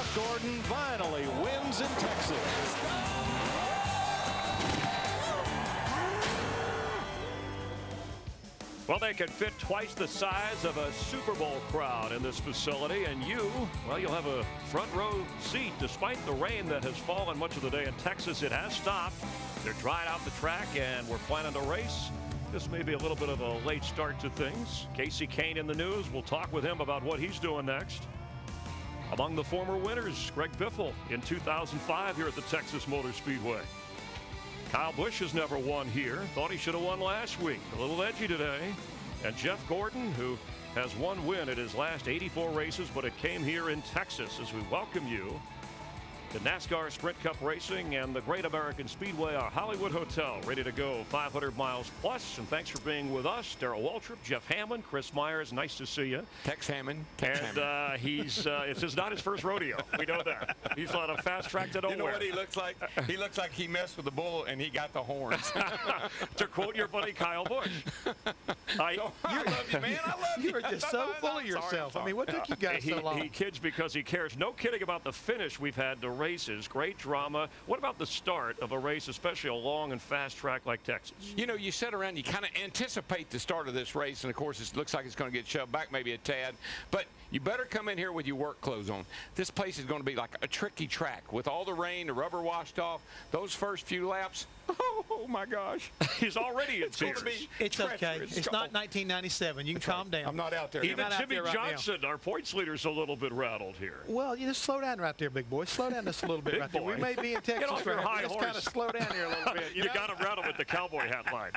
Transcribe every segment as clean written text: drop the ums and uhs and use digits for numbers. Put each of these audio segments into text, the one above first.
Jeff Gordon finally wins in Texas. Well, they can fit twice the size of a Super Bowl crowd in this facility, and well, you'll have a front row seat. Despite the rain that has fallen much of the day in Texas, it has stopped. They're drying out the track, and we're planning to race. This may be a little bit of a late start to things. Kasey Kahne in the news. We'll talk with him about what he's doing next. Among the former winners, Greg Biffle in 2005 here at the Texas Motor Speedway. Kyle Busch has never won here. Thought he should have won last week. A little edgy today. And Jeff Gordon, who has one win at his last 84 races, but it came here in Texas, as we welcome you to NASCAR Sprint Cup Racing and the Great American Speedway, our Hollywood Hotel, ready to go 500 miles plus. And thanks for being with us. Darrell Waltrip, Jeff Hamlin, Chris Myers, nice to see you. Tex Hammond. And it's not his first rodeo. We know that. He's on a fast track to nowhere. You know what he looks like? He looks like he messed with the bull and he got the horns. To quote your buddy Kyle Busch. I love you, man. I love you. You're just so full of yourself. I mean, what took you guys so long? He kids because he cares. No kidding about the finish we've had to races. Great drama. What about the start of a race, especially a long and fast track like Texas? You know, you sit around, you kind of anticipate the start of this race, and of course it looks like it's going to get shoved back maybe a tad, but you better come in here with your work clothes on. This place is going to be like a tricky track with all the rain, the rubber washed off. Those first few laps, oh my gosh. He's already in tears. It's okay. It's not 1997. You can calm down. I'm not out there. Even Jimmie Johnson, our points leader's a little bit rattled here. Well, you just slow down right there, big boy. Slow down just a little bit right there. We may be in Texas. Get off your high just horse. kind of slow down here a little bit. You got him rattled with the cowboy hat line.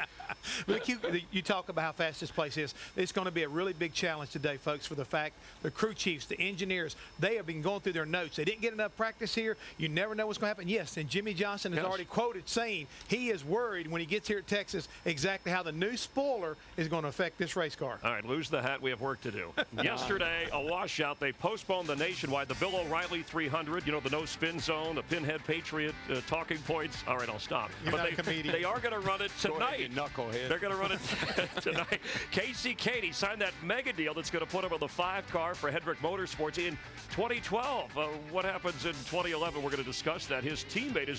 Look, you talk about how fast this place is. It's going to be a really big challenge today, folks, for the fact the crew chiefs, the engineers, they have been going through their notes. They didn't get enough practice here. You never know what's going to happen. Yes, and Jimmie Johnson has already quoted saying he is worried when he gets here at Texas exactly how the new spoiler is going to affect this race car. All right, lose the hat. We have work to do. Yesterday, a washout. They postponed the nationwide, the Bill O'Reilly 300, the no spin zone, the Pinhead Patriot talking points. All right, I'll stop. You're not a comedian. They are going to run it tonight. Go ahead, you knucklehead. They're going to run it tonight. Kasey Kahne signed that mega deal that's going to put him on the 5 car for Hendrick Motorsports in 2012. What happens in 2011? We're going to discuss that. His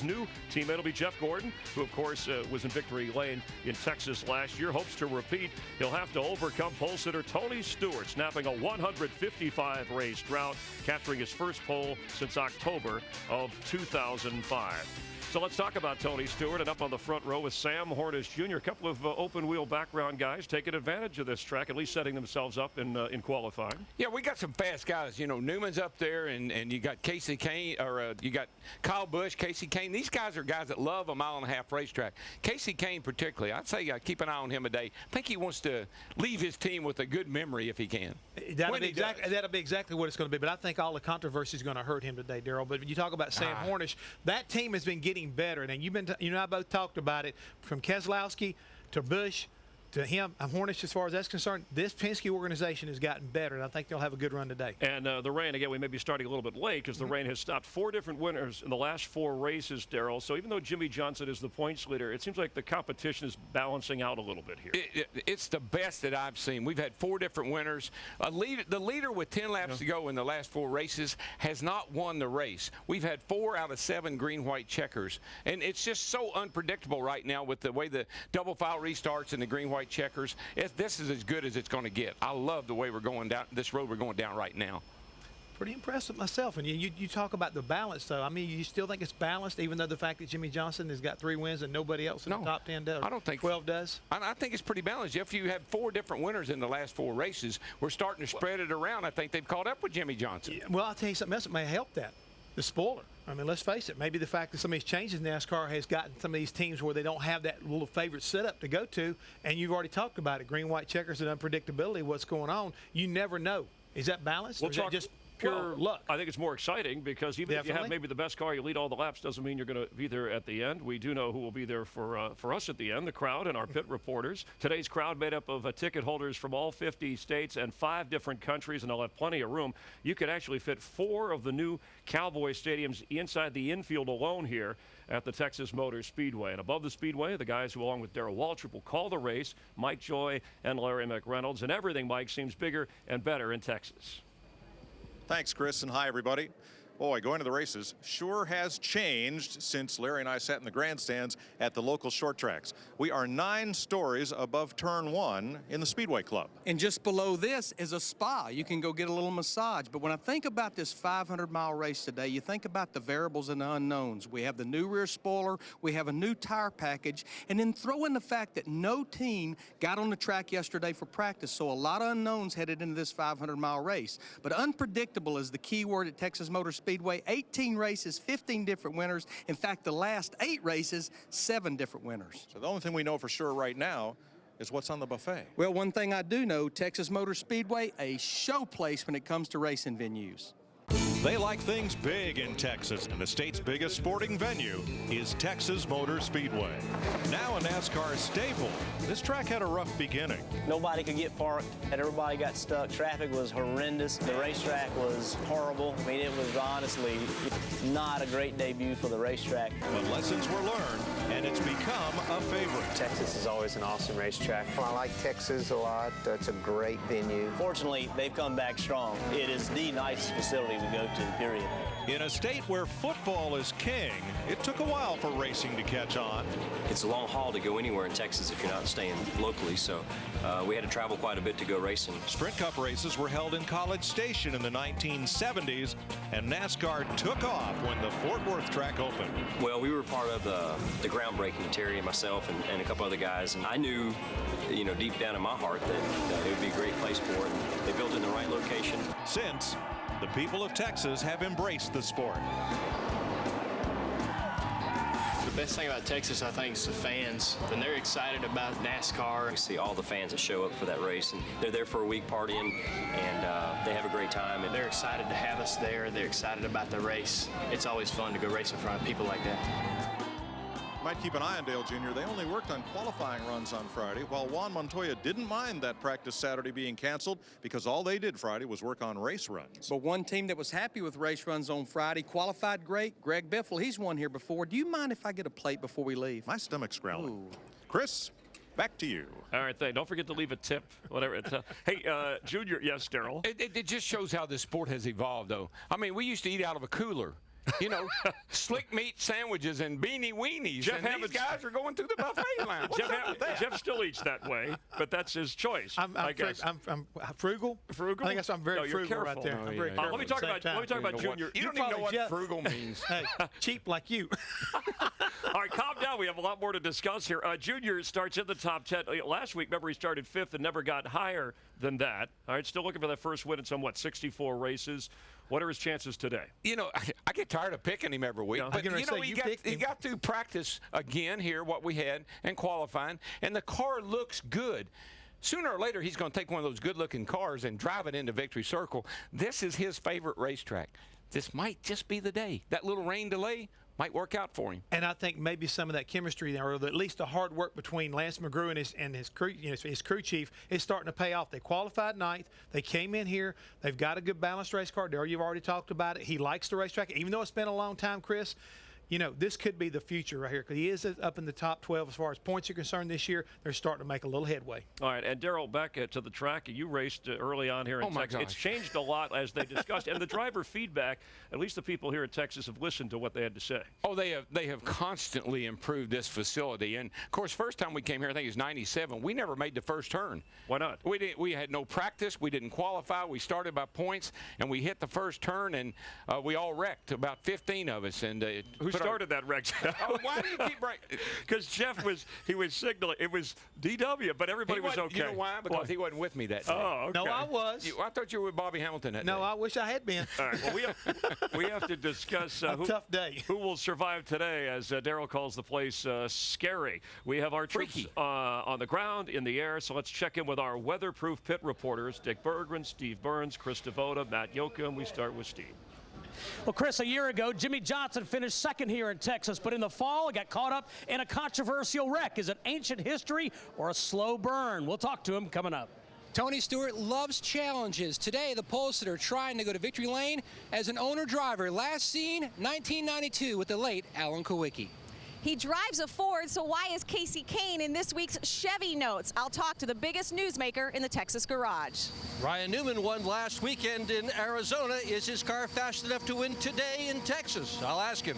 new teammate will be Jeff Gordon, who, of course, was in victory lane in Texas last year. Hopes to repeat. He'll have to overcome pole sitter Tony Stewart, snapping a 155 race drought, capturing his first pole since October of 2005. So let's talk about Tony Stewart, and up on the front row with Sam Hornish Jr., a couple of open-wheel background guys taking advantage of this track, at least setting themselves up in qualifying. Yeah, we got some fast guys. Newman's up there, and you got Kasey Kahne, or you got Kyle Busch, Kasey Kahne. These guys are guys that love a mile-and-a-half racetrack. Kasey Kahne particularly, I'd say keep an eye on him today. I think he wants to leave his team with a good memory if he can. That'll be exactly what it's going to be, but I think all the controversy is going to hurt him today, Darrell. But when you talk about Sam Hornish, that team has been getting better, and you've been, I both talked about it, from Keselowski to Busch to him. Hornish, as far as that's concerned, this Penske organization has gotten better, and I think they'll have a good run today. And the rain, again, we may be starting a little bit late because the rain has stopped 4 different winners in the last 4 races, Darrell. So even though Jimmie Johnson is the points leader, it seems like the competition is balancing out a little bit here. It's the best that I've seen. We've had 4 different winners. The leader with 10 laps to go in the last 4 races has not won the race. We've had 4 out of 7 green-white checkers. And it's just so unpredictable right now with the way the double file restarts and the green-white checkers. This is as good as it's going to get. I love the way we're going down this road we're going down right now. Pretty impressed with myself. And you talk about the balance, though. I mean, you still think it's balanced, even though the fact that Jimmie Johnson has got 3 wins and nobody else in the top 10 does. I don't think 12 does. I think it's pretty balanced. If you have 4 different winners in the last 4 races, we're starting to spread it around. I think they've caught up with Jimmie Johnson. Yeah, well, I'll tell you something else that may help that. The spoiler. I mean, let's face it. Maybe the fact that some of these changes in NASCAR has gotten some of these teams where they don't have that little favorite setup to go to, and you've already talked about it. Green, white checkers and unpredictability, what's going on. You never know. Is that balanced, or is that just pure luck? I think it's more exciting because even if you have maybe the best car, you lead all the laps, doesn't mean you're going to be there at the end. We do know who will be there for us at the end, the crowd and our pit reporters. Today's crowd made up of ticket holders from all 50 states and 5 different countries, and they'll have plenty of room. You could actually fit 4 of the new Cowboy stadiums inside the infield alone here at the Texas Motor Speedway. And above the Speedway, the guys who, along with Darrell Waltrip, will call the race, Mike Joy and Larry McReynolds. And everything, Mike, seems bigger and better in Texas. Thanks, Chris, and hi, everybody. Boy, going to the races sure has changed since Larry and I sat in the grandstands at the local short tracks. We are 9 stories above turn 1 in the Speedway Club. And just below this is a spa. You can go get a little massage. But when I think about this 500-mile race today, you think about the variables and the unknowns. We have the new rear spoiler, we have a new tire package, and then throw in the fact that no team got on the track yesterday for practice, so a lot of unknowns headed into this 500-mile race. But unpredictable is the key word at Texas Motor Speedway. 18 races, 15 different winners. In fact, the last 8 races, 7 different winners. So the only thing we know for sure right now is what's on the buffet. Well, one thing I do know, Texas Motor Speedway, a show place when it comes to racing venues. They like things big in Texas, and the state's biggest sporting venue is Texas Motor Speedway. Now a NASCAR staple, this track had a rough beginning. Nobody could get parked, and everybody got stuck. Traffic was horrendous. The racetrack was horrible. I mean, it was honestly not a great debut for the racetrack. But lessons were learned, and it's become a favorite. Texas is always an awesome racetrack. I like Texas a lot. It's a great venue. Fortunately, they've come back strong. It is the nicest facility we go to, period. In a state where football is king, it took a while for racing to catch on. It's a long haul to go anywhere in Texas if you're not staying locally, so we had to travel quite a bit to go racing. Sprint Cup races were held in College Station in the 1970s, and NASCAR took off when the Fort Worth track opened. Well, we were part of the groundbreaking, Terry and myself and a couple other guys, and I knew, you know, deep down in my heart that it would be a great place for it. They built it in the right location. Since the people of Texas have embraced the sport. The best thing about Texas, I think, is the fans. And they're excited about NASCAR. We see all the fans that show up for that race, and they're there for a week partying, and they have a great time. And They're excited to have us there. They're excited about the race. It's always fun to go race in front of people like that. Might keep an eye on Dale Jr. They only worked on qualifying runs on Friday, while Juan Montoya didn't mind that practice Saturday being canceled because all they did Friday was work on race runs. But one team that was happy with race runs on Friday, qualified great, Greg Biffle. He's won here before. Do you mind if I get a plate before we leave? My stomach's growling. Ooh. Chris, back to you. All right, don't forget to leave a tip, whatever. Hey, Junior, yes, Daryl. It just shows how this sport has evolved, though. I mean, we used to eat out of a cooler. You know, slick meat sandwiches and beanie weenies. Jeff and these guys are going through the buffet lounge. Jeff still eats that way, but that's his choice. I guess. I'm frugal. Frugal? I think I'm very frugal right there. Oh, I'm very yeah. careful. Let me talk about Junior. You don't even know what Jeff. frugal means. Hey, cheap like you. All right, calm down. We have a lot more to discuss here. Junior starts in the top 10. Last week, remember, he started 5th and never got higher than that. All right, still looking for that first win in some, 64 races. What are his chances today? You know, I get tired of picking him every week. Yeah. But, you know, he got to practice again here, what we had, and qualifying, and the car looks good. Sooner or later, he's going to take one of those good-looking cars and drive it into Victory Circle. This is his favorite racetrack. This might just be the day. That little rain delay might work out for him. And I think maybe some of that chemistry, or at least the hard work between Lance McGrew and his crew, his crew chief, is starting to pay off. They qualified 9th. They came in here. They've got a good balanced race car. Daryl, you've already talked about it. He likes the racetrack, even though it's been a long time, Chris. You know, this could be the future right here because he is up in the top 12 as far as points are concerned this year. They're starting to make a little headway. All right, and Daryl, back to the track. You raced early on here in Texas. It's changed a lot as they discussed, and the driver feedback, at least the people here in Texas have listened to what they had to say. Oh, they have constantly improved this facility. And, of course, first time we came here, I think it was 97, we never made the first turn. Why not? We had no practice. We didn't qualify. We started by points, and we hit the first turn, and we all wrecked, about 15 of us. And Who started that wreck? Oh, why do you keep breaking? Because Jeff was signaling. It was DW, but everybody was okay. You know why? Because he wasn't with me that day. Oh, okay. No, I was. I thought you were with Bobby Hamilton that day. No, I wish I had been. All right. Well, we have to discuss tough day. Who will survive today, as Daryl calls the place scary. We have our troops on the ground, in the air, so let's check in with our weatherproof pit reporters, Dick Berggren, Steve Burns, Chris Devoda, Matt Yoakum. We start with Steve. Well, Chris, a year ago, Jimmie Johnson finished 2nd here in Texas, but in the fall, he got caught up in a controversial wreck. Is it ancient history or a slow burn? We'll talk to him coming up. Tony Stewart loves challenges. Today, the pole sitter trying to go to victory lane as an owner-driver. Last seen, 1992 with the late Alan Kowicki. He drives a Ford, so why is Kasey Kahne in this week's Chevy Notes? I'll talk to the biggest newsmaker in the Texas garage. Ryan Newman won last weekend in Arizona. Is his car fast enough to win today in Texas? I'll ask him.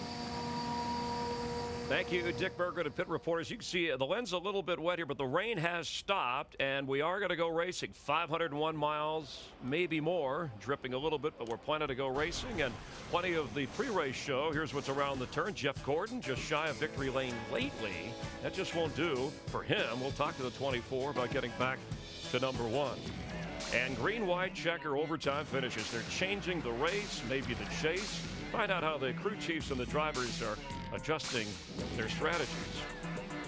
Thank you, Dick Berger to Pit Reporters. You can see the lens a little bit wet here, but the rain has stopped, and we are going to go racing. 501 miles, maybe more, dripping a little bit, but we're planning to go racing, and plenty of the pre-race show. Here's what's around the turn. Jeff Gordon just shy of victory lane lately. That just won't do for him. We'll talk to the 24 about getting back to number 1. And green-white checker overtime finishes. They're changing the race, maybe the chase. Find out how the crew chiefs and the drivers are adjusting their strategies.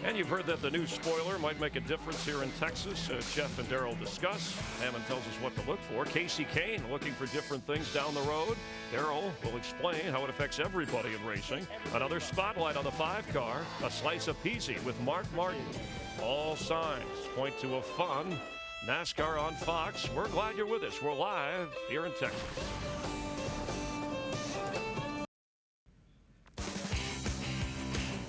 And you've heard that the new spoiler might make a difference here in Texas. Jeff and Darrell discuss. Hammond tells us what to look for. Kasey Kahne looking for different things down the road. Darrell will explain how it affects everybody in racing. Another spotlight on the 5-car. A slice of peasy with Mark Martin. All signs point to a fun NASCAR on Fox. We're glad you're with us. We're live here in Texas.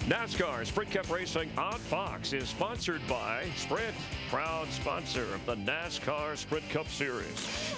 NASCAR Sprint Cup Racing on Fox is sponsored by Sprint, proud sponsor of the NASCAR Sprint Cup Series.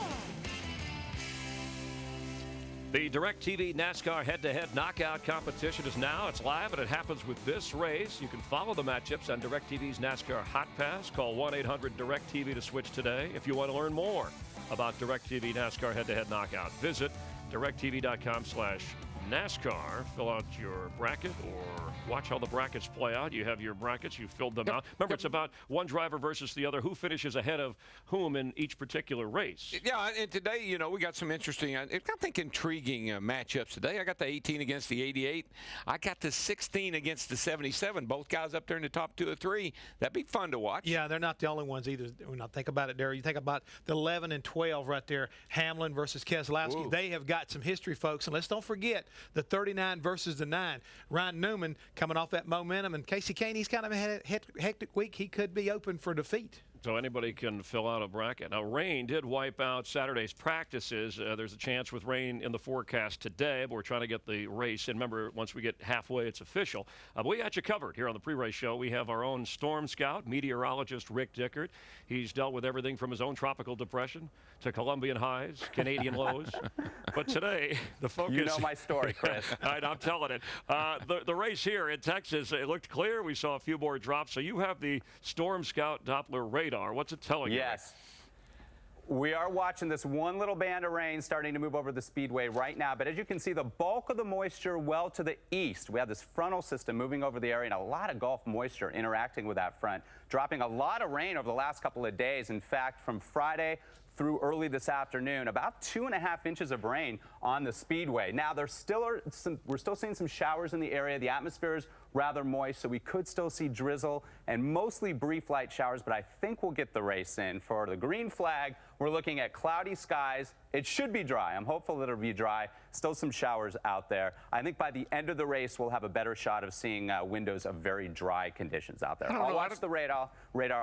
The DirecTV NASCAR head-to-head knockout competition is now. It's live, and it happens with this race. You can follow the matchups on DirecTV's NASCAR Hot Pass. Call 1-800-DirecTV to switch today. If you want to learn more about DirecTV NASCAR head-to-head knockout, visit directv.com/NASCAR. Fill out your bracket or watch how the brackets play out. You have your brackets. You filled them out. Remember, it's about one driver versus the other. Who finishes ahead of whom in each particular race. Yeah, and today, you know, we got some interesting, I think, intriguing matchups today. I got the 18 against the 88. I got the 16 against the 77. Both guys up there in the top 2 or 3. That'd be fun to watch. Yeah, they're not the only ones either. When I think about it, Darryl, you think about the 11 and 12 right there, Hamlin versus Keselowski. Ooh. They have got some history, folks. And let's don't forget the 39 versus the 9. Ryan Newman coming off that momentum, and Kasey Kahne, he's kind of had a hectic week. He could be open for defeat. So anybody can fill out a bracket. Now, rain did wipe out Saturday's practices. There's a chance with rain in the forecast today, but we're trying to get the race. And remember, once we get halfway, it's official. But we got you covered here on the pre-race show. We have our own storm scout, meteorologist Rick Dickert. He's dealt with everything from his own tropical depression to Colombian highs, Canadian lows. But today, the focus... You know my story, Chris. I'm telling it. The race here in Texas, it looked clear. We saw a few more drops. So you have the storm scout Doppler radar. What's it telling you? Yes. We are watching this one little band of rain starting to move over the Speedway right now. But as you can see, the bulk of the moisture well to the east. We have this frontal system moving over the area and a lot of Gulf moisture interacting with that front, dropping a lot of rain over the last couple of days. In fact, from Friday through early this afternoon, about 2.5 inches of rain on the Speedway. Now, we're still seeing some showers in the area. The atmosphere is rather moist, so we could still see drizzle and mostly brief light showers, but I think we'll get the race in. For the green flag, we're looking at cloudy skies. It should be dry. I'm hopeful that it'll be dry. Still some showers out there. I think by the end of the race, we'll have a better shot of seeing windows of very dry conditions out there. I'll watch the radar.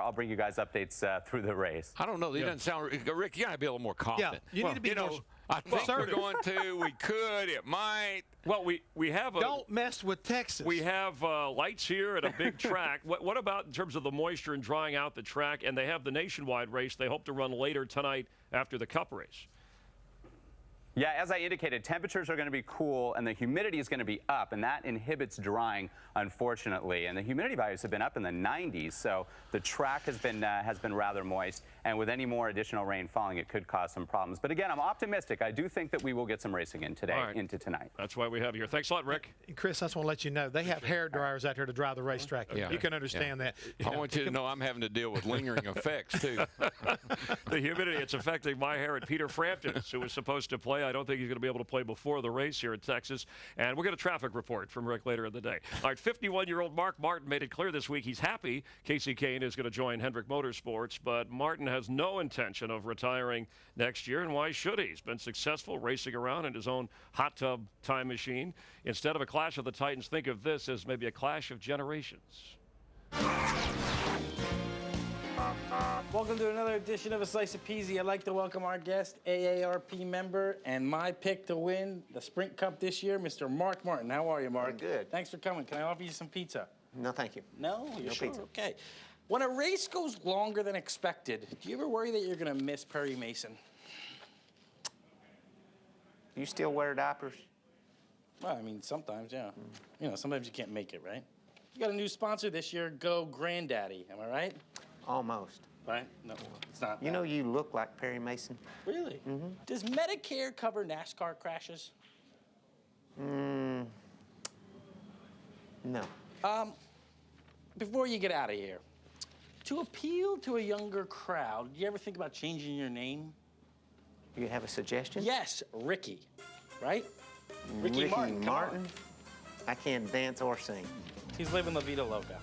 I'll bring you guys updates through the race. I don't know. It doesn't sound... Rick, you got to be a little more confident. Yeah, you need to be more... I think we're going to. We could. It might. Well, we have a... Don't mess with Texas. We have lights here at a big track. What about in terms of the moisture and drying out the track? And they have the nationwide race they hope to run later tonight after the Cup race. Yeah, as I indicated, temperatures are going to be cool and the humidity is going to be up, and that inhibits drying, unfortunately. And the humidity values have been up in the 90s, so the track has been rather moist. And with any more additional rain falling, it could cause some problems. But again, I'm optimistic. I do think that we will get some racing in today, into tonight. That's why we have you here. Thanks a lot, Rick. And Chris, I just want to let you know, they have hair dryers out here to dry the racetrack. Yeah. You can understand that. I want you to know I'm having to deal with lingering effects, too. The humidity, it's affecting my hair. And Peter Frampton, who was supposed to play, I don't think he's going to be able to play before the race here in Texas. And we'll get a traffic report from Rick later in the day. All right, 51-year-old Mark Martin made it clear this week he's happy Kasey Kahne is going to join Hendrick Motorsports, but Martin has no intention of retiring next year, and why should he? He's been successful racing around in his own hot tub time machine. Instead of a clash of the Titans, think of this as maybe a clash of generations. Welcome to another edition of A Slice of Peasy. I'd like to welcome our guest, AARP member, and my pick to win the Sprint Cup this year, Mr. Mark Martin. How are you, Mark? I'm good. Thanks for coming. Can I offer you some pizza? No, thank you. No? You're no sure? pizza. Okay. When a race goes longer than expected, do you ever worry that you're going to miss Perry Mason? You still wear diapers? Well, I mean, sometimes, yeah. You know, sometimes you can't make it, right? You got a new sponsor this year, Go Granddaddy. Am I right? Almost. Right? No, it's not. You know you look like Perry Mason. Really? Mm-hmm. Does Medicare cover NASCAR crashes? No. Before you get out of here, to appeal to a younger crowd, do you ever think about changing your name? You have a suggestion? Yes, Ricky, right? Ricky Martin. Martin? I can't dance or sing. He's living La Vida Loca.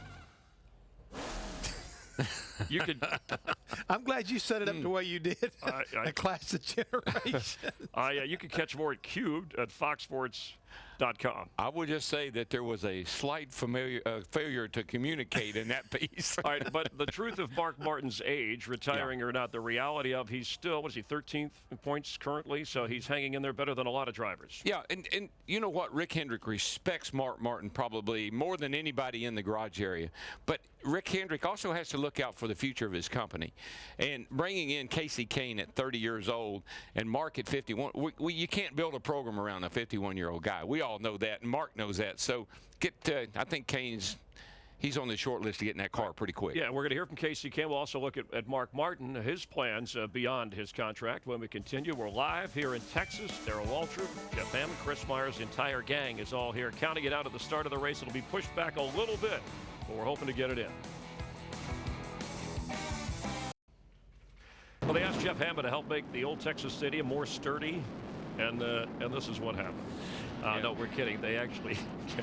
You could. I'm glad you set it up the way you did. A class of generation. You can catch more at Cubed at foxsports.com. I would just say that there was a slight failure to communicate in that piece. All right, but the truth of Mark Martin's age, retiring or not, the reality of he's still, what is he, 13th in points currently, so he's hanging in there better than a lot of drivers. Yeah, and you know what? Rick Hendrick respects Mark Martin probably more than anybody in the garage area. But Rick Hendrick also has to look out for the future of his company. And bringing in Kasey Kahne at 30 years old and Mark at 51, you can't build a program around a 51-year-old guy. We all know that, and Mark knows that. So I think he's on the short list to get in that car pretty quick. Yeah, we're going to hear from Kasey Kahne. We'll also look at Mark Martin, his plans beyond his contract. When we continue, we're live here in Texas. Darrell Waltrip, Jeff Hammond, Chris Myers, the entire gang is all here. Counting it out at the start of the race. It'll be pushed back a little bit, but we're hoping to get it in. Well, they asked Jeff Hammond to help make the old Texas Stadium more sturdy, and this is what happened. No, we're kidding. They actually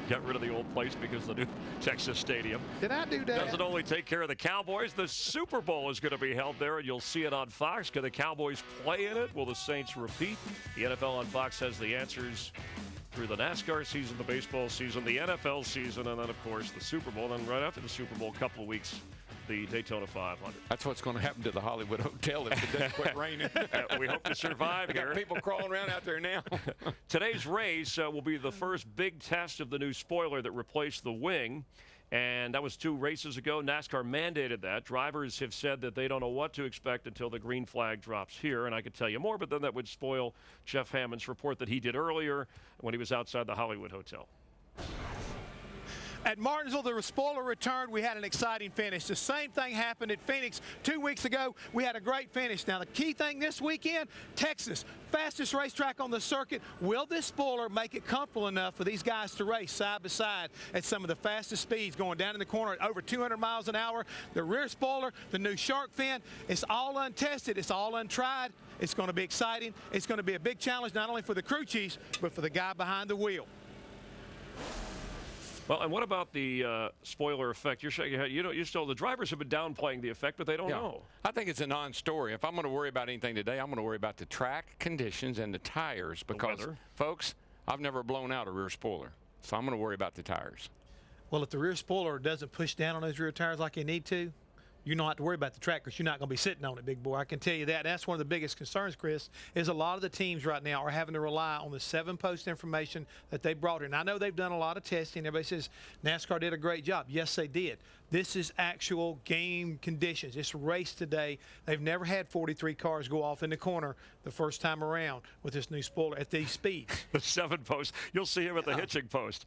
got rid of the old place because the new Texas Stadium. Did I do that? Doesn't only take care of the Cowboys, the Super Bowl is going to be held there, and you'll see it on Fox. Can the Cowboys play in it? Will the Saints repeat? The NFL on Fox has the answers through the NASCAR season, the baseball season, the NFL season, and then, of course, the Super Bowl. And then right after the Super Bowl, a couple of weeks, the Daytona 500. That's what's going to happen to the Hollywood Hotel if it doesn't quit raining. We hope to survive we here. Got people crawling around out there now. Today's race will be the first big test of the new spoiler that replaced the wing. And that was 2 races ago. NASCAR mandated that. Drivers have said that they don't know what to expect until the green flag drops here. And I could tell you more, but then that would spoil Jeff Hammond's report that he did earlier when he was outside the Hollywood Hotel. At Martinsville, the spoiler returned. We had an exciting finish. The same thing happened at Phoenix 2 weeks ago. We had a great finish. Now, the key thing this weekend, Texas, fastest racetrack on the circuit. Will this spoiler make it comfortable enough for these guys to race side by side at some of the fastest speeds, going down in the corner at over 200 miles an hour? The rear spoiler, the new shark fin, it's all untested. It's all untried. It's going to be exciting. It's going to be a big challenge, not only for the crew chiefs, but for the guy behind the wheel. Well, and what about the spoiler effect? You're shaking your head. You still, the drivers have been downplaying the effect, but they don't know. I think it's a non-story. If I'm going to worry about anything today, I'm going to worry about the track conditions and the tires because, folks, I've never blown out a rear spoiler, so I'm going to worry about the tires. Well, if the rear spoiler doesn't push down on those rear tires like you need to, you don't have to worry about the track because you're not going to be sitting on it, big boy. I can tell you that. That's one of the biggest concerns, Chris, is a lot of the teams right now are having to rely on the 7-post information that they brought in. I know they've done a lot of testing. Everybody says NASCAR did a great job. Yes, they did. This is actual game conditions. It's race today. They've never had 43 cars go off in the corner the first time around with this new spoiler at these speeds. The 7-post. You'll see him at the hitching post.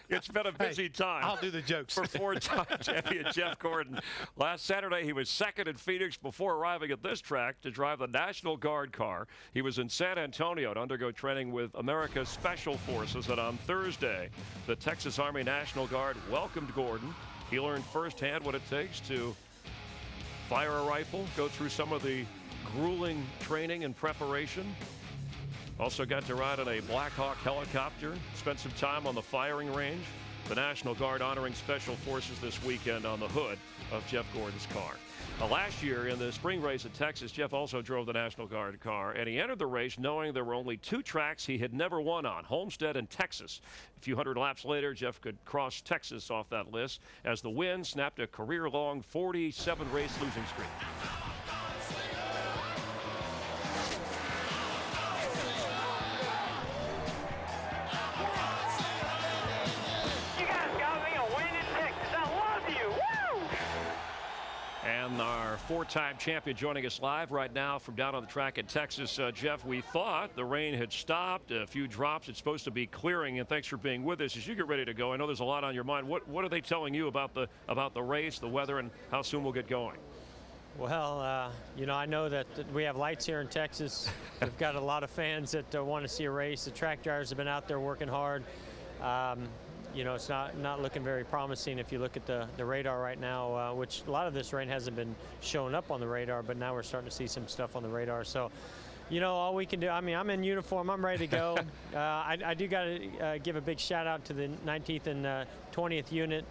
It's been a busy time. I'll do the jokes. For 4-time champion Jeff Gordon. Last Saturday, he was second in Phoenix before arriving at this track to drive the National Guard car. He was in San Antonio to undergo training with America's Special Forces, and on Thursday, the Texas Army National Guard welcomed Gordon. He learned firsthand what it takes to fire a rifle, go through some of the grueling training and preparation. Also got to ride on a Black Hawk helicopter, spent some time on the firing range. The National Guard honoring Special Forces this weekend on the hood of Jeff Gordon's car. Last year in the spring race at Texas, Jeff also drove the National Guard car, and he entered the race knowing there were only 2 tracks he had never won on, Homestead and Texas. A few hundred laps later, Jeff could cross Texas off that list as the win snapped a career-long 47-race losing streak. And our 4-time champion joining us live right now from down on the track in Texas. Jeff, we thought the rain had stopped, a few drops. It's supposed to be clearing, and thanks for being with us as you get ready to go. I know there's a lot on your mind. What are they telling you about the race, the weather, and how soon we'll get going? Well, you know, I know that we have lights here in Texas. We've got a lot of fans that want to see a race. The track drivers have been out there working hard. You know, it's not looking very promising if you look at the radar right now, which a lot of this rain hasn't been showing up on the radar, but now we're starting to see some stuff on the radar. So, you know, all we can do, I mean, I'm in uniform, I'm ready to go. I do got to give a big shout out to the 19th and 20th unit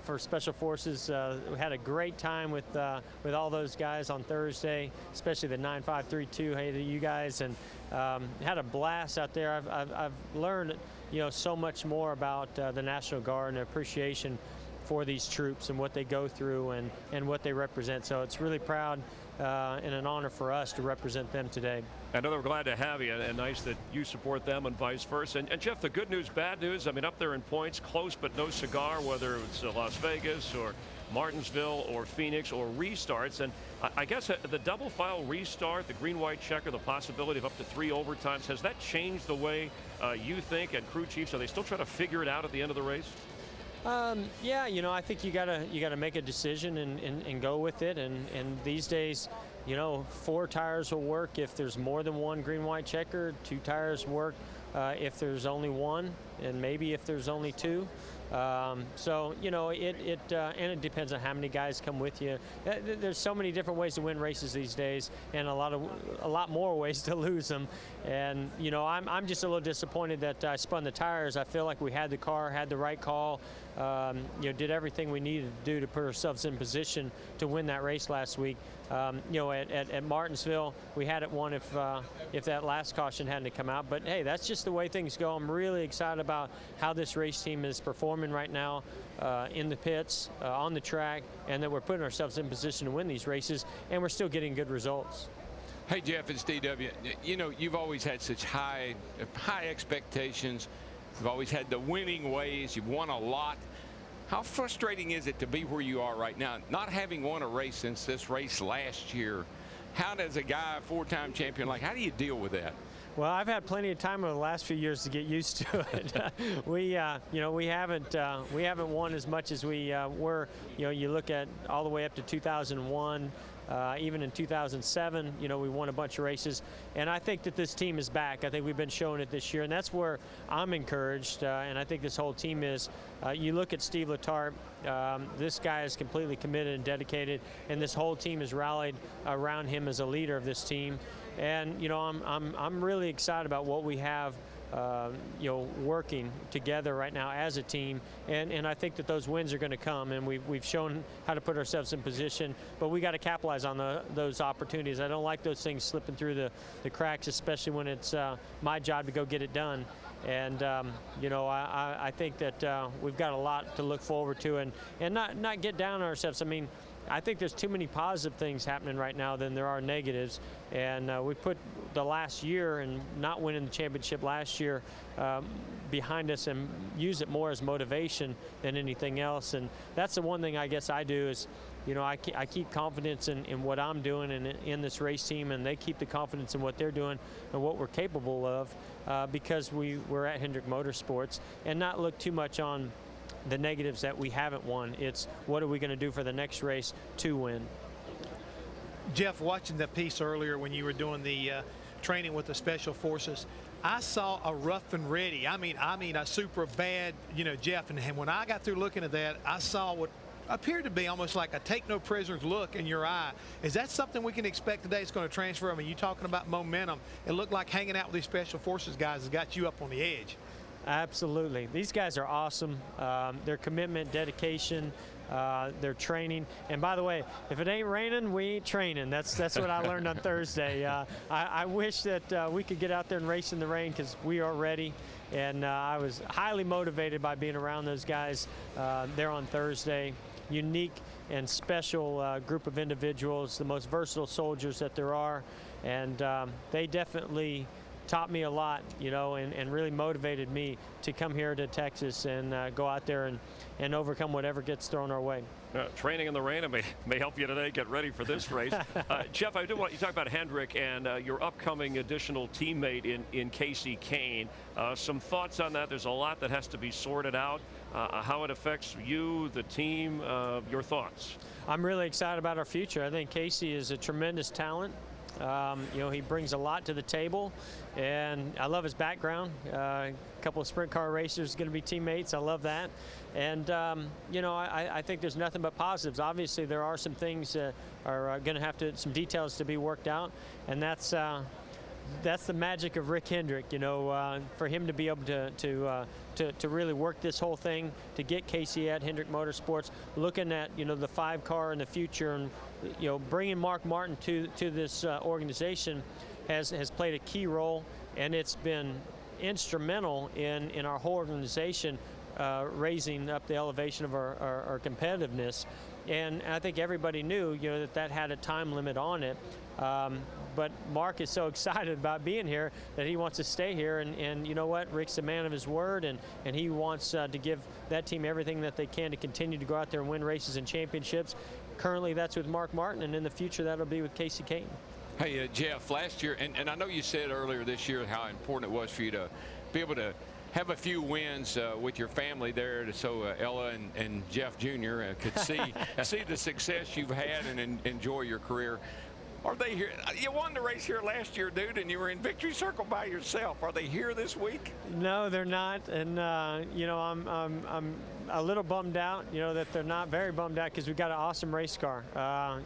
for Special Forces. We had a great time with all those guys on Thursday, especially the 9532. Hey to you guys, and had a blast out there. I've learned, you know, so much more about the National Guard and appreciation for these troops and what they go through and what they represent. So it's really proud and an honor for us to represent them today. I know we're glad to have you, and nice that you support them and vice versa. And Jeff, the good news, bad news, I mean, up there in points, close but no cigar, whether it's Las Vegas or Martinsville or Phoenix or restarts. And I guess the double file restart, the green-white checker, the possibility of up to 3 overtimes, has that changed the way you think and crew chiefs? Are they still trying to figure it out at the end of the race? Yeah, you know, I think you gotta make a decision and go with it. And these days, you know, 4 tires will work if there's more than 1 green-white checker. 2 tires work if there's only 1, and maybe if there's only 2. So, you know, and it depends on how many guys come with you. There's so many different ways to win races these days, and a lot more ways to lose them. And, you know, I'm just a little disappointed that I spun the tires. I feel like we had the car, had the right call, you know, did everything we needed to do to put ourselves in position to win that race last week. You know, at Martinsville, we had it won if that last caution hadn't come out. But hey, that's just the way things go. I'm really excited about how this race team is performing right now in the pits, on the track, and that we're putting ourselves in position to win these races, and we're still getting good results. Hey, Jeff, it's DW. You know, you've always had such high expectations. You've always had the winning ways. You've won a lot. How frustrating is it to be where you are right now, not having won a race since this race last year? How does a guy, a 4-time champion, how do you deal with that? Well, I've had plenty of time over the last few years to get used to it. You know, we haven't won as much as we were. You know, you look at all the way up to 2001. Even in 2007, you know, we won a bunch of races, and I think that this team is back. I think we've been showing it this year, and that's where I'm encouraged, and I think this whole team is. You look at Steve Letarte, this guy is completely committed and dedicated, and this whole team is rallied around him as a leader of this team. And you know, I'm really excited about what we have. You know, working together right now as a team, and I think that those wins are going to come, and we've shown how to put ourselves in position, but we got to capitalize on those opportunities. I don't like those things slipping through the cracks, especially when it's my job to go get it done. And you know, I think that we've got a lot to look forward to, and not get down on ourselves. I mean, I think there's too many positive things happening right now than there are negatives, and we put the last year and not winning the championship last year behind us and use it more as motivation than anything else. And that's the one thing I guess I do is, you know, I keep confidence in what I'm doing and in this race team, and they keep the confidence in what they're doing and what we're capable of because we're at Hendrick Motorsports, and not look too much on the negatives that we haven't won. It's what are we going to do for the next race to win. Jeff, watching the piece earlier when you were doing the training with the Special Forces, I saw a rough and ready. I mean a super bad, you know, Jeff. And when I got through looking at that, I saw what appeared to be almost like a take no prisoners look in your eye. Is that something we can expect today? It's going to transfer. I mean, you talking about momentum. It looked like hanging out with these Special Forces guys has got you up on the edge. Absolutely. These guys are awesome. Their commitment, dedication, their training. And by the way, if it ain't raining, we ain't training. That's what I learned on Thursday. I wish that we could get out there and race in the rain because we are ready. And I was highly motivated by being around those guys there on Thursday. Unique and special group of individuals, the most versatile soldiers that there are. And they definitely taught me a lot, you know, and really motivated me to come here to Texas and go out there and overcome whatever gets thrown our way. Training in the rain may help you today get ready for this race. Jeff, I do want you to talk about Hendrick and your upcoming additional teammate in Kasey Kahne. Some thoughts on that? There's a lot that has to be sorted out. How it affects you, the team, your thoughts? I'm really excited about our future. I think Kasey is a tremendous talent. You know, he brings a lot to the table, and I love his background. A couple of sprint car racers going to be teammates. I love that. And, you know, I think there's nothing but positives. Obviously, there are some things that are going to have some details to be worked out, and that's the magic of Rick Hendrick, you know, for him to be able to really work this whole thing, to get Kasey at Hendrick Motorsports, looking at, you know, the 5-car in the future, and, you know, bringing Mark Martin to this organization has played a key role, and it's been instrumental in our whole organization raising up the elevation of our competitiveness. And I think everybody knew, you know, that had a time limit on it. But Mark is so excited about being here that he wants to stay here. And you know what? Rick's a man of his word, and he wants to give that team everything that they can to continue to go out there and win races and championships. Currently, that's with Mark Martin, and in the future, that'll be with Kasey Kahne. Hey, Jeff, last year, and I know you said earlier this year how important it was for you to be able to have a few wins with your family there, so Ella and Jeff Jr. Could see the success you've had and enjoy your career. Are they here? You won the race here last year, dude, and you were in victory circle by yourself. Are they here this week? No, they're not, and you know, I'm a little bummed out, you know, that they're not. Very bummed out because we've got an awesome race car.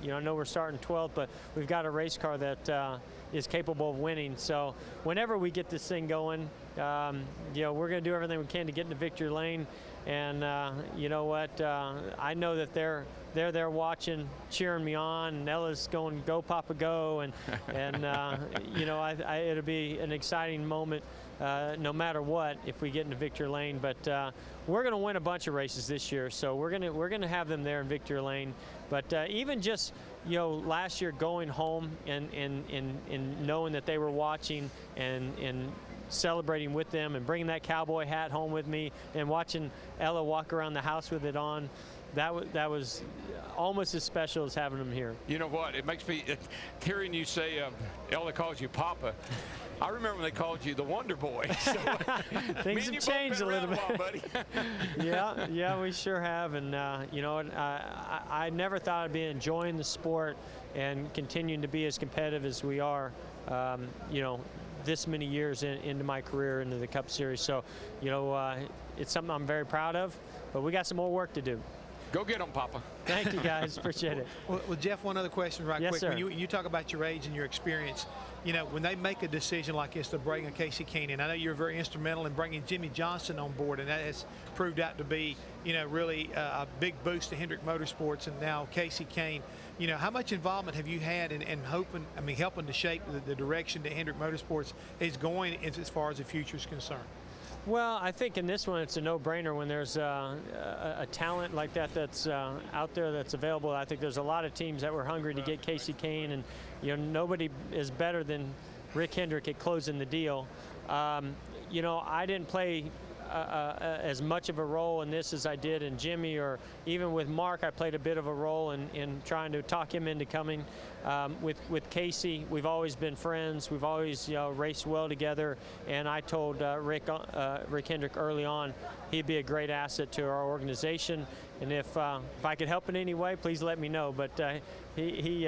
You know, I know we're starting 12th, but we've got a race car that is capable of winning. So whenever we get this thing going, you know, we're going to do everything we can to get into victory lane. And you know what? I know that they're there watching, cheering me on, and Ella's going, "Go, Papa, go!" And you know, it'll be an exciting moment, no matter what, if we get into victory lane. But we're going to win a bunch of races this year, so we're going to have them there in victory lane. But even just, you know, last year going home and knowing that they were watching and celebrating with them and bringing that cowboy hat home with me and watching Ella walk around the house with it on, that was almost as special as having them here. You know what? It makes me, hearing you say Ella calls you Papa, I remember when they called you the Wonder Boy. So, things have changed a little bit. While, buddy. yeah, we sure have. And you know, I never thought I'd be enjoying the sport and continuing to be as competitive as we are. You know, this many years into my career into the Cup Series. So, you know, it's something I'm very proud of, but we got some more work to do. Go get them, Papa. Thank you, guys. Appreciate it. Well, Jeff, one other question right yes, quick. Sir. When you talk about your age and your experience, you know, when they make a decision like this to bring a Kasey Kahne, and I know you're very instrumental in bringing Jimmie Johnson on board, and that has proved out to be, you know, really a big boost to Hendrick Motorsports, and now Kasey Kahne. You know, how much involvement have you had in helping to shape the direction that Hendrick Motorsports is going as far as the future is concerned? Well, I think in this one it's a no-brainer when there's a talent like that that's out there that's available. I think there's a lot of teams that were hungry to get Kasey Kahne, and you know, nobody is better than Rick Hendrick at closing the deal. You know, I didn't play as much of a role in this as I did in Jimmie, or even with Mark. I played a bit of a role in trying to talk him into coming. With Kasey, we've always been friends. We've always, you know, raced well together. And I told Rick Hendrick early on he'd be a great asset to our organization. And if I could help in any way, please let me know. But he's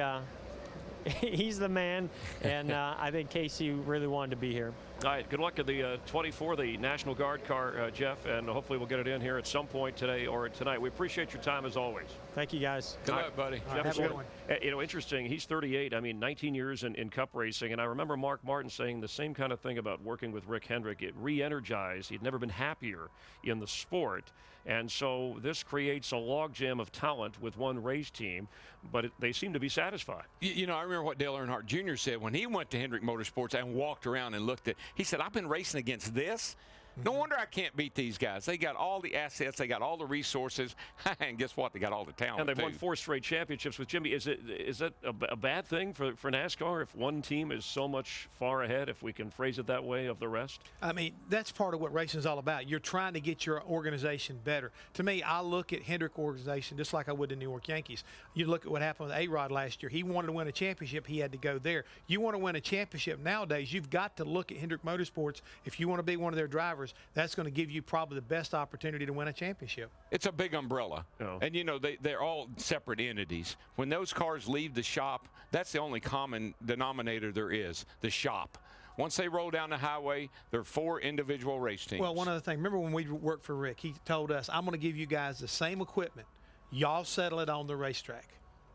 the man, and I think Kasey really wanted to be here. All right, good luck at the 24, the National Guard car, Jeff, and hopefully we'll get it in here at some point today or tonight. We appreciate your time as always. Thank you, guys. Good luck, buddy. Right, have a good one. You know, interesting, he's 38. I mean, 19 years in Cup racing, and I remember Mark Martin saying the same kind of thing about working with Rick Hendrick. It re-energized. He'd never been happier in the sport. And so this creates a logjam of talent with one race team, but they seem to be satisfied. You know, I remember what Dale Earnhardt Jr. said when he went to Hendrick Motorsports and walked around and looked at. He said, "I've been racing against this. No wonder I can't beat these guys. They got all the assets, they got all the resources, and guess what? They got all the talent." And they've won 4 straight championships with Jimmie. Is that a bad thing for NASCAR if one team is so much far ahead, if we can phrase it that way, of the rest? I mean, that's part of what racing is all about. You're trying to get your organization better. To me, I look at Hendrick organization just like I would the New York Yankees. You look at what happened with A-Rod last year. He wanted to win a championship. He had to go there. You want to win a championship nowadays, you've got to look at Hendrick Motorsports. If you want to be one of their drivers, that's going to give you probably the best opportunity to win a championship. It's a big umbrella. And, you know, they're all separate entities. When those cars leave the shop, that's the only common denominator there is, the shop. Once they roll down the highway, they're 4 individual race teams. Well, one other thing, remember when we worked for Rick, he told us, I'm going to give you guys the same equipment. Y'all settle it on the racetrack.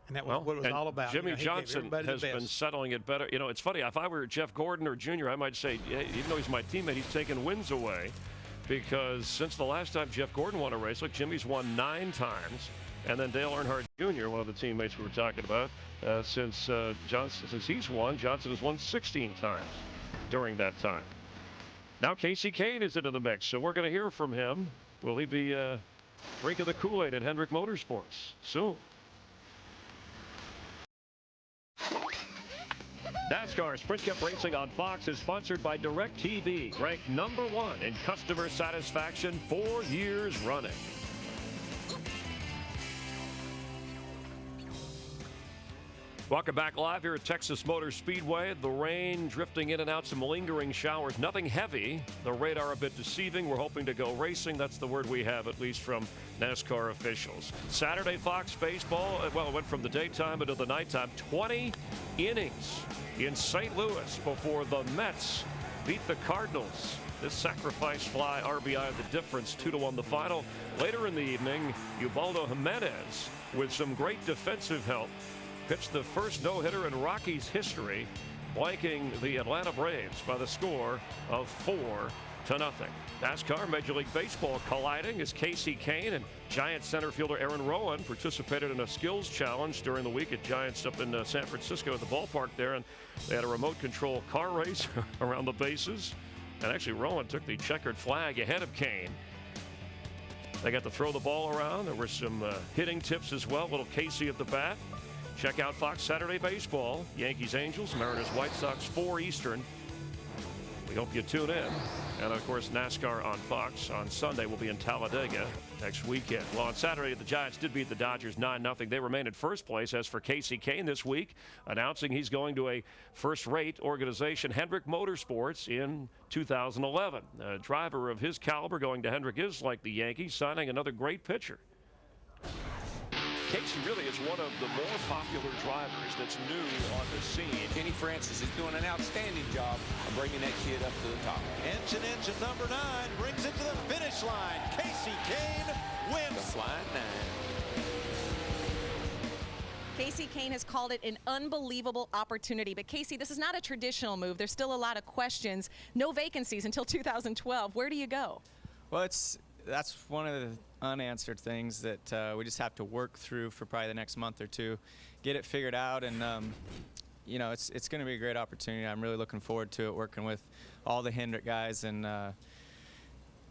And that was what it was all about. Jimmie Johnson has been settling it better. You know, it's funny. If I were Jeff Gordon or Jr., I might say, yeah, even though he's my teammate, he's taking wins away. Because since the last time Jeff Gordon won a race, look, Jimmie's won 9 times. And then Dale Earnhardt Jr., one of the teammates we were talking about, since he's won, Johnson has won 16 times during that time. Now Kasey Kahne is into the mix, so we're going to hear from him. Will he be drinking the Kool-Aid at Hendrick Motorsports soon? NASCAR Sprint Cup Racing on Fox is sponsored by DirecTV, ranked #1 in customer satisfaction 4 years running. Welcome back live here at Texas Motor Speedway. The rain drifting in and out, some lingering showers, nothing heavy. The radar a bit deceiving. We're hoping to go racing. That's the word we have, at least from NASCAR officials. Saturday Fox baseball, well, it went from the daytime into the nighttime. 20 innings in St. Louis before the Mets beat the Cardinals. This sacrifice fly RBI the difference, 2-1 the final. Later in the evening, Ubaldo Jimenez, with some great defensive help, pitched the first no-hitter in Rockies history, blanking the Atlanta Braves by the score of 4-0. NASCAR Major League Baseball colliding as Kasey Kahne and Giants center fielder Aaron Rowan participated in a skills challenge during the week at Giants up in San Francisco at the ballpark there, and they had a remote control car race around the bases. And actually Rowan took the checkered flag ahead of Kahne. They got to throw the ball around. There were some hitting tips as well. Little Kasey at the bat. Check out Fox Saturday Baseball. Yankees, Angels, Mariners, White Sox, 4 Eastern. We hope you tune in. And, of course, NASCAR on Fox on Sunday will be in Talladega next weekend. Well, on Saturday, the Giants did beat the Dodgers 9-0. They remain in first place. As for Kasey Kahne this week, announcing he's going to a first-rate organization, Hendrick Motorsports, in 2011. A driver of his caliber going to Hendrick is like the Yankees, signing another great pitcher. Kasey really is one of the more popular drivers that's new on the scene. Kenny Francis is doing an outstanding job of bringing that kid up to the top. Engine number 9 brings it to the finish line. Kasey Kahne wins. The flying 9. Kasey Kahne has called it an unbelievable opportunity. But Kasey, this is not a traditional move. There's still a lot of questions. No vacancies until 2012. Where do you go? Well, that's one of the unanswered things that we just have to work through for probably the next month or two, get it figured out, and you know, it's going to be a great opportunity. I'm really looking forward to it, working with all the Hendrick guys, and I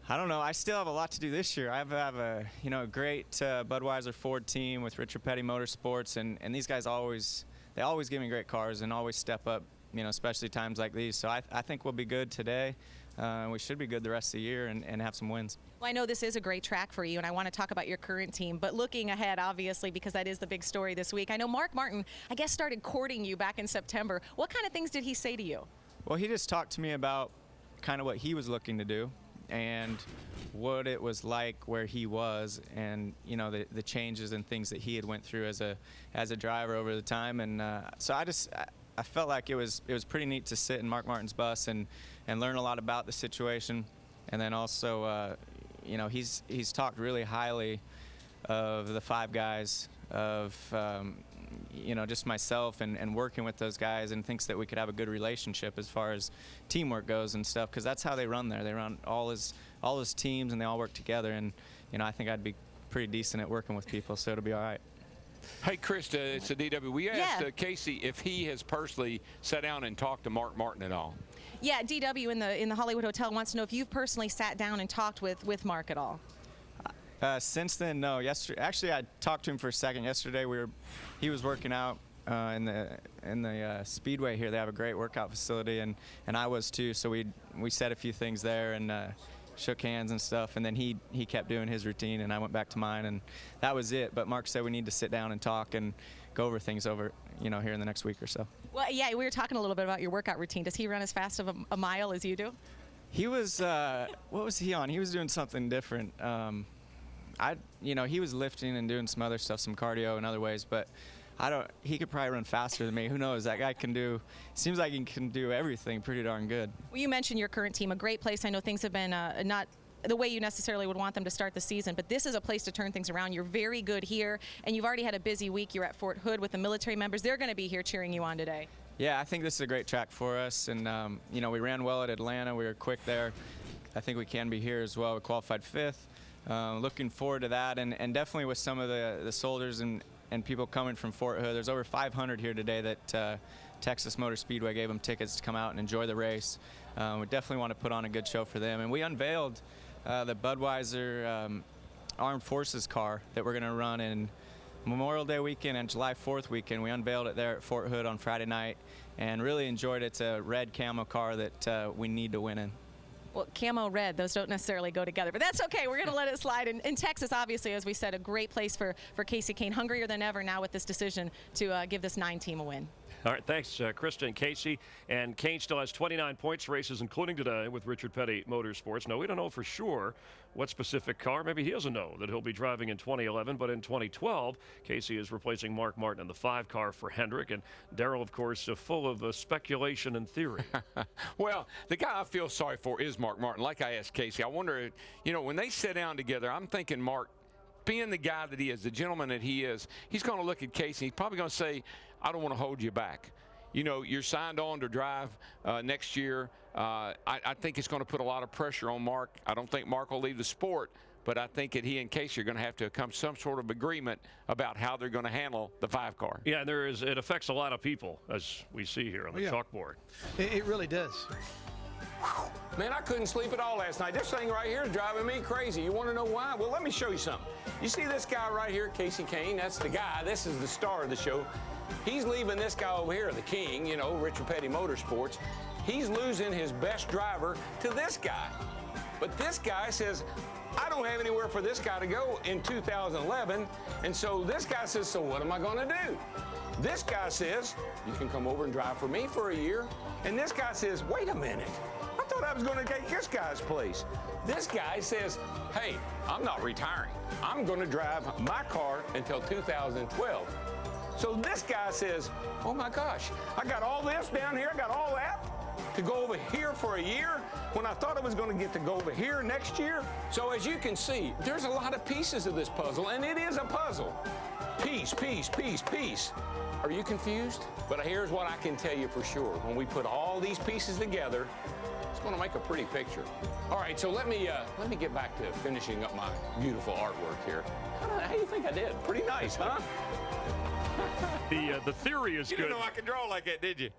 don't know, I still have a lot to do this year. I have a great Budweiser Ford team with Richard Petty Motorsports, and these guys always give me great cars and always step up, you know, especially times like these. So I think we'll be good today. We should be good the rest of the year and have some wins. Well, I know this is a great track for you, and I want to talk about your current team. But looking ahead, obviously, because that is the big story this week, I know Mark Martin, I guess, started courting you back in September. What kind of things did he say to you? Well, he just talked to me about kind of what he was looking to do and what it was like where he was, and you know, the changes and things that he had went through as a driver over the time. And so I felt like it was pretty neat to sit in Mark Martin's bus and learn a lot about the situation. And then also, you know, he's talked really highly of the 5 guys, of you know, just myself and working with those guys, and thinks that we could have a good relationship as far as teamwork goes and stuff, because that's how they run there. They run all his teams, and they all work together. And you know, I think I'd be pretty decent at working with people, so it'll be all right. Hey, Krista, it's a DW. We asked Kasey if he has personally sat down and talked to Mark Martin at all. Yeah, DW in the Hollywood Hotel wants to know if you've personally sat down and talked with Mark at all. Since then, no. Actually, I talked to him for a second. Yesterday, he was working out in the Speedway here. They have a great workout facility, and I was too. So we said a few things there and shook hands and stuff. And then he kept doing his routine, and I went back to mine, and that was it. But Mark said we need to sit down and talk and go over things you know, here in the next week or so. Well, yeah, we were talking a little bit about your workout routine. Does he run as fast of a mile as you do? He was. What was he on? He was doing something different. You know, he was lifting and doing some other stuff, some cardio in other ways, but he could probably run faster than me. Who knows? That guy seems like he can do everything pretty darn good. Well, you mentioned your current team, a great place. I know things have been not the way you necessarily would want them to start the season, but this is a place to turn things around. You're very good here, and you've already had a busy week. You're at Fort Hood with the military members. They're going to be here cheering you on today. Yeah, I think this is a great track for us, and you know, we ran well at Atlanta. We were quick there. I think we can be here as well. We qualified 5th. Looking forward to that, and definitely with some of the soldiers and people coming from Fort Hood. There's over 500 here today that Texas Motor Speedway gave them tickets to come out and enjoy the race. We definitely want to put on a good show for them. And we unveiled the Budweiser Armed Forces car that we're going to run in Memorial Day weekend and July 4th weekend. We unveiled it there at Fort Hood on Friday night and really enjoyed it. It's a red camo car that we need to win in. Well, camo red, those don't necessarily go together, but that's okay. We're going to let it slide. In Texas, obviously, as we said, a great place for Kasey Kahne, hungrier than ever now with this decision to give this 9 team a win. All right, thanks, Krista and Kasey. And Kahne still has 29 points races, including today with Richard Petty Motorsports. Now, we don't know for sure what specific car. Maybe he doesn't know that he'll be driving in 2011, but in 2012, Kasey is replacing Mark Martin in the 5 car for Hendrick. And Darrell, of course, full of speculation and theory. Well, the guy I feel sorry for is Mark Martin. Like I asked Kasey, I wonder, you know, when they sit down together, I'm thinking Mark, being the guy that he is, the gentleman that he is, he's going to look at Kasey. He's probably going to say, I don't want to hold you back. You know, you're signed on to drive next year. I think it's going to put a lot of pressure on Mark. I don't think Mark will leave the sport, but I think that he and Kasey are going to have to come to some sort of agreement about how they're going to handle the 5 car. Yeah, it affects a lot of people, as we see here on the chalkboard. It really does. Man, I couldn't sleep at all last night. This thing right here is driving me crazy. You want to know why? Well, let me show you something. You see this guy right here, Kasey Kahne? That's the guy. This is the star of the show. He's leaving this guy over here, the king, you know, Richard Petty Motorsports. He's losing his best driver to this guy. But this guy says, I don't have anywhere for this guy to go in 2011. And so this guy says, so what am I going to do? This guy says, you can come over and drive for me for a year. And this guy says, wait a minute. I thought I was going to take this guy's place. This guy says, hey, I'm not retiring. I'm going to drive my car until 2012. So this guy says, oh my gosh, I got all this down here, I got all that to go over here for a year when I thought I was going to get to go over here next year. So as you can see, there's a lot of pieces of this puzzle, and it is a puzzle. Piece, piece, piece, piece. Are you confused? But here's what I can tell you for sure. When we put all these pieces together, it's going to make a pretty picture. All right, so let me get back to finishing up my beautiful artwork here. How do you think I did? Pretty nice, huh? The theory is good. You didn't know I could draw like that, did you?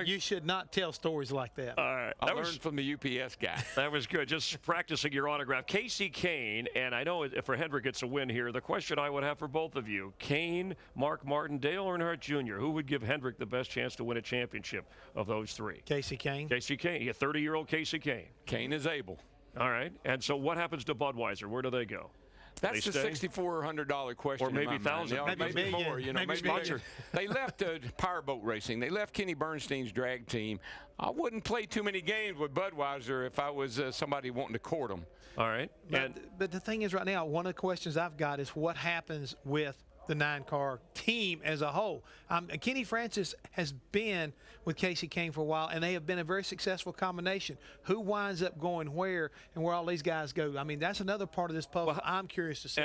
You should not tell stories like that. All right. I learned from the UPS guy. That was good. Just practicing your autograph. Kasey Kahne, and I know for Hendrick gets a win here. The question I would have for both of you, Kahne, Mark Martin, Dale Earnhardt Jr., who would give Hendrick the best chance to win a championship of those 3? Kasey Kahne. Kasey Kahne. Yeah, 30-year-old Kasey Kahne. Kahne is able. All right. And so what happens to Budweiser? Where do they go? That's the $6,400 question. Or maybe $1,000. Maybe more. You know, maybe sponsored. They left powerboat racing. They left Kenny Bernstein's drag team. I wouldn't play too many games with Budweiser if I was somebody wanting to court them. All right. But the thing is, right now, one of the questions I've got is what happens with the 9-car team as a whole. Kenny Francis has been with Kasey Kahne for a while, and they have been a very successful combination. Who winds up going where and where all these guys go? I mean, that's another part of this puzzle. Well, I'm curious to see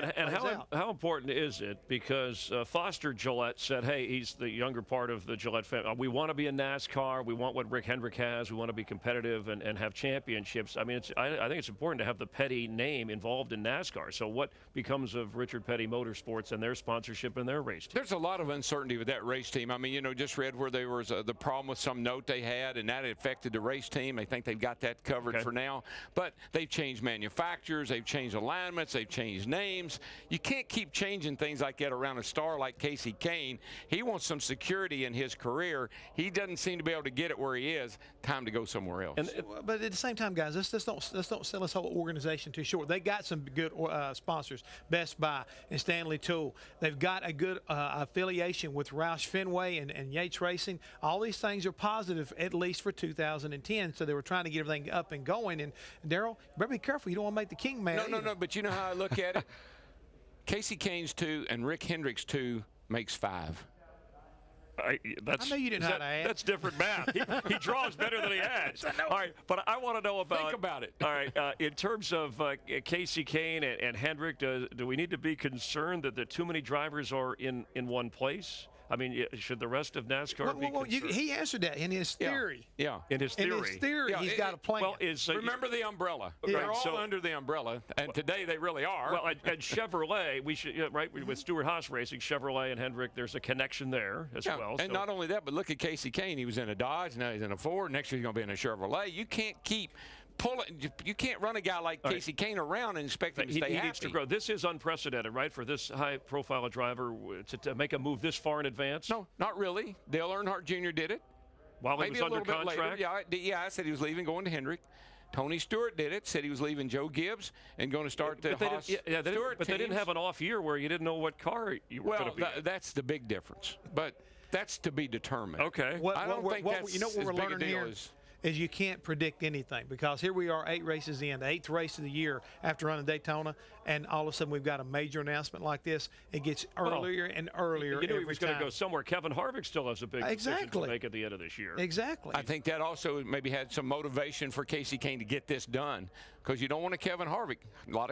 how important is it? Because Foster Gillette said, hey, he's the younger part of the Gillette family. We want to be in NASCAR. We want what Rick Hendrick has. We want to be competitive and have championships. I mean, I think it's important to have the Petty name involved in NASCAR. So what becomes of Richard Petty Motorsports and their sponsorship and their race team? There's a lot of uncertainty with that race team. I mean, just read where there was the problem with some note they had, and that affected the race team. They think they've got that covered for now. But they've changed manufacturers. They've changed alignments. They've changed names. You can't keep changing things like that around a star like Kasey Kahne. He wants some security in his career. He doesn't seem to be able to get it where he is. Time to go somewhere else. But at the same time, guys, let's don't sell this whole organization too short. They got some good sponsors, Best Buy and Stanley Tool. They've got a good affiliation with Roush Fenway and Yates Racing. All these things are positive, at least for 2010. So they were trying to get everything up and going. And Darrell, better be careful. You don't want to make the king mad. No. But you know how I look at it? Kasey Kahne's 2 and Rick Hendrick's 2 makes 5. I know you didn't know how to add. That's different math. He draws better than he adds. All right, but I want to know about. Think about it. All right, in terms of Kasey Kahne and Hendrick, do we need to be concerned that too many drivers are in one place? I mean, should the rest of NASCAR be concerned? He answered that in his theory. Yeah. In his theory. In his theory, he's got a plan. Well, remember the umbrella. Yeah. They're all under the umbrella, and today they really are. Well, and Chevrolet, we should with Stewart Haas Racing, Chevrolet and Hendrick, there's a connection there as well. And not only that, but look at Kasey Kahne. He was in a Dodge, now he's in a Ford. Next year he's going to be in a Chevrolet. You can't keep pulling. You can't run a guy like Kasey Kahne around and expect him to stay happy. He needs to grow. This is unprecedented, right, for this high-profile driver to make a move this far in advance? No, not really. Dale Earnhardt Jr. did it. While he was under contract? Yeah, I said he was leaving, going to Hendrick. Tony Stewart did it, said he was leaving Joe Gibbs and going to start the Haas Stewart But they didn't have an off year where you didn't know what car you were going to be in. That's the big difference. But that's to be determined. Okay. I don't think that's what we're learning here is you can't predict anything, because here we are 8 races in, the 8th race of the year after running Daytona, and all of a sudden we've got a major announcement like this. It gets earlier and earlier. You knew he was going to go somewhere. Kevin Harvick still has a big decision to make at the end of this year. Exactly. I think that also maybe had some motivation for Kasey Kahne to get this done, because you don't want a Kevin Harvick, a lot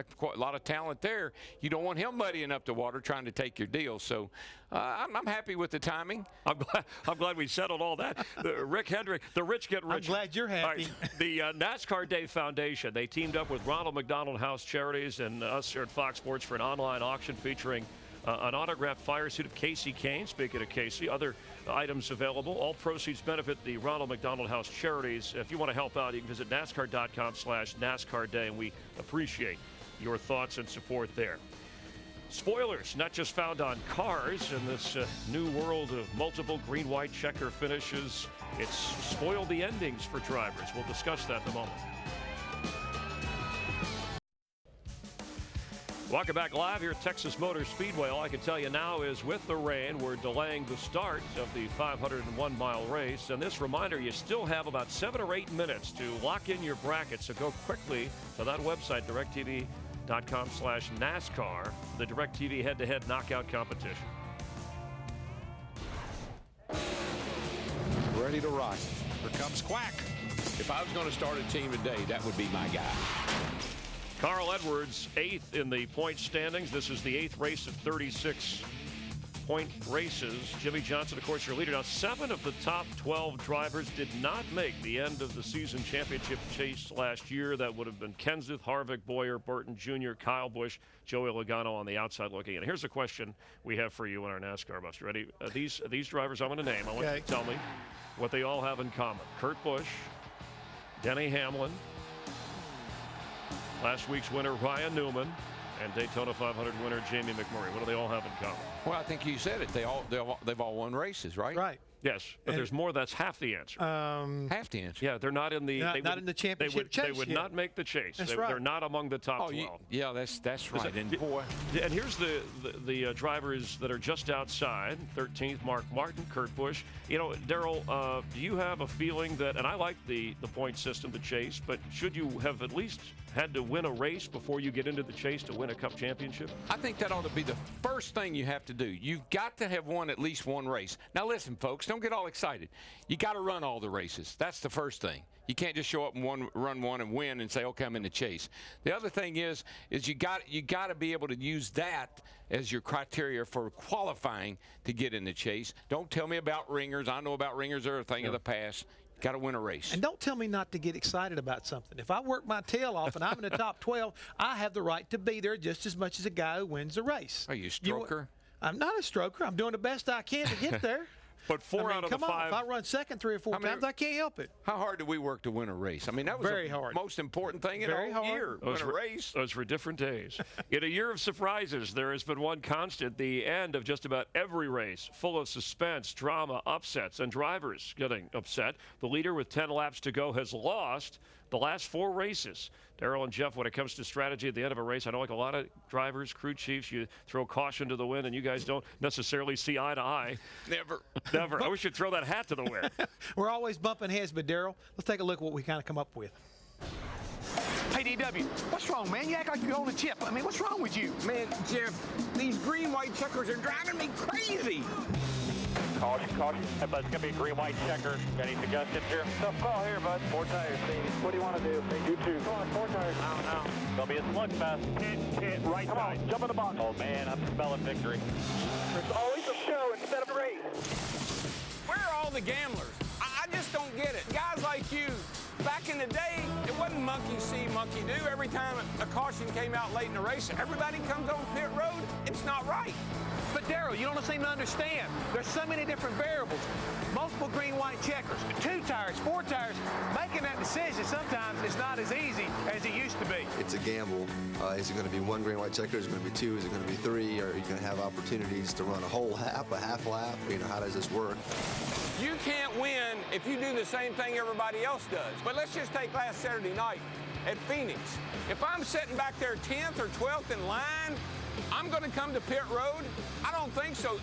of talent there. You don't want him muddying up the water trying to take your deal. So I'm happy with the timing. I'm glad we settled all that. Rick Hendrick, the rich get rich. I'm glad you're happy. Right, the NASCAR Day Foundation, they teamed up with Ronald McDonald House Charities and us here at Fox Sports for an online auction featuring an autographed fire suit of Kasey Kahne. Speaking of Kasey, other items available. All proceeds benefit the Ronald McDonald House Charities. If you want to help out, you can visit NASCAR.com/NASCAR Day, and we appreciate your thoughts and support there. Spoilers, not just found on cars in this new world of multiple green, white checker finishes. It's spoiled the endings for drivers. We'll discuss that in a moment. Welcome back live here at Texas Motor Speedway. All I can tell you now is with the rain, we're delaying the start of the 501-mile race. And this reminder, you still have about 7 or 8 minutes to lock in your bracket. So go quickly to that website, DirecTV.com/NASCAR, the DirecTV head-to-head knockout competition. Ready to rock. Here comes Quack. If I was going to start a team today, that would be my guy. Carl Edwards, 8th in the point standings. This is the 8th race of 36-point races. Jimmie Johnson, of course, your leader. Now, 7 of the top 12 drivers did not make the end of the season championship chase last year. That would have been Kenseth, Harvick, Boyer, Burton Jr., Kyle Busch, Joey Logano on the outside looking in. Here's a question we have for you in our NASCAR Buster. Ready? These drivers I'm going to name, I want you to tell me what they all have in common. Kurt Busch, Denny Hamlin, last week's winner, Ryan Newman, and Daytona 500 winner, Jamie McMurray. What do they all have in common? Well, I think you said it. They've all won races, right? Right. Yes, but there's more. That's half the answer. Half the answer. Yeah, they're not in the. Not in the championship chase. They would not make the chase. That's right. They're not among the top 12. Yeah, that's right. And boy, and here's the drivers that are just outside. 13th, Mark Martin, Kurt Busch. You know, Darrell, do you have a feeling that? And I like the point system, the chase, but should you have at least had to win a race before you get into the chase to win a Cup championship? I think that ought to be the first thing you have to do. You've got to have won at least one race. Now listen, folks, don't get all excited. You got to run all the races. That's the first thing. You can't just show up and run one and win and say, okay, I'm in the chase. The other thing is you got to be able to use that as your criteria for qualifying to get in the chase. Don't tell me about ringers. I know about ringers are a thing of the past. Got to win a race. And don't tell me not to get excited about something. If I work my tail off and I'm in the top 12, I have the right to be there just as much as a guy who wins the race. Are you a stroker? I'm not a stroker. I'm doing the best I can to get there. But four out of the five. Come on, if I run second 3 or 4 times, I can't help it. How hard do we work to win a race? I mean, that was very hard. Most important thing in the whole year. Win a race. Those were different days. In a year of surprises, there has been one constant: the end of just about every race, full of suspense, drama, upsets, and drivers getting upset. The leader with 10 laps to go has lost the last 4 races. Darrell and Jeff, when it comes to strategy at the end of a race, I know like a lot of drivers, crew chiefs, you throw caution to the wind, and you guys don't necessarily see eye to eye. Never. Never. I wish you'd throw that hat to the wind. We're always bumping heads, but Darrell, let's take a look at what we kind of come up with. Hey, DW, what's wrong, man? You act like you're on a chip. I mean, what's wrong with you? Man, Jeff, these green-white checkers are driving me crazy. Caution, caution. Hey, bud, it's going to be a green-white checker. Got any suggestions here? Tough call here, bud. 4 tires, Steve. What do you want to do? You too. Come on, 4 tires. I don't know. Going to be a slugfest. Hit, right Come side. On, jump in the box. Oh, man, I'm spelling victory. It's always a show instead of a race. Where are all the gamblers? I just don't get it. Guys like you, back in the day, it wasn't monkey see, monkey do. Every time a caution came out late in the race, everybody comes on pit road. It's not right. But Darrell, you don't seem to understand. There's so many different variables. Multiple green-white checkers, 2 tires, 4 tires. Making that decision sometimes is not as easy as it used to be. It's a gamble. Is it going to be 1 green-white checker? Is it going to be 2? Is it going to be 3? Or are you going to have opportunities to run a whole lap, a half lap? You know, how does this work? You can't win if you do the same thing everybody else does. But let's just take last Saturday night at Phoenix. If I'm sitting back there 10th or 12th in line, I'm going to come to pit road? I don't think so.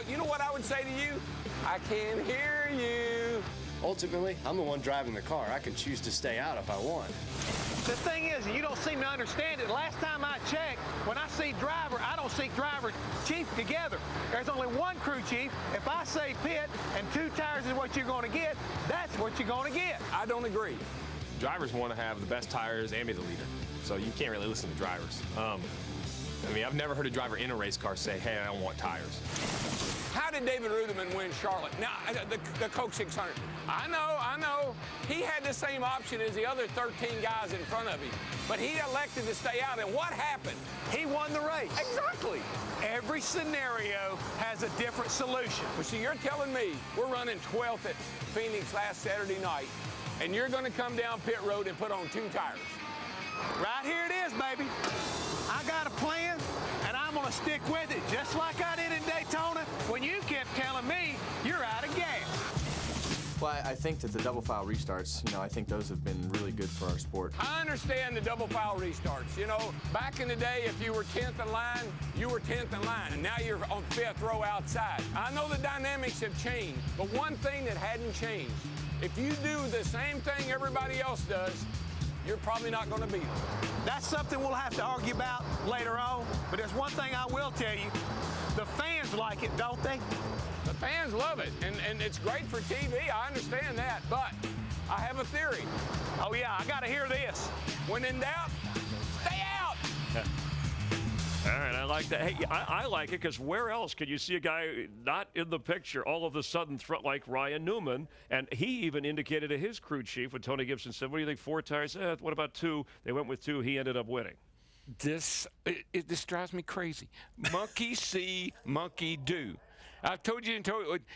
You know what I would say to you? I can hear you. Ultimately, I'm the one driving the car. I can choose to stay out if I want. The thing is, you don't seem to understand it. Last time I checked, when I see driver, I don't see driver chief together. There's only one crew chief. If I say pit and 2 tires is what you're going to get, that's what you're going to get. I don't agree. Drivers want to have the best tires and be the leader, so you can't really listen to drivers. I mean, I've never heard a driver in a race car say, hey, I don't want tires. How did David Ruderman win Charlotte? Now, the Coke 600. I know. He had the same option as the other 13 guys in front of him, but he elected to stay out, and what happened? He won the race. Exactly. Every scenario has a different solution. Well, see, you're telling me we're running 12th at Phoenix last Saturday night, and you're going to come down pit road and put on 2 tires. Right here it is, baby. I got a plan, and I'm going to stick with it, just like I did in Daytona when you kept telling me you're out of gas. Well, I think that the double file restarts, I think those have been really good for our sport. I understand the double file restarts. Back in the day, if you were 10th in line, you were 10th in line, and now you're on 5th row outside. I know the dynamics have changed, but one thing that hadn't changed, if you do the same thing everybody else does, you're probably not going to beat them. That's something we'll have to argue about later on, but there's one thing I will tell you. The fans like it, don't they? The fans love it, and it's great for TV. I understand that, but I have a theory. Oh, yeah, I got to hear this. When in doubt, stay out. All right, I like that. Hey, I like it because where else can you see a guy not in the picture all of a sudden like Ryan Newman? And he even indicated to his crew chief when Tony Gibson said, what do you think, 4 tires? What about 2? They went with 2. He ended up winning. This drives me crazy. Monkey see, monkey do. I told you,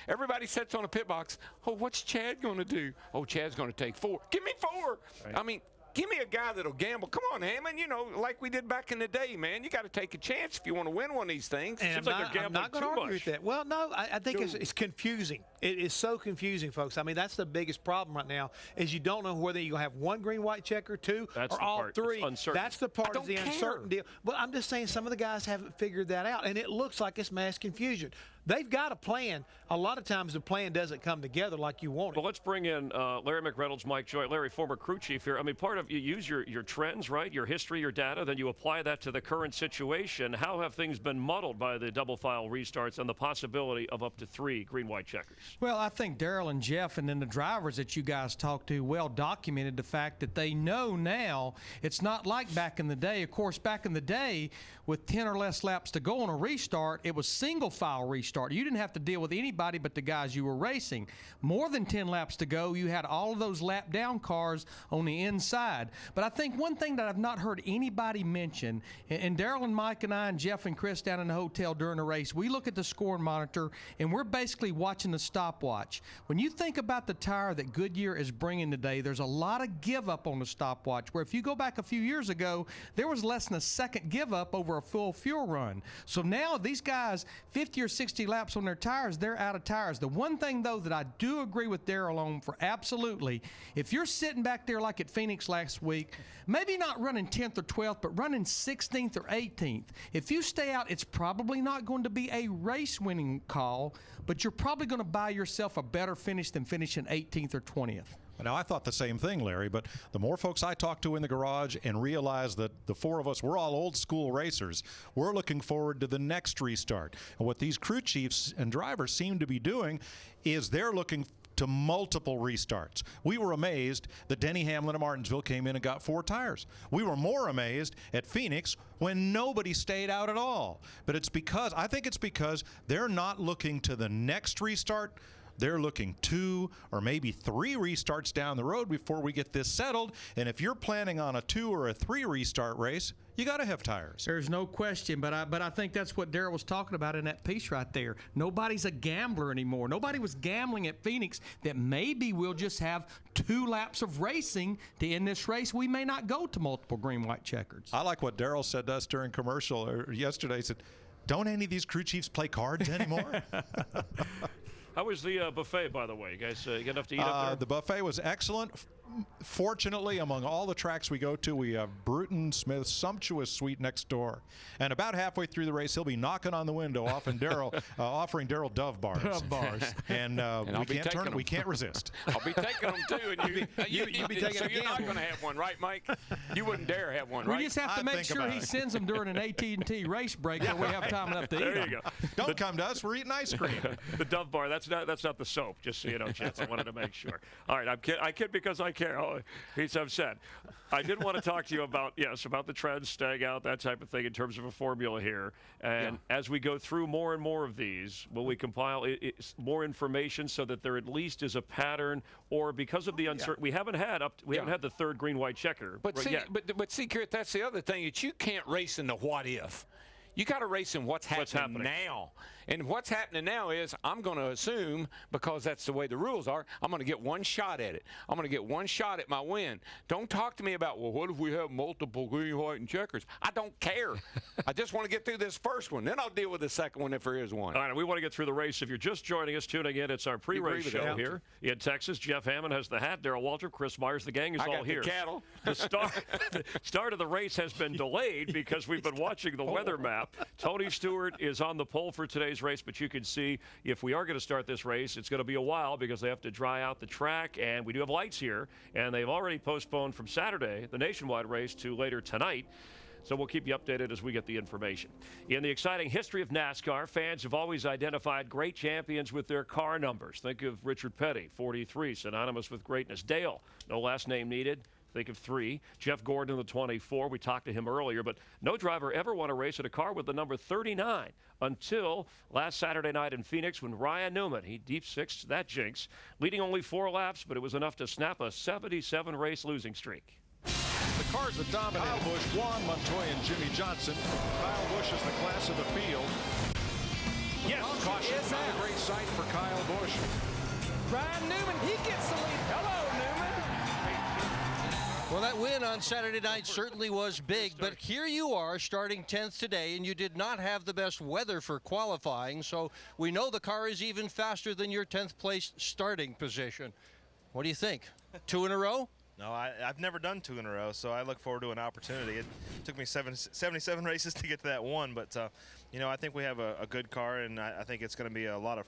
everybody sits on a pit box. Oh, what's Chad going to do? Oh, Chad's going to take 4. Give me 4. Right. I mean, give me a guy that'll gamble. Come on, Hammond. Like we did back in the day, man. You got to take a chance if you want to win one of these things. And I'm not going to argue with that. Well, no, I think it's confusing. It is so confusing, folks. I mean, that's the biggest problem right now is you don't know whether you're going to have 1 green-white checker, 2, or all 3. That's the part of the uncertain deal. But I'm just saying some of the guys haven't figured that out, and it looks like it's mass confusion. they've got a plan. A lot of times the plan doesn't come together like you want it. Well, let's bring in Larry McReynolds, Mike Joy. Larry, former crew chief here. I mean, part of you use your trends, right, your history, your data, then you apply that to the current situation. How have things been muddled by the double file restarts and the possibility of up to 3 green-white checkers? Well, I think Daryl and Jeff and then the drivers that you guys talked to well documented the fact that they know now it's not like back in the day. Of course, back in the day, with 10 or less laps to go on a restart, it was single file restart. You didn't have to deal with anybody but the guys you were racing. More than 10 laps to go, you had all of those lap down cars on the inside. But I think one thing that I've not heard anybody mention, and Daryl and Mike and I and Jeff and Chris down in the hotel during the race, we look at the scoring monitor and we're basically watching the stopwatch. When you think about the tire that Goodyear is bringing today, there's a lot of give up on the stopwatch, where if you go back a few years ago, there was less than a second give up over a full fuel run. So now these guys, 50 or 60 laps on their tires, they're out of tires. The one thing, though, that I do agree with Daryl on for absolutely, if you're sitting back there like at Phoenix last week, maybe not running 10th or 12th, but running 16th or 18th, if you stay out, it's probably not going to be a race-winning call, but you're probably going to buy yourself a better finish than finishing 18th or 20th. Now, I thought the same thing, Larry, but the more folks I talked to in the garage and realized that the 4 of us, we're all old school racers, we're looking forward to the next restart. And what these crew chiefs and drivers seem to be doing is they're looking to multiple restarts. We were amazed that Denny Hamlin of Martinsville came in and got 4 tires. We were more amazed at Phoenix when nobody stayed out at all. But I think it's because they're not looking to the next restart. They're looking 2 or maybe 3 restarts down the road before we get this settled. And if you're planning on a 2 or a 3 restart race, you got to have tires. There's no question, but I think that's what Daryl was talking about in that piece right there. Nobody's a gambler anymore. Nobody was gambling at Phoenix that maybe we'll just have 2 laps of racing to end this race. We may not go to multiple green-white checkers. I like what Daryl said to us during commercial yesterday. He said, don't any of these crew chiefs play cards anymore? How was the buffet, by the way? You guys get enough to eat up there? The buffet was excellent. Fortunately, among all the tracks we go to, we have Burton Smith's sumptuous suite next door. And about halfway through the race, he'll be knocking on the window, offering Daryl Dove bars. Dove bars. And we can't resist. I'll be taking them too, and you'll be taking so a you're not gamble. going to have one, right, Mike? You wouldn't dare have one, We right? just have to make sure he sends them during an AT&T race break where we have time enough to eat them. There you go. Don't come to us. We're eating ice cream. The Dove bar, that's not the soap, just so you know, Jeff. I wanted to make sure. All right, I kid because I care. Oh, he's upset. I did want to talk to you about the trends, staying out, that type of thing in terms of a formula here. And as we go through more and more of these, will we compile more information so that there at least is a pattern, or because of the uncertainty, we haven't had the 3rd green-white checker. But see, Kurt, that's the other thing, that you can't race in the what if. You got to race in what's happening now. And what's happening now is I'm going to assume, because that's the way the rules are, I'm going to get one shot at it. I'm going to get one shot at my win. Don't talk to me about, well, what if we have multiple green, white, and checkers? I don't care. I just want to get through this first one. Then I'll deal with the second one if there is one. All right, we want to get through the race. If you're just joining us, tuning in, it's our pre-race show here in Texas. Jeff Hammond has the hat. Darrell Waltrip, Chris Myers, the gang is all here. I got the cattle. The start of the race has been delayed because we've been watching the weather map. Tony Stewart is on the pole for today's race, but you can see if we are going to start this race, it's going to be a while because they have to dry out the track, and we do have lights here, and they've already postponed from Saturday the nationwide race to later tonight. So we'll keep you updated as we get the information. In the exciting history of NASCAR, fans have always identified great champions with their car numbers. Think of Richard Petty, 43, synonymous with greatness. Dale, no last name needed. Think of 3. Jeff Gordon in the 24. We talked to him earlier, but no driver ever won a race in a car with the number 39 until last Saturday night in Phoenix when Ryan Newman, he deep sixed that jinx, leading only 4 laps, but it was enough to snap a 77-race losing streak. The cars that dominate. Kyle Busch, Juan Montoya, and Jimmie Johnson. Kyle Busch is the class of the field. Yes, caution. Not a great sight for Kyle Busch. Ryan Newman, he gets the lead. Hello, Newman. Well, that win on Saturday night certainly was big, but here you are starting 10th today, and you did not have the best weather for qualifying, so we know the car is even faster than your 10th place starting position. What do you think? 2 in a row? No, I've never done 2 in a row, so I look forward to an opportunity. It took me 77 races to get to that one, but I think we have a good car, and I think it's going to be a lot of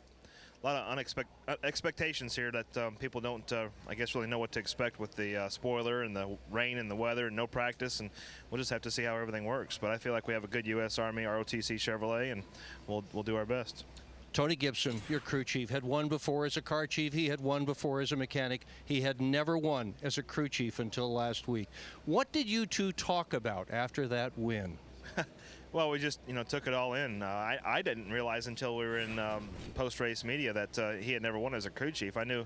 expectations here that people don't, I guess, really know what to expect with the spoiler and the rain and the weather and no practice, and we'll just have to see how everything works. But I feel like we have a good U.S. Army ROTC Chevrolet, and we'll do our best. Tony Gibson, your crew chief, had won before as a car chief. He had won before as a mechanic. He had never won as a crew chief until last week. What did you two talk about after that win? Well, we just, took it all in. I didn't realize until we were in post-race media that he had never won as a crew chief. I knew,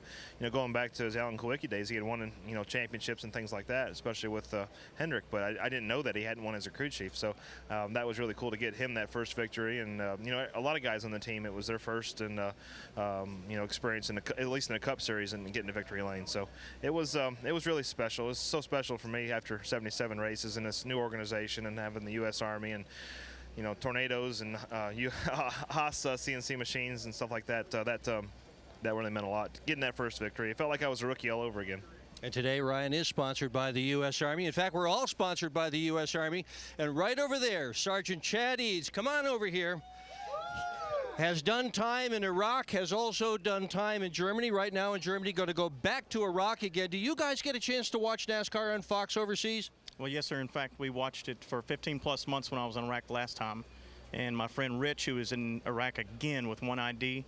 going back to his Alan Kulwicki days, he had won, championships and things like that, especially with Hendrick. But I didn't know that he hadn't won as a crew chief. So that was really cool to get him that first victory. And a lot of guys on the team, it was their first and experience in at least in a Cup Series and getting to victory lane. So it was really special. It was so special for me after 77 races in this new organization and having the U.S. Army and tornadoes and Haas CNC machines and stuff like that. That really meant a lot. Getting that first victory, it felt like I was a rookie all over again. And today, Ryan is sponsored by the U.S. Army. In fact, we're all sponsored by the U.S. Army. And right over there, Sergeant Chad Eads, come on over here, has done time in Iraq, has also done time in Germany. Right now in Germany, going to go back to Iraq again. Do you guys get a chance to watch NASCAR on Fox overseas? Well, yes, sir. In fact, we watched it for 15-plus months when I was in Iraq last time. And my friend Rich, who is in Iraq again with one ID,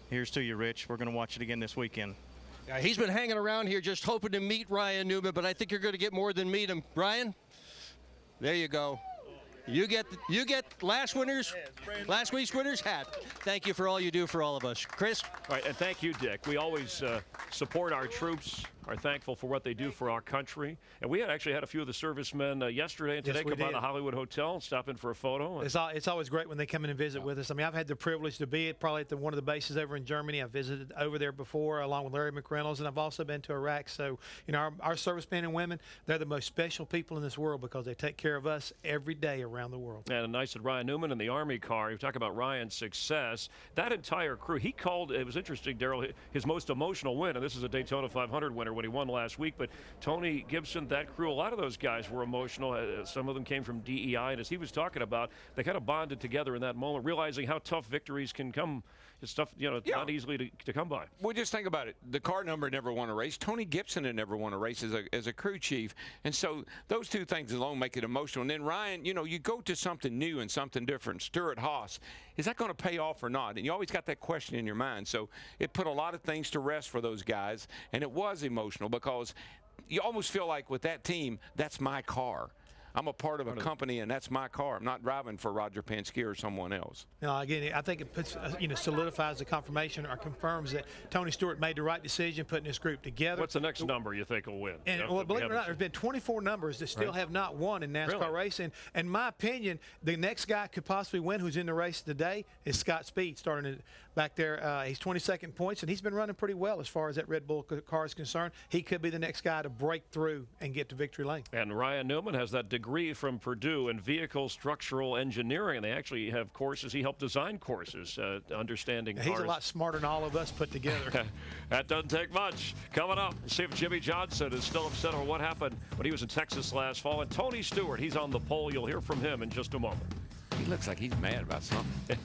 here's to you, Rich. We're going to watch it again this weekend. He's been hanging around here just hoping to meet Ryan Newman, but I think you're going to get more than meet him. Ryan, there you go. You get last week's winner's hat. Thank you for all you do for all of us. Chris? All right, and thank you, Dick. We always support our troops, are thankful for what they do for our country. And we actually had a few of the servicemen yesterday and today come by the Hollywood Hotel, stop in for a photo. It's always great when they come in and visit with us. I mean, I've had the privilege to be probably at one of the bases over in Germany. I've visited over there before along with Larry McReynolds, and I've also been to Iraq. So, our servicemen and women, they're the most special people in this world because they take care of us every day around the world. And nice that Ryan Newman in the Army car, you talk about Ryan's success, that entire crew, he called, it was interesting, Darrell, his most emotional win, and this is a Daytona 500 winner when he won last week, but Tony Gibson, that crew, a lot of those guys were emotional. Some of them came from DEI, and as he was talking about, they kind of bonded together in that moment, realizing how tough victories can come. It's tough, not easily to come by. Well, just think about it. The car number never won a race. Tony Gibson had never won a race as a crew chief. And so those two things alone make it emotional. And then, Ryan, you go to something new and something different. Stewart Haas, is that going to pay off or not? And you always got that question in your mind. So it put a lot of things to rest for those guys. And it was emotional because you almost feel like with that team, that's my car. I'm a part of a company, and that's my car. I'm not driving for Roger Penske or someone else. Again, I think it puts, solidifies the confirmation or confirms that Tony Stewart made the right decision putting this group together. What's the next number you think will win? And believe it or not, there's been 24 numbers that still have not won in NASCAR racing. And in my opinion, the next guy could possibly win who's in the race today is Scott Speed, starting back there. He's 22nd points, and he's been running pretty well as far as that Red Bull car is concerned. He could be the next guy to break through and get to victory lane. And Ryan Newman has that degree from Purdue in vehicle structural engineering, and they actually have courses. He helped design courses, understanding cars. He's a lot smarter than all of us put together. That doesn't take much. Coming up, see if Jimmie Johnson is still upset over what happened when he was in Texas last fall. And Tony Stewart, he's on the pole. You'll hear from him in just a moment. He looks like he's mad about something.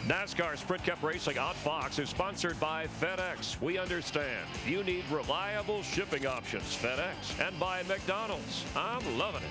NASCAR Sprint Cup Racing on Fox is sponsored by FedEx. We understand you need reliable shipping options, FedEx, and by McDonald's. I'm loving it.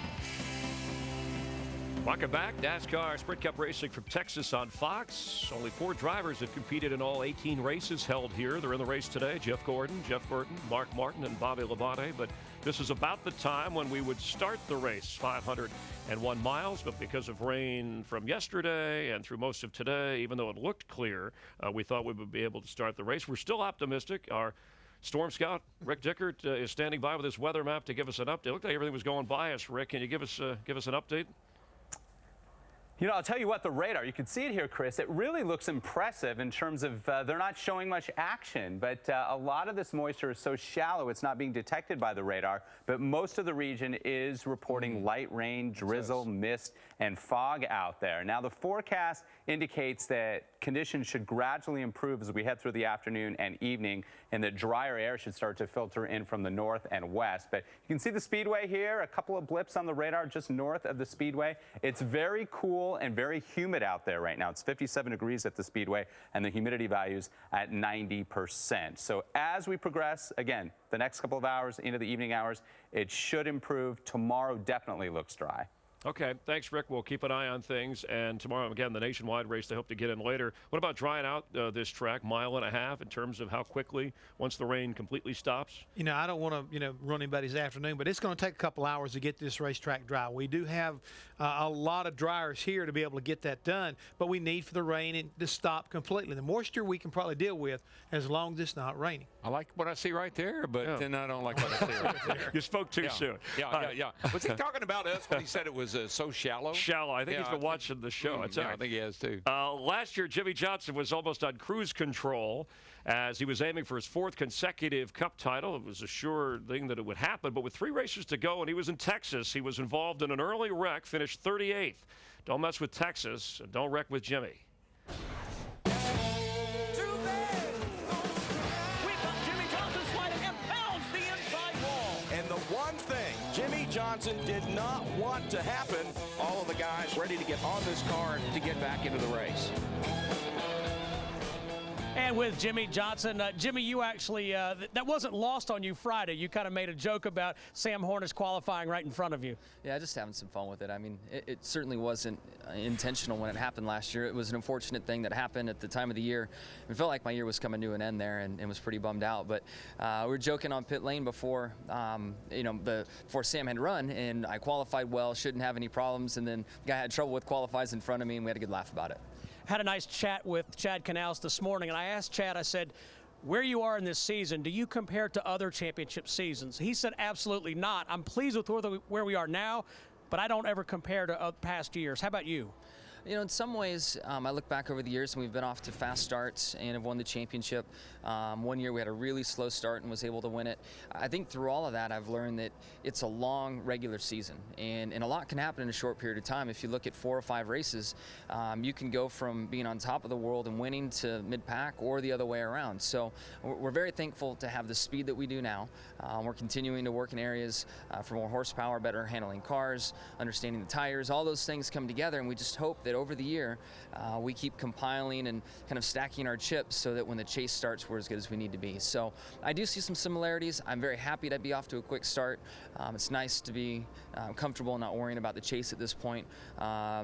Welcome back. NASCAR Sprint Cup Racing from Texas on Fox. Only 4 drivers have competed in all 18 races held here. They're in the race today. Jeff Gordon, Jeff Burton, Mark Martin, and Bobby Labonte. But this is about the time when we would start the race, 501 miles. But because of rain from yesterday and through most of today, even though it looked clear, we thought we would be able to start the race. We're still optimistic. Our Storm Scout, Rick Dickert, is standing by with his weather map to give us an update. It looked like everything was going by us. Rick, can you give us an update? You know, I'll tell you what, the radar, you can see it here, Chris, it really looks impressive in terms of they're not showing much action, but a lot of this moisture is so shallow it's not being detected by the radar, but most of the region is reporting light rain, drizzle, mist, and fog out there. Now, the forecast indicates that conditions should gradually improve as we head through the afternoon and evening, and the drier air should start to filter in from the north and west. But you can see the Speedway here, a couple of blips on the radar just north of the Speedway. It's very cool and very humid out there right now. It's 57 degrees at the Speedway, and the humidity value's at 90%. So as we progress, again, the next couple of hours into the evening hours, it should improve. Tomorrow definitely looks dry. Okay, thanks, Rick. We'll keep an eye on things. And tomorrow, again, the nationwide race, they hope to get in later. What about drying out this track, 1.5 miles, in terms of how quickly, once the rain completely stops? You know, I don't want to, ruin anybody's afternoon, but it's going to take a couple hours to get this racetrack dry. We do have a lot of dryers here to be able to get that done, but we need for the rain to stop completely. The moisture we can probably deal with as long as it's not raining. I like what I see right there, but then I don't like what I see right there. You spoke too soon. Yeah. Was he talking about us when he said it was so shallow? Shallow. I think he's been watching the show. I think he has too. Last year, Jimmie Johnson was almost on cruise control as he was aiming for his 4th consecutive Cup title. It was a sure thing that it would happen, but with 3 races to go, and he was in Texas, he was involved in an early wreck, finished 38th. Don't mess with Texas, and don't wreck with Jimmie. Jimmie Johnson did not want to happen. All of the guys ready to get on this car to get back into the race. And with Jimmie Johnson, Jimmie, you actually, that wasn't lost on you Friday. You kind of made a joke about Sam Hornish qualifying right in front of you. Yeah, just having some fun with it. I mean, it certainly wasn't intentional when it happened last year. It was an unfortunate thing that happened at the time of the year. It felt like my year was coming to an end there and was pretty bummed out. But we were joking on pit lane before, before Sam had run, and I qualified well, shouldn't have any problems, and then the guy had trouble with qualifies in front of me, and we had a good laugh about it. Had a nice chat with Chad Canals this morning, and I asked Chad, I said, where you are in this season, do you compare to other championship seasons? He said, absolutely not. I'm pleased with where we are now, but I don't ever compare to past years. How about you? You know, in some ways, I look back over the years and we've been off to fast starts and have won the championship. One year we had a really slow start and was able to win it. I think through all of that, I've learned that it's a long regular season, and a lot can happen in a short period of time. If you look at 4 or 5 races, you can go from being on top of the world and winning to mid-pack or the other way around. So we're very thankful to have the speed that we do now. We're continuing to work in areas for more horsepower, better handling cars, understanding the tires. All those things come together, and we just hope that over the year, we keep compiling and kind of stacking our chips so that when the chase starts, we're as good as we need to be. So I do see some similarities. I'm very happy to be off to a quick start. It's nice to be comfortable and not worrying about the chase at this point.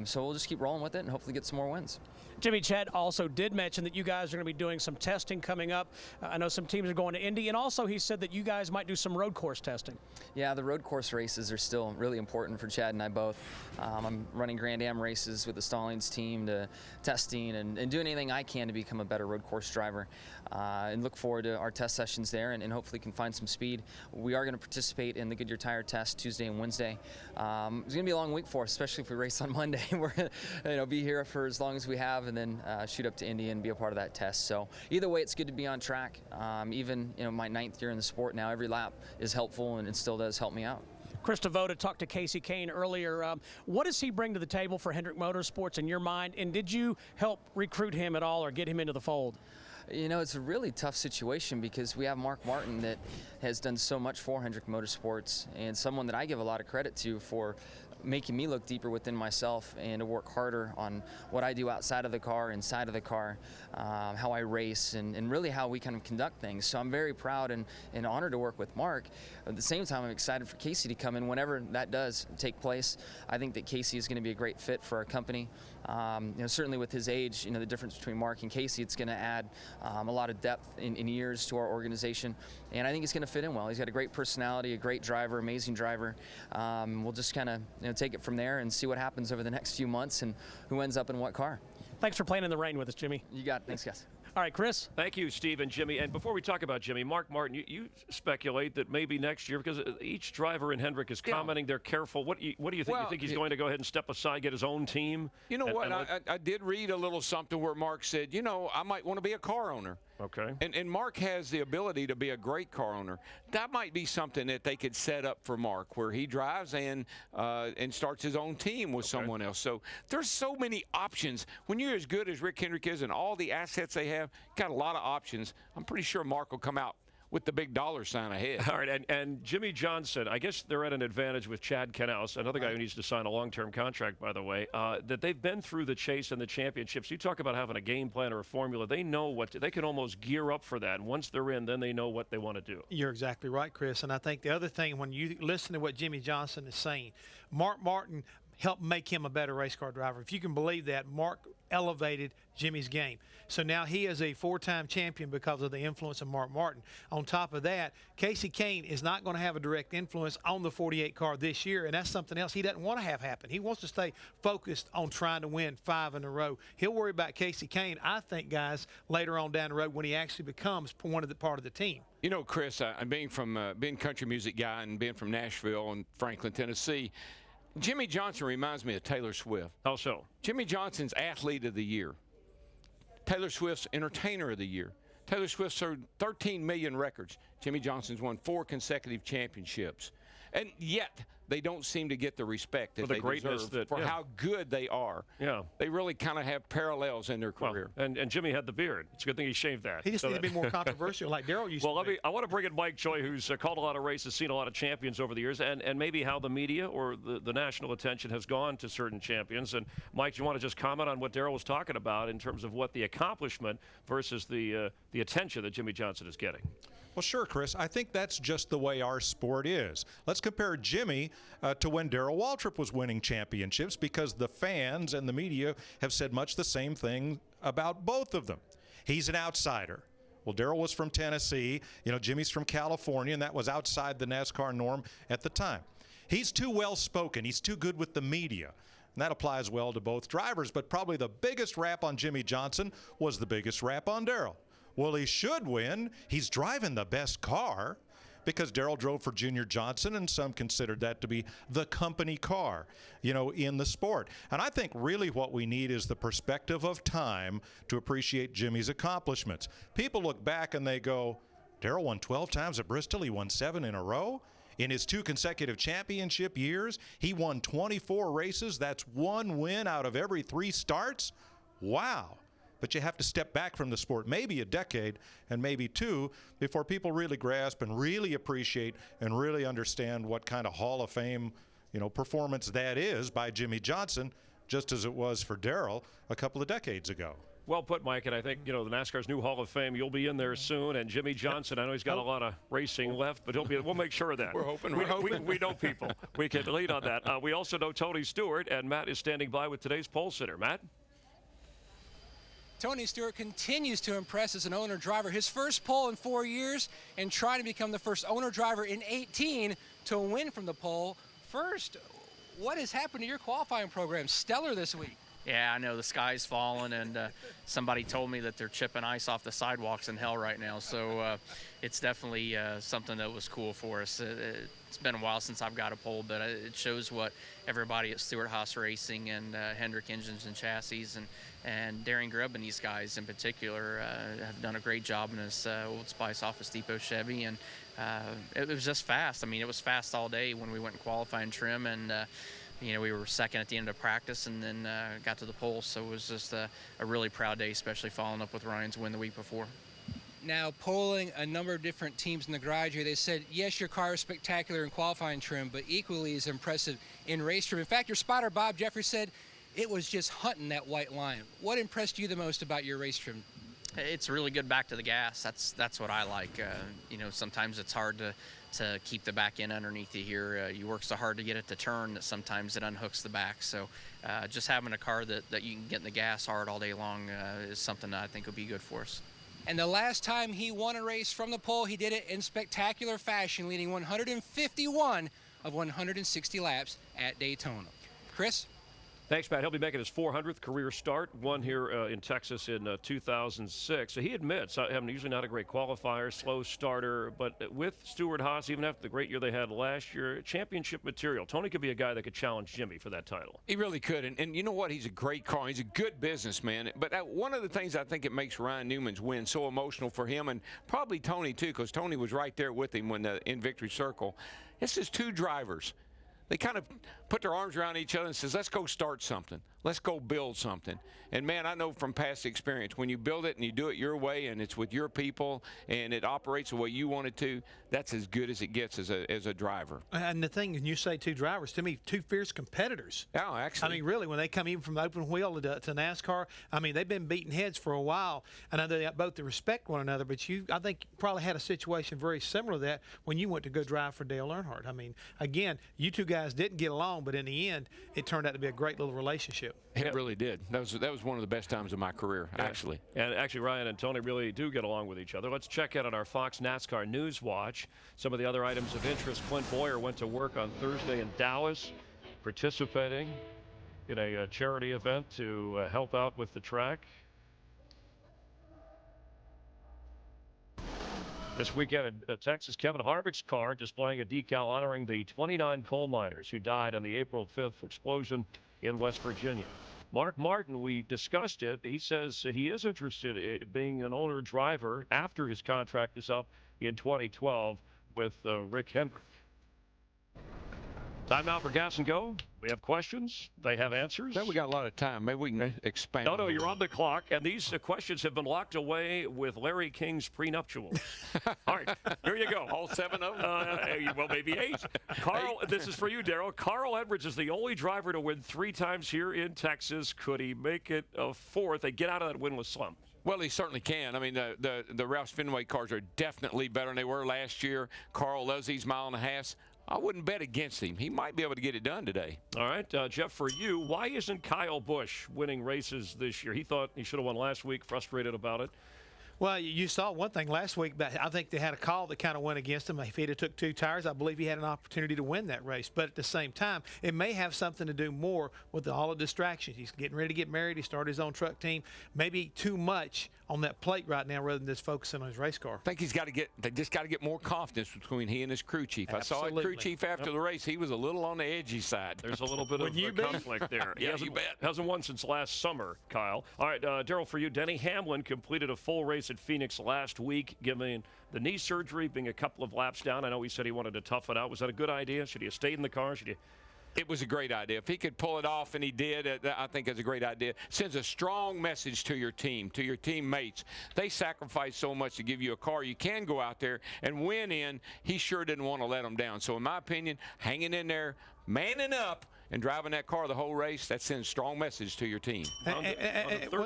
So we'll just keep rolling with it and hopefully get some more wins. Jimmie, Chad also did mention that you guys are going to be doing some testing coming up. I know some teams are going to Indy, and also he said that you guys might do some road course testing. Yeah, the road course races are still really important for Chad and I both. I'm running Grand Am races with the Stallings team to testing and doing anything I can to become a better road course driver. And look forward to our test sessions there and hopefully can find some speed. We are going to participate in the Goodyear Tire Test Tuesday and Wednesday. It's going to be a long week for us, especially if we race on Monday. We're going to be here for as long as we have and then shoot up to Indy and be a part of that test. So either way, it's good to be on track. Even my 9th year in the sport now, every lap is helpful and it still does help me out. Chris DeVoda talked to Kasey Kahne earlier. What does he bring to the table for Hendrick Motorsports in your mind, and did you help recruit him at all or get him into the fold? You know, it's a really tough situation because we have Mark Martin that has done so much for Hendrick Motorsports and someone that I give a lot of credit to for making me look deeper within myself and to work harder on what I do outside of the car, inside of the car, how I race, and really how we kind of conduct things. So I'm very proud and honored to work with Mark. At the same time, I'm excited for Kasey to come in whenever that does take place. I think that Kasey is going to be a great fit for our company. Certainly with his age, the difference between Mark and Kasey, it's going to add a lot of depth in years to our organization, and I think he's going to fit in well. He's got a great personality, a great driver, amazing driver. We'll just kind of take it from there and see what happens over the next few months and who ends up in what car. Thanks for playing in the rain with us, Jimmie. You got it. Thanks, guys. All right, Chris. Thank you, Steve and Jimmy. And before we talk about Jimmy, Mark Martin, you speculate that maybe next year, because each driver in Hendrick is commenting they're careful. What do you think? Well, you think he's going to go ahead and step aside, get his own team? You know what? I did read a little something where Mark said, you know, I might want to be a car owner. Okay. And Mark has the ability to be a great car owner. That might be something that they could set up for Mark, where he drives and starts his own team with someone else. So there's so many options. When you're as good as Rick Hendrick is and all the assets they have, got a lot of options. I'm pretty sure Mark will come out with the big dollar sign ahead. All right, and Jimmie Johnson, I guess they're at an advantage with Chad Knaus, another guy who needs to sign a long-term contract, by the way, that they've been through the chase and the championships. You talk about having a game plan or a formula. They know what they can almost gear up for that. And once they're in, then they know what they want to do. You're exactly right, Chris. And I think the other thing, when you listen to what Jimmie Johnson is saying, Mark Martin helped make him a better race car driver. If you can believe that, Mark elevated Jimmy's game. So now he is a 4-time champion because of the influence of Mark Martin. On top of that, Kasey Kahne is not going to have a direct influence on the 48 car this year, and that's something else he doesn't want to have happen. He wants to stay focused on trying to win 5 in a row. He'll worry about Kasey Kahne, I think, guys, later on down the road when he actually becomes part of the team. You know, Chris, being country music guy and being from Nashville and Franklin, Tennessee, Jimmie Johnson reminds me of Taylor Swift. How so? Jimmie Johnson's Athlete of the Year. Taylor Swift's Entertainer of the Year. Taylor Swift sold 13 million records. Jimmie Johnson's won 4 consecutive championships. And yet, they don't seem to get the respect that they deserve for how good they are. Yeah. They really kind of have parallels in their career. Well, and Jimmy had the beard. It's a good thing he shaved that. He just needs to be more controversial like Darrell used to be. I want to bring in Mike Choi, who's called a lot of races, seen a lot of champions over the years, and maybe how the media or the national attention has gone to certain champions. And, Mike, you want to just comment on what Darrell was talking about in terms of what the accomplishment versus the attention that Jimmie Johnson is getting? Well, sure, Chris. I think that's just the way our sport is. Let's compare Jimmy to when Darrell Waltrip was winning championships, because the fans and the media have said much the same thing about both of them. He's an outsider. Well, Darrell was from Tennessee. You know, Jimmy's from California, and that was outside the NASCAR norm at the time. He's too well-spoken. He's too good with the media. And that applies well to both drivers. But probably the biggest rap on Jimmie Johnson was the biggest rap on Darrell. Well, he should win. He's driving the best car, because Darrell drove for Junior Johnson, and some considered that to be the company car, you know, in the sport. And I think really what we need is the perspective of time to appreciate Jimmy's accomplishments. People look back and they go, Darrell won 12 times at Bristol. He won 7 in a row. In his 2 consecutive championship years, he won 24 races. That's 1 win out of every 3 starts. Wow. But you have to step back from the sport maybe a decade and maybe 2 before people really grasp and really appreciate and really understand what kind of Hall of Fame, you know, performance that is by Jimmie Johnson, just as it was for Darrell a couple of decades ago. Well put, Mike, and I think, you know, the NASCAR's new Hall of Fame, you'll be in there soon, and Jimmie Johnson, I know he's got a lot of racing left, but we'll make sure of that. We're hoping. We know people. We can lead on that. We also know Tony Stewart, and Matt is standing by with today's pole sitter. Matt? Tony Stewart continues to impress as an owner-driver. His first pole in 4 years, and trying to become the first owner-driver in 18 to win from the pole. First, what has happened to your qualifying program? Stellar this week. Yeah, I know the sky's falling, and somebody told me that they're chipping ice off the sidewalks in hell right now. So it's definitely something that was cool for us. It's been a while since I've got a pole, but it shows what everybody at Stewart Haas Racing and Hendrick Engines and Chassis and Darren Grubb and these guys in particular have done a great job in this Old Spice Office Depot Chevy. And it was just fast. I mean, it was fast all day when we went and qualifying trim, and you know, we were second at the end of practice, and then got to the pole. So it was just a really proud day, especially following up with Ryan's win the week before. Now, polling a number of different teams in the garage here, they said, yes, your car is spectacular in qualifying trim, but equally as impressive in race trim. In fact, your spotter, Bob Jeffrey, said it was just hunting that white line. What impressed you the most about your race trim? It's really good back to the gas. That's what I like. You know, sometimes it's hard to keep the back end underneath you here. You work so hard to get it to turn that sometimes it unhooks the back. So just having a car that you can get in the gas hard all day long is something that I think will be good for us. And the last time he won a race from the pole, he did it in spectacular fashion, leading 151 of 160 laps at Daytona. Chris? Thanks, Matt. He'll be making his 400th career start, one here in Texas in 2006. So he admits, I'm usually not a great qualifier, slow starter, but with Stewart Haas, even after the great year they had last year, championship material. Tony could be a guy that could challenge Jimmie for that title. He really could, and you know what? He's a great car. He's a good businessman. But one of the things I think it makes Ryan Newman's win so emotional for him, and probably Tony too, because Tony was right there with him when in victory circle. This is two drivers. They kind of put their arms around each other and says, let's go start something. Let's go build something. And, man, I know from past experience, when you build it and you do it your way and it's with your people and it operates the way you want it to, that's as good as it gets as a driver. And the thing, when you say two drivers, to me, two fierce competitors. Oh, actually. I mean, really, when they come even from the open wheel to NASCAR, I mean, they've been beating heads for a while. And I know they both respect one another, but I think you probably had a situation very similar to that when you went to go drive for Dale Earnhardt. I mean, again, you two guys didn't get along, but in the end, it turned out to be a great little relationship. It really did. That was one of the best times of my career, actually. And actually, Ryan and Tony really do get along with each other. Let's check out on our Fox NASCAR News Watch some of the other items of interest. Clint Boyer went to work on Thursday in Dallas, participating in a charity event to help out with the track. This weekend in Texas, Kevin Harvick's car displaying a decal honoring the 29 coal miners who died in the April 5th explosion in West Virginia. Mark Martin, we discussed it. He says he is interested in being an owner driver after his contract is up in 2012 with Rick Hendrick. Time now for Gas and Go. We have questions. They have answers. We got a lot of time. Maybe we can expand. No, you're on the clock. And these questions have been locked away with Larry King's prenuptials. All right, here you go. All 7 of them? Well, maybe 8. Carl, this is for you, Darrell. Carl Edwards is the only driver to win 3 times here in Texas. Could he make it a 4th and get out of that winless slump? Well, he certainly can. I mean, the Roush Fenway cars are definitely better than they were last year. Carl loves these mile and a half. I wouldn't bet against him. He might be able to get it done today. All right, Jeff, for you, why isn't Kyle Busch winning races this year? He thought he should have won last week, frustrated about it. Well, you saw one thing last week, but I think they had a call that kind of went against him. If he'd have took 2 tires, I believe he had an opportunity to win that race. But at the same time, it may have something to do more with all the distractions. He's getting ready to get married. He started his own truck team. Maybe too much on that plate right now rather than just focusing on his race car. I think they just got to get more confidence between he and his crew chief. Absolutely. I saw a crew chief after the race. He was a little on the edgy side. There's a little bit of conflict there. Yeah, you bet. Hasn't won since last summer, Kyle. All right, Darrell, for you, Denny Hamlin completed a full race at Phoenix last week, given the knee surgery, being a couple of laps down. I know he said he wanted to tough it out. Was that a good idea? Should he have stayed in the car? It was a great idea. If he could pull it off, and he did, I think it's a great idea. Sends a strong message to your team, to your teammates. They sacrifice so much to give you a car. You can go out there and win in. He sure didn't want to let them down. So in my opinion, hanging in there, manning up, and driving that car the whole race, that sends a strong message to your team.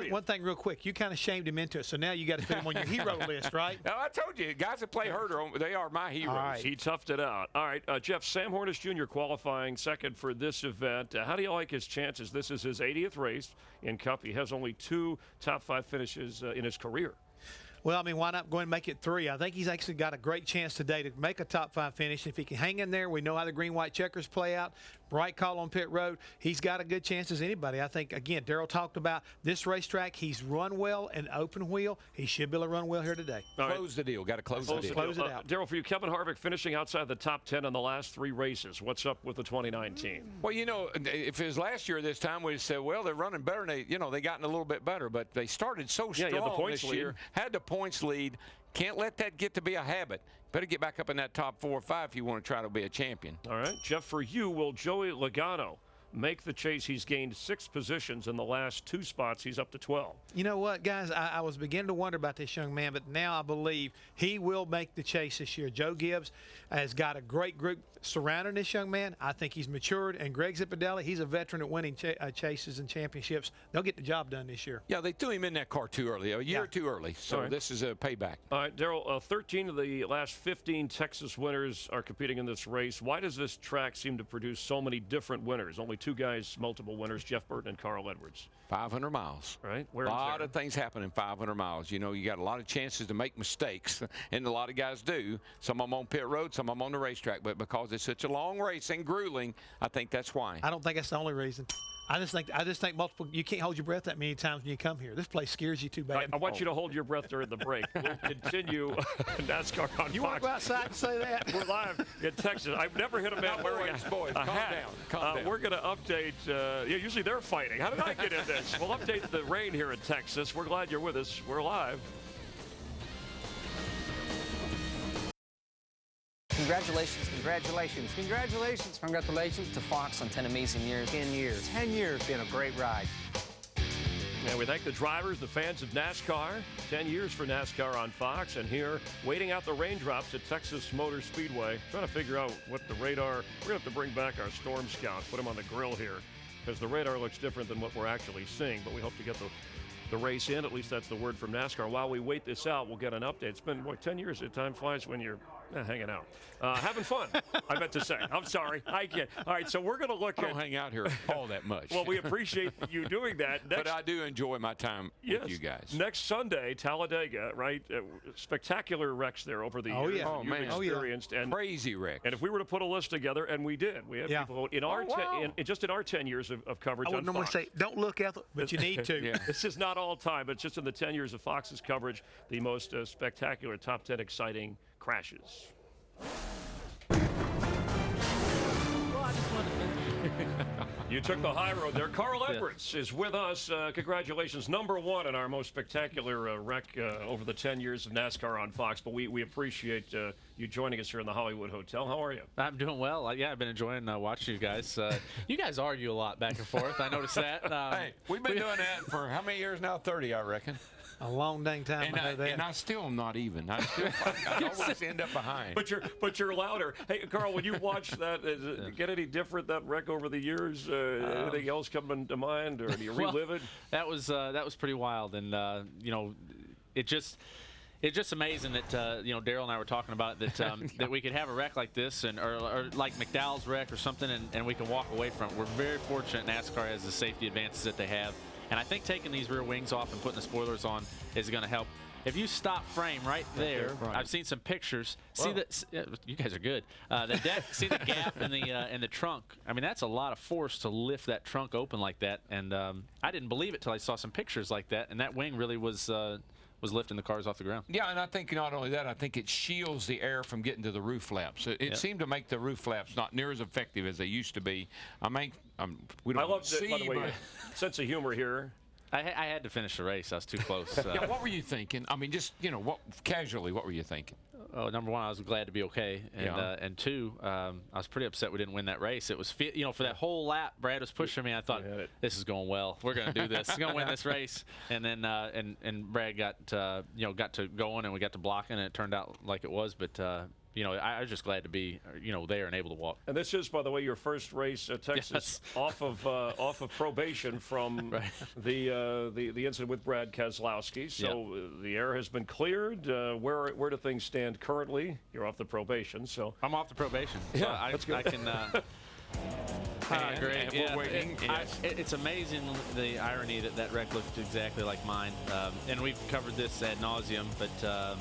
One thing real quick, you kind of shamed him into it, so now you got to put him on your hero list, right? Now, I told you, guys that play herder, they are my heroes. Right. He toughed it out. All right, Jeff, Sam Hornish Jr. qualifying second for this event. How do you like his chances? This is his 80th race in Cup. He has only 2 top 5 finishes in his career. Well, I mean, why not go and make it 3? I think he's actually got a great chance today to make a top 5 finish. If he can hang in there, we know how the green-white checkers play out. Bright call on pit road. He's got a good chance as anybody. I think, again, Darrell talked about this racetrack. He's run well in open wheel. He should be able to run well here today. Close the deal. Got to close the deal. Close it out. Darrell, for you, Kevin Harvick finishing outside the top 10 in the last 3 races. What's up with the 2019? Well, you know, if it was last year this time, we'd say, well, they're running better. And they gotten a little bit better. But they started so strong the points this year. Had the points lead. Can't let that get to be a habit. Better get back up in that top 4 or 5 if you want to try to be a champion. All right, Jeff, for you, will Joey Logano make the chase? He's gained 6 positions in the last 2 spots. He's up to 12. You know what, guys? I was beginning to wonder about this young man, but now I believe he will make the chase this year. Joe Gibbs has got a great group surrounding this young man. I think he's matured, and Greg Zipadelli, he's a veteran at winning chases and championships. They'll get the job done this year. Yeah, they threw him in that car too early, a year too early. So this is a payback. All right, Darrell, 13 of the last 15 Texas winners are competing in this race. Why does this track seem to produce so many different winners? Only 2 guys, multiple winners, Jeff Burton and Carl Edwards. 500 miles. Right. A lot of things happen in 500 miles. You know, you got a lot of chances to make mistakes, and a lot of guys do. Some of them on pit road, some of them on the racetrack. But because it's such a long race and grueling, I think that's why. I don't think that's the only reason. I just think multiple. You can't hold your breath that many times when you come here. This place scares you too bad. I want you to hold your breath during the break. We'll continue NASCAR on You Fox. want to go outside and say that? We're live in Texas. I've never hit a man wearing a calm hat. down. Calm down. We're going to update. Usually they're fighting. How did I get in this? We'll update the rain here in Texas. We're glad you're with us. We're live. Congratulations, congratulations, congratulations, congratulations to Fox on 10 amazing years. 10 years. 10 years been a great ride. And we thank the drivers, the fans of NASCAR. 10 years for NASCAR on Fox. And here, waiting out the raindrops at Texas Motor Speedway, trying to figure out what the radar. We're going to have to bring back our Storm Scout, put them on the grill here, because the radar looks different than what we're actually seeing. But we hope to get the race in. At least that's the word from NASCAR. While we wait this out, we'll get an update. It's been, 10 years. Time flies when you're hanging out. Having fun, I meant to say. I'm sorry. I can't. All right, so we're going to look I don't hang out here all that much. Well, we appreciate you doing that. But I do enjoy my time with you guys. Next Sunday, Talladega, right? Spectacular wrecks there over the years. Oh, you've man. experienced. And crazy wrecks. And if we were to put a list together, and we did, we had people in our just in our 10 years of coverage I would on normally Fox. say, don't look at it, but you need to. This is not all time, but just in the 10 years of Fox's coverage, the most spectacular, top 10 exciting crashes. You took the high road there. Carl Edwards is with us. Congratulations. Number one in our most spectacular wreck over the 10 years of NASCAR on Fox. But we appreciate you joining us here in the Hollywood Hotel. How are you? I'm doing well. I've been enjoying watching you guys. You guys argue a lot back and forth. I noticed that. Hey, we've been doing that for how many years now? 30, I reckon. A long dang time. And I still am not even. I always end up behind. But you're louder. Hey, Carl, when you watch that, get any different, that wreck over the years? Anything else coming to mind, or do you relive it? That was pretty wild, and it's just amazing that Daryl and I were talking about that that we could have a wreck like this, or like McDowell's wreck or something, and we can walk away from it. We're very fortunate NASCAR has the safety advances that they have. And I think taking these rear wings off and putting the spoilers on is going to help. If you stop frame right there, I've seen some pictures. See that you guys are good. See the gap in the trunk. I mean, that's a lot of force to lift that trunk open like that. And I didn't believe it till I saw some pictures like that. And that wing really was lifting the cars off the ground. Yeah, and I think not only that, I think it shields the air from getting to the roof flaps. It seemed to make the roof flaps not near as effective as they used to be. We don't love see, by the way, sense of humor here. I had to finish the race. I was too close. Yeah, what were you thinking? I mean, just casually, what were you thinking? Oh, number one, I was glad to be okay, and two, I was pretty upset we didn't win that race. It was, for that whole lap, Brad was pushing me. I thought, this is going well. We're going to do this. We're going to win this race. And then, and Brad got to going, and we got to blocking, and it turned out like it was. But I was just glad to be, there and able to walk. And this is, by the way, your first race at Texas off of probation from the incident with Brad Keselowski. So the air has been cleared. Where do things stand currently? You're off the probation, so I'm off the probation. So yeah, that's good. I can. Great. We're waiting. It's amazing the irony that wreck looked exactly like mine. And we've covered this ad nauseum, but.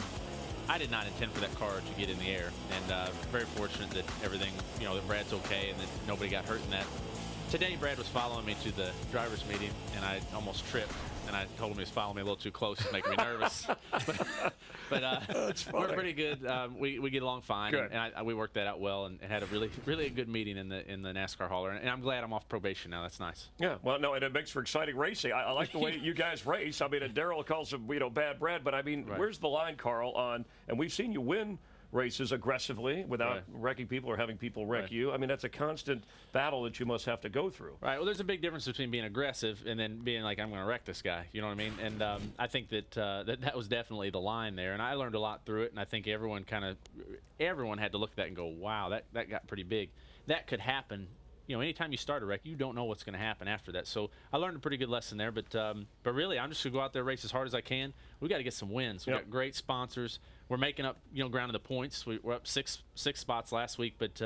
I did not intend for that car to get in the air, and very fortunate that everything, that Brad's okay and that nobody got hurt in that. Today, Brad was following me to the driver's meeting, and I almost tripped, and I told him he was following me a little too close, making me nervous. But we're pretty good. We get along fine, and we worked that out well, and had a really good meeting in the NASCAR hauler. And I'm glad I'm off probation now. That's nice. Yeah, well, no, and it makes for exciting racing. I like the way you guys race. I mean, and Daryl calls him, bad Brad, but I mean, where's the line, Carl? And we've seen you win races aggressively without wrecking people or having people wreck you. I mean, that's a constant battle that you must have to go through. Right. Well, there's a big difference between being aggressive and then being like, I'm going to wreck this guy. You know what I mean? And I think that was definitely the line there. And I learned a lot through it. And I think everyone had to look at that and go, wow, that got pretty big. That could happen. Anytime you start a wreck, you don't know what's going to happen after that. So I learned a pretty good lesson there. But really, I'm just going to go out there, race as hard as I can. We got to get some wins. We got great sponsors. We're making up, ground of the points. We're up six spots last week. But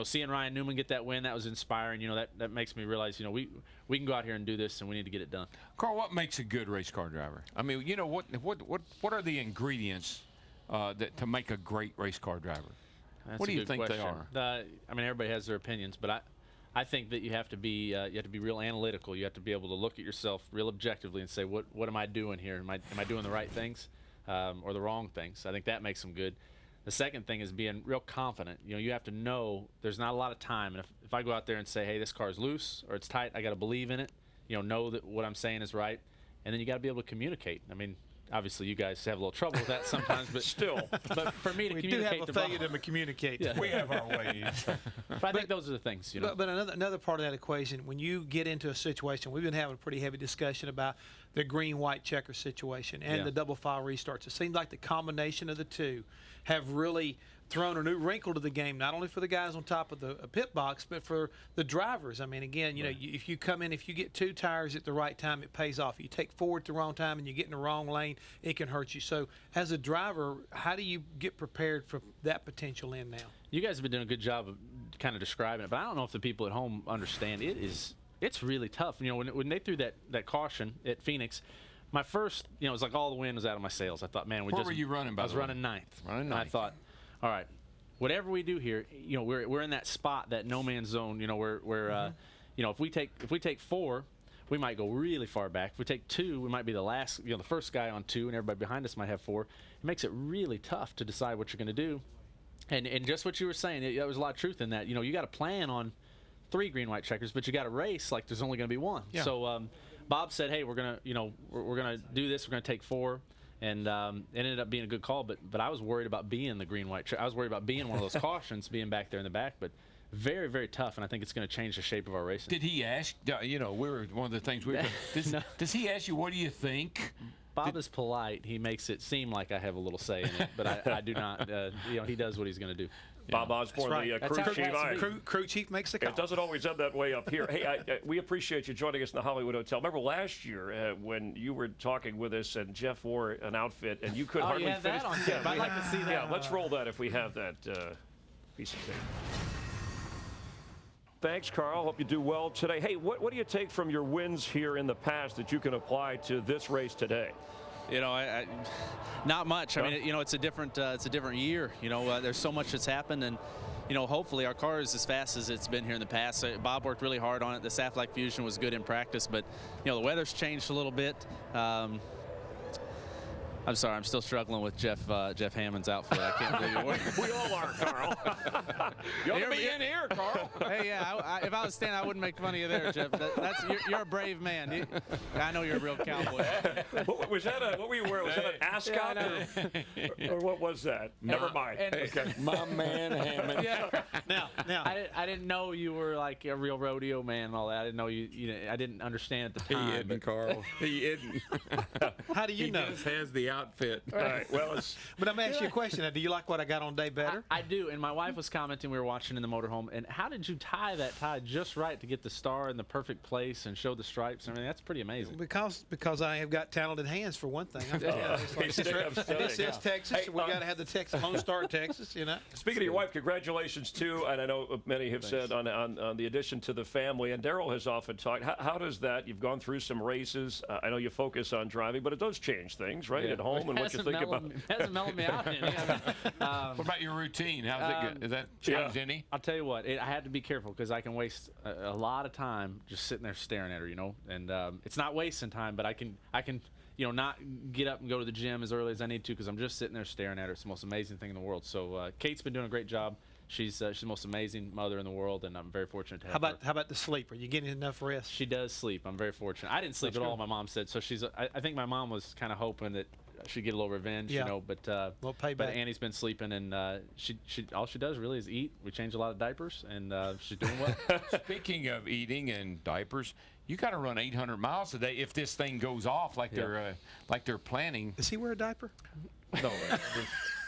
seeing Ryan Newman get that win, that was inspiring. That makes me realize, we can go out here and do this, and we need to get it done. Carl, what makes a good race car driver? I mean, what are the ingredients to make a great race car driver? That's what do you think question. they are? Everybody has their opinions, but I think that you have to be real analytical. You have to be able to look at yourself real objectively and say, what am I doing here? Am I doing the right things or the wrong things? I think that makes them good. The second thing is being real confident. You know, you have to know there's not a lot of time. And if I go out there and say, hey, this car's loose or it's tight, I got to believe in it. You know that what I'm saying is right. And then you got to be able to communicate. I mean, obviously, you guys have a little trouble with that sometimes, but still. But for me to we communicate, do have a failure to communicate. Yeah. We have our ways. But I think those are the things, you know. But another part of that equation, when you get into a situation, we've been having a pretty heavy discussion about the green-white checker situation and the double file restarts. It seems like the combination of the two have really thrown a new wrinkle to the game, not only for the guys on top of the pit box, but for the drivers. I mean, again, you know, if you come in, if you get 2 tires at the right time, it pays off. You take 4 at the wrong time and you get in the wrong lane, it can hurt you. So as a driver, how do you get prepared for that potential end now? You guys have been doing a good job of kind of describing it, but I don't know if the people at home understand. It's really tough. You know, when they threw that caution at Phoenix, my first, you know, it was like all the wind was out of my sails. I thought, man, where were you running, by the way? I was running ninth. And I thought, all right, whatever we do here, you know, we're in that spot, that no man's zone, you know, where you know, if we take 4, we might go really far back. If we take 2, we might be the last, you know, the first guy on 2, and everybody behind us might have 4. It makes it really tough to decide what you're going to do. And just what you were saying, there was a lot of truth in that. You know, you got to plan on 3 green-white checkers, but you got to race like there's only going to be 1. Yeah. So Bob said, hey, we're gonna do this. We're gonna take 4. And it ended up being a good call, but I was worried about being the green-white. I was worried about being one of those cautions, being back there in the back. But very, very tough, and I think it's going to change the shape of our racing. Did he ask? You know, one of the things does he ask you, what do you think? Bob is polite. He makes it seem like I have a little say in it, but I do not. You know, he does what he's going to do. Bob Osborne, right. the crew chief. Crew chief makes the call. It doesn't always end that way up here. Hey, we appreciate you joining us in the Hollywood Hotel. Remember last year when you were talking with us and Jeff wore an outfit and you could hardly you have finish. That on tape. I'd like to see that. Yeah, let's roll that if we have that piece of tape. Thanks, Carl. Hope you do well today. Hey, what do you take from your wins here in the past that you can apply to this race today? You know, not much. I mean, you know, it's a different year. You know, there's so much that's happened, and you know, hopefully our car is as fast as it's been here in the past. Bob worked really hard on it. The Saflak Fusion was good in practice, but you know, the weather's changed a little bit. I'm sorry, I'm still struggling with Jeff Hammond's outfit. I can't believe it. We all are, Carl. You ought to be in here, Carl. Hey, yeah, if I was standing, I wouldn't make fun of you there, Jeff. You're a brave man. I know you're a real cowboy. What was that? What were you wearing? Was that an ascot or what was that? Never mind. Okay. My man Hammond. Yeah. Now, I didn't know you were like a real rodeo man and all that. I didn't know you know, I didn't understand at the time. He isn't, Carl. He isn't. How do you know? He just has the outfit. All right. Well, but I'm asking you a question. Do you like what I got on today better? I do. And my wife was commenting. We were watching in the motorhome. And how did you tie that tie just right to get the star in the perfect place and show the stripes and everything? That's pretty amazing. Because I have got talented hands for one thing. This is Texas. Hey, we got to have the Texas Lone Star in Texas. You know. Speaking of your wife, congratulations too. And I know many have said on the addition to the family. And Darrell has often talked. How does that? You've gone through some races. I know you focus on driving, but it does change things, right? Yeah. At home and what you think about. It hasn't mellowed me out any. What about your routine? How's it go? Is that changed any? I'll tell you what. I had to be careful because I can waste a lot of time just sitting there staring at her, you know. And it's not wasting time, but I can, you know, not get up and go to the gym as early as I need to because I'm just sitting there staring at her. It's the most amazing thing in the world. So Kate's been doing a great job. She's the most amazing mother in the world, and I'm very fortunate to have her. How about the sleep? Are you getting enough rest? She does sleep. I'm very fortunate. I didn't sleep at all, my mom said. So I think my mom was kind of hoping that she'd get a little revenge, you know. But payback. Annie's been sleeping, and she all she does really is eat. We change a lot of diapers, and she's doing well. Speaking of eating and diapers, you got to run 800 miles a day if this thing goes off like they're planning. Does he wear a diaper? No.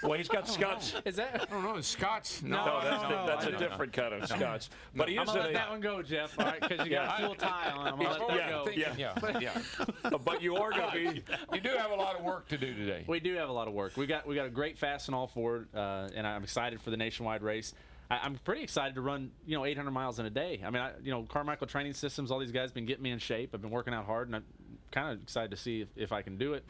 Well, he's got Scott's. Is that? I don't know. Scotch. No, that's a different kind of Scotch. But he is I'm gonna let that one go, Jeff. All right, because you got a full tie on. I'm gonna let that go. Yeah. But you are going to be. You do have a lot of work to do today. We do have a lot of work. We got a great fast and all forward, and I'm excited for the nationwide race. I'm pretty excited to run, 800 miles in a day. I mean, Carmichael Training Systems, all these guys have been getting me in shape. I've been working out hard, and I'm kind of excited to see if I can do it.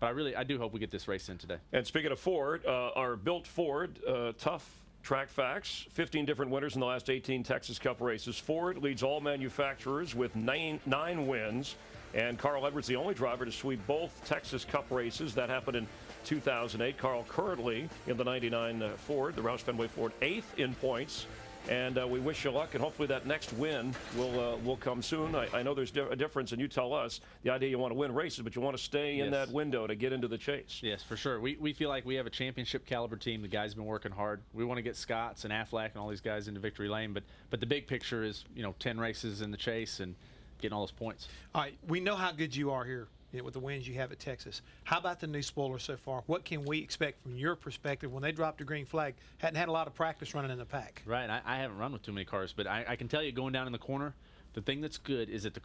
But I do hope we get this race in today. And speaking of Ford, our built Ford, tough Track facts, 15 different winners in the last 18 Texas Cup races. Ford leads all manufacturers with nine wins. And Carl Edwards, the only driver to sweep both Texas Cup races. That happened in 2008. Carl currently in the 99 Ford, the Roush Fenway Ford, 8th in points. And we wish you luck, and hopefully that next win will come soon. I know there's a difference, and you tell us the idea you want to win races, but you want to stay in that window to get into the chase. Yes, for sure. We feel like we have a championship caliber team. The guys have been working hard. We want to get Scotts and Affleck and all these guys into victory lane, but the big picture is 10 races in the chase and getting all those points. All right, we know how good you are here with the wins you have at Texas. How about the new spoiler so far? What can we expect from your perspective when they dropped the green flag? Hadn't had a lot of practice running in the pack. Right. I haven't run with too many cars, but I can tell you going down in the corner, the thing that's good is that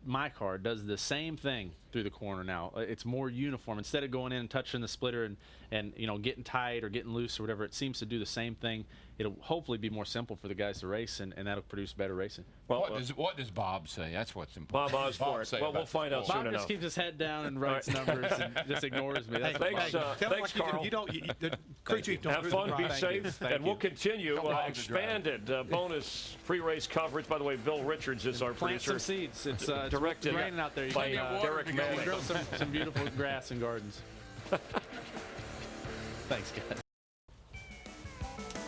my car does the same thing through the corner now. It's more uniform. Instead of going in and touching the splitter and getting tight or getting loose or whatever, it seems to do the same thing. It'll hopefully be more simple for the guys to race, and that'll produce better racing. Well, what does Bob say? That's what's important. Bob Osborne. Well, we'll find out soon enough. Bob just keeps his head down and writes numbers and just ignores me. That's thanks, Carl. The crew chief don't have fun, be safe, and we'll continue expanded bonus pre-race coverage. By the way, Bill Richards is our Plant producer. some seeds. It's directed raining out there. You by can Derek Manning. grow some beautiful grass and gardens. Thanks, guys.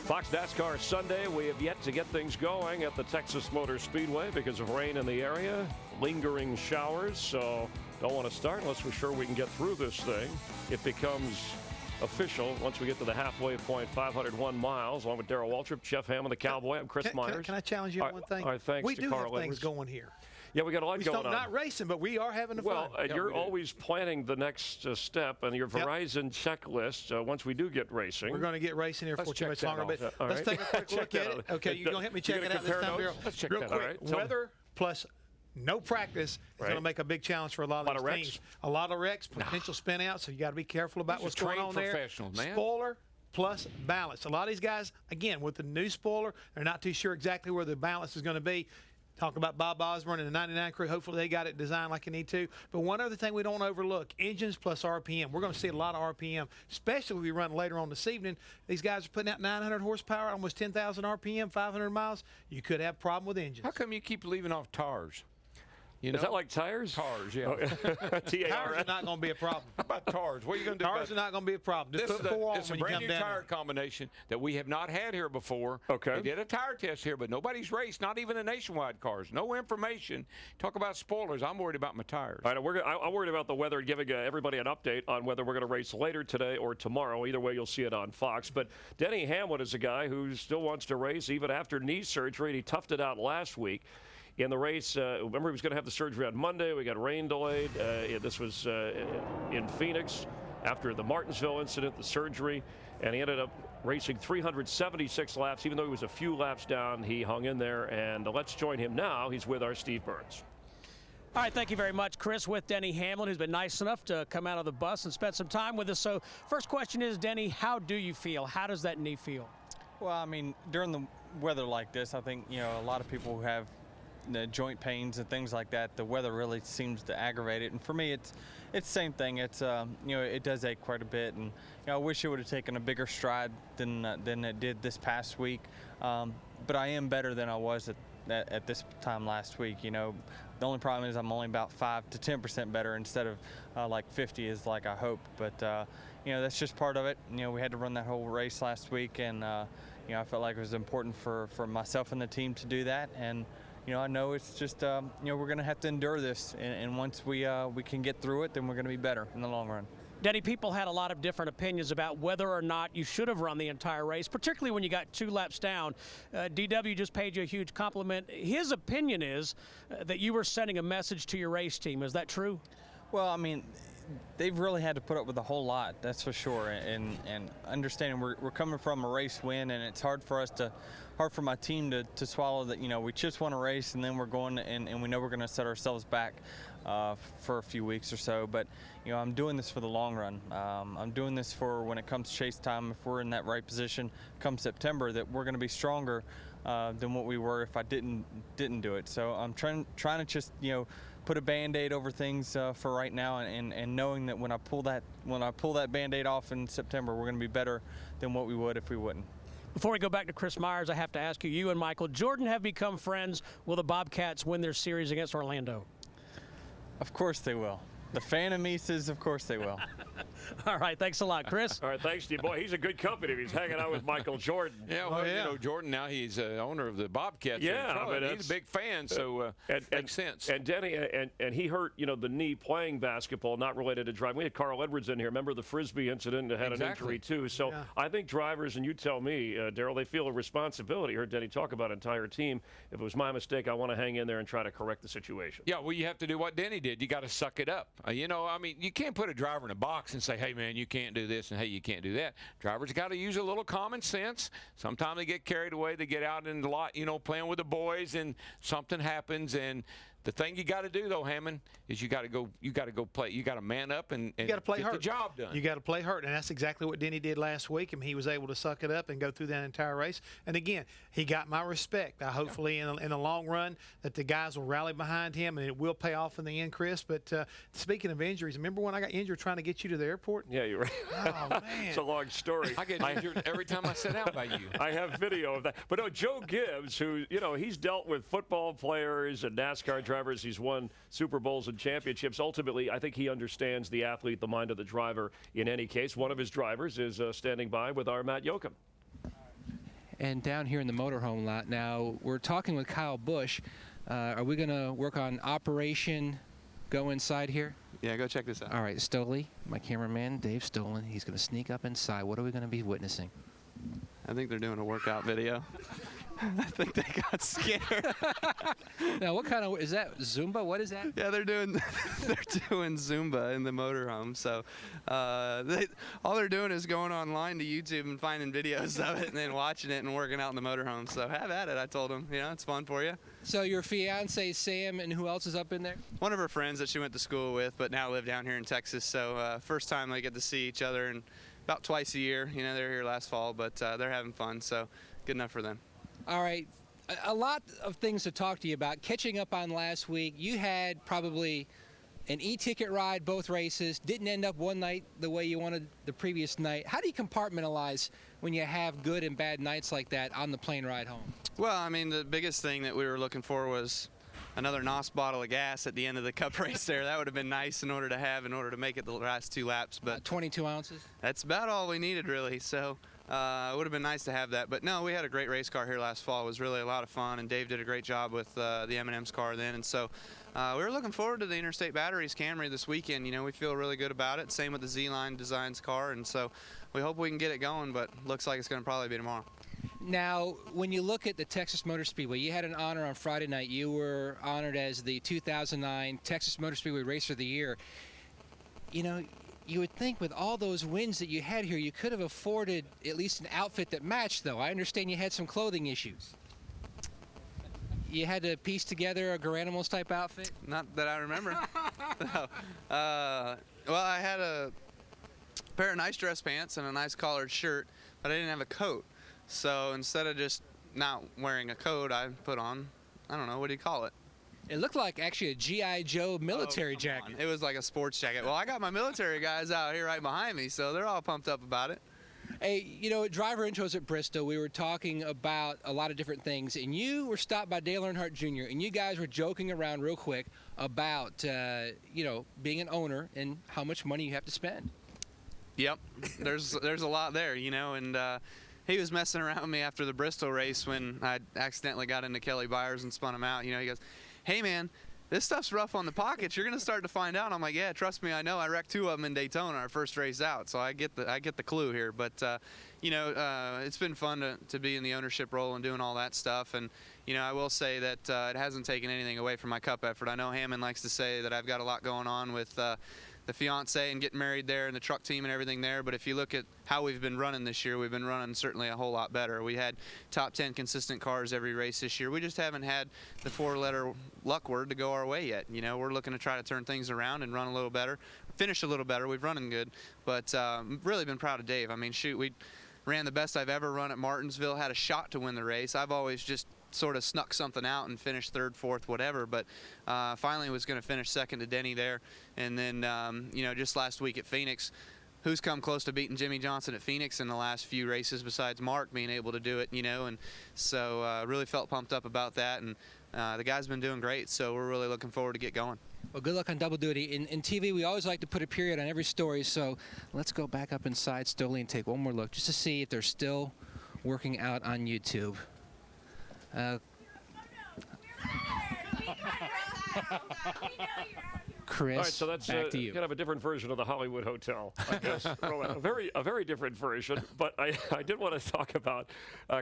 Fox NASCAR Sunday, we have yet to get things going at the Texas Motor Speedway because of rain in the area, lingering showers, so don't want to start unless we're sure we can get through this thing. It becomes official once we get to the halfway point, 501 miles, along with Darrell Waltrip, Jeff Hammond, the Cowboy. I'm Chris Myers. Can I challenge you on one thing? All right, thanks we to do Carl have things Edwards. going here. Yeah, we got a lot going on. Not racing, but we are having fun. Well, you're always planning the next step and your Verizon checklist once we do get racing. We're going to get racing here for too much longer, but let's take a quick look at it. Okay, you're going to help me check it out this time, Darrell? Let's check real that quick. out. Right. Weather plus no practice is going to make a big challenge for a lot of these teams. A lot of wrecks, potential spin out, so you got to be careful about what's going on there. Spoiler plus balance. A lot of these guys, again, with the new spoiler, they're not too sure exactly where the balance is going to be. Talk about Bob Osborne and the 99 crew. Hopefully they got it designed like you need to. But one other thing we don't overlook, engines plus RPM. We're going to see a lot of RPM, especially if we run later on this evening. These guys are putting out 900 horsepower, almost 10,000 RPM, 500 miles. You could have a problem with engines. How come you keep leaving off tires? You know? Is that like tires? Tires, yeah. Tires are not going to be a problem. How about tires? What are you going to do? Tires are not going to be a problem. Just put 4 on it's when a you brand come new down tire there. combination that we have not had here before. Okay. They did a tire test here, but nobody's raced, not even the nationwide cars. No information. Talk about spoilers. I'm worried about my tires. All right, I'm worried about the weather and giving everybody an update on whether we're going to race later today or tomorrow. Either way, you'll see it on Fox. But Denny Hamlin is a guy who still wants to race even after knee surgery. He toughed it out last week. In the race, remember he was going to have the surgery on Monday. We got rain delayed. This was in Phoenix after the Martinsville incident, the surgery, and he ended up racing 376 laps. Even though he was a few laps down, he hung in there. And let's join him now. He's with our Steve Burns. All right, thank you very much, Chris, with Denny Hamlin, who's been nice enough to come out of the bus and spend some time with us. So first question is, Denny, how do you feel? How does that knee feel? Well, I mean, during the weather like this, I think, a lot of people have the joint pains and things like that. The weather really seems to aggravate it, and for me it's the same thing. It's it does ache quite a bit, and I wish it would have taken a bigger stride than it did this past week, but I am better than I was at this time last week. The only problem is I'm only about 5 to 10% better instead of like 50 is like I hoped, but that's just part of it. We had to run that whole race last week, and I felt like it was important for myself and the team to do that, and I know it's just, we're going to have to endure this, and once we can get through it, then we're going to be better in the long run. Denny, people had a lot of different opinions about whether or not you should have run the entire race, particularly when you got 2 laps down. DW just paid you a huge compliment. His opinion is that you were sending a message to your race team. Is that true? Well, I mean, they've really had to put up with a whole lot, that's for sure, and understanding we're coming from a race win, and it's hard for my team to swallow that. We just won a race, and then we're going and we know we're going to set ourselves back for a few weeks or so, but I'm doing this for the long run. I'm doing this for when it comes chase time, if we're in that right position come September, that we're going to be stronger than what we were if I didn't do it. So I'm trying to just put a Band-Aid over things for right now, and knowing that when I pull that Band-Aid off in September, we're going to be better than what we would if we wouldn't. Before we go back to Chris Myers, I have to ask you, you and Michael Jordan have become friends. Will the Bobcats win their series against Orlando? Of course they will. The fan of me says, of course they will. All right, thanks a lot, Chris. All right, thanks to you. Boy, he's a good company if he's hanging out with Michael Jordan. Yeah, well, you know, Jordan now he's owner of the Bobcats. Yeah, but he's a big fan, so makes sense. And Denny, and he hurt, the knee playing basketball, not related to driving. We had Carl Edwards in here. Remember the Frisbee incident that had an injury, too. So I think drivers, and you tell me, Daryl, they feel a responsibility. I heard Denny talk about an entire team. If it was my mistake, I want to hang in there and try to correct the situation. Yeah, well, you have to do what Denny did. You got to suck it up. I mean, you can't put a driver in a box and say, hey, man, you can't do this and hey, you can't do that. Drivers got to use a little common sense. Sometimes they get carried away. They get out in the lot, playing with the boys, and something happens. And the thing you got to do, though, Hammond, is you got to go play. You got to man up and you got to play get hurt. the job done. You got to play hurt, and that's exactly what Denny did last week. I mean, he was able to suck it up and go through that entire race. And again, he got my respect. Hopefully, in the long run, that the guys will rally behind him, and it will pay off in the end, Chris. But speaking of injuries, remember when I got injured trying to get you to the airport? Yeah, you're right. Oh man, it's a long story. I get injured every time I sit out by you. I have video of that. But no, Joe Gibbs, who he's dealt with football players and NASCAR drivers. He's won Super Bowls and championships. Ultimately, I think he understands the athlete, the mind of the driver. In any case, one of his drivers is standing by with our Matt Yoakum. And down here in the motorhome lot now, we're talking with Kyle Busch. Are we going to work on Operation Go Inside here? Yeah, go check this out. All right, Stoley, my cameraman, Dave Stolen, he's going to sneak up inside. What are we going to be witnessing? I think they're doing a workout video. I think they got scared. Now, what kind of, is that Zumba? What is that? Yeah, they're doing Zumba in the motorhome. So all they're doing is going online to YouTube and finding videos of it and then watching it and working out in the motorhome. So have at it, I told them. It's fun for you. So your fiance, Sam, and who else is up in there? One of her friends that she went to school with, but now live down here in Texas. So first time they get to see each other, and about twice a year. They're here last fall, but they're having fun. So good enough for them. All right, a lot of things to talk to you about. Catching up on last week, you had probably an e-ticket ride both races, didn't end up one night the way you wanted the previous night. How do you compartmentalize when you have good and bad nights like that on the plane ride home? Well, I mean, the biggest thing that we were looking for was another NOS bottle of gas at the end of the Cup race there. That would have been nice in order to make it the last two laps. But 22 ounces? That's about all we needed, really. So it would have been nice to have that. But no, we had a great race car here last fall. It was really a lot of fun, and Dave did a great job with the M&M's car then. And so we were looking forward to the Interstate Batteries Camry this weekend. We feel really good about it. Same with the Z-Line Designs car. And so we hope we can get it going, but looks like it's going to probably be tomorrow. Now, when you look at the Texas Motor Speedway, you had an honor on Friday night. You were honored as the 2009 Texas Motor Speedway Racer of the Year. You would think with all those wins that you had here, you could have afforded at least an outfit that matched, though. I understand you had some clothing issues. You had to piece together a Garanimals type outfit? Not that I remember. No. Well, I had a pair of nice dress pants and a nice collared shirt, but I didn't have a coat. So instead of just not wearing a coat, I put on, I don't know, what do you call it? It looked like actually a G.I. Joe military jacket. It was like a sports jacket. Well, I got my military guys out here right behind me, so they're all pumped up about it. Hey, at driver intros at Bristol, we were talking about a lot of different things, and you were stopped by Dale Earnhardt Jr., and you guys were joking around real quick about, being an owner and how much money you have to spend. Yep, there's a lot there, and he was messing around with me after the Bristol race when I accidentally got into Kelly Byers and spun him out. He goes, hey, man, this stuff's rough on the pockets. You're going to start to find out. I'm like, yeah, trust me, I know. I wrecked 2 of them in Daytona, our first race out, so I get the clue here. But, it's been fun to be in the ownership role and doing all that stuff. And, I will say that it hasn't taken anything away from my Cup effort. I know Hammond likes to say that I've got a lot going on with the fiance and getting married there and the truck team and everything there. But if you look at how we've been running this year, we've been running certainly a whole lot better. We had top 10 consistent cars every race this year. We just haven't had the 4-letter luck word to go our way yet. We're looking to try to turn things around and run a little better, finish a little better. We've running good, but really been proud of Dave. I mean, shoot, we ran the best I've ever run at Martinsville, had a shot to win the race. I've always just sort of snuck something out and finished 3rd, 4th, whatever, but finally was going to finish 2nd to Denny there. And then, just last week at Phoenix, who's come close to beating Jimmie Johnson at Phoenix in the last few races besides Mark being able to do it, you know, and so really felt pumped up about that, and the guy's been doing great, so we're really looking forward to get going. Well, good luck on double duty. In TV, we always like to put a period on every story, so let's go back up inside Stoli and take one more look just to see if they're still working out on YouTube. Chris, all right, so that's back to you. Kind of a different version of the Hollywood Hotel, I guess. A very different version. But I did want to talk about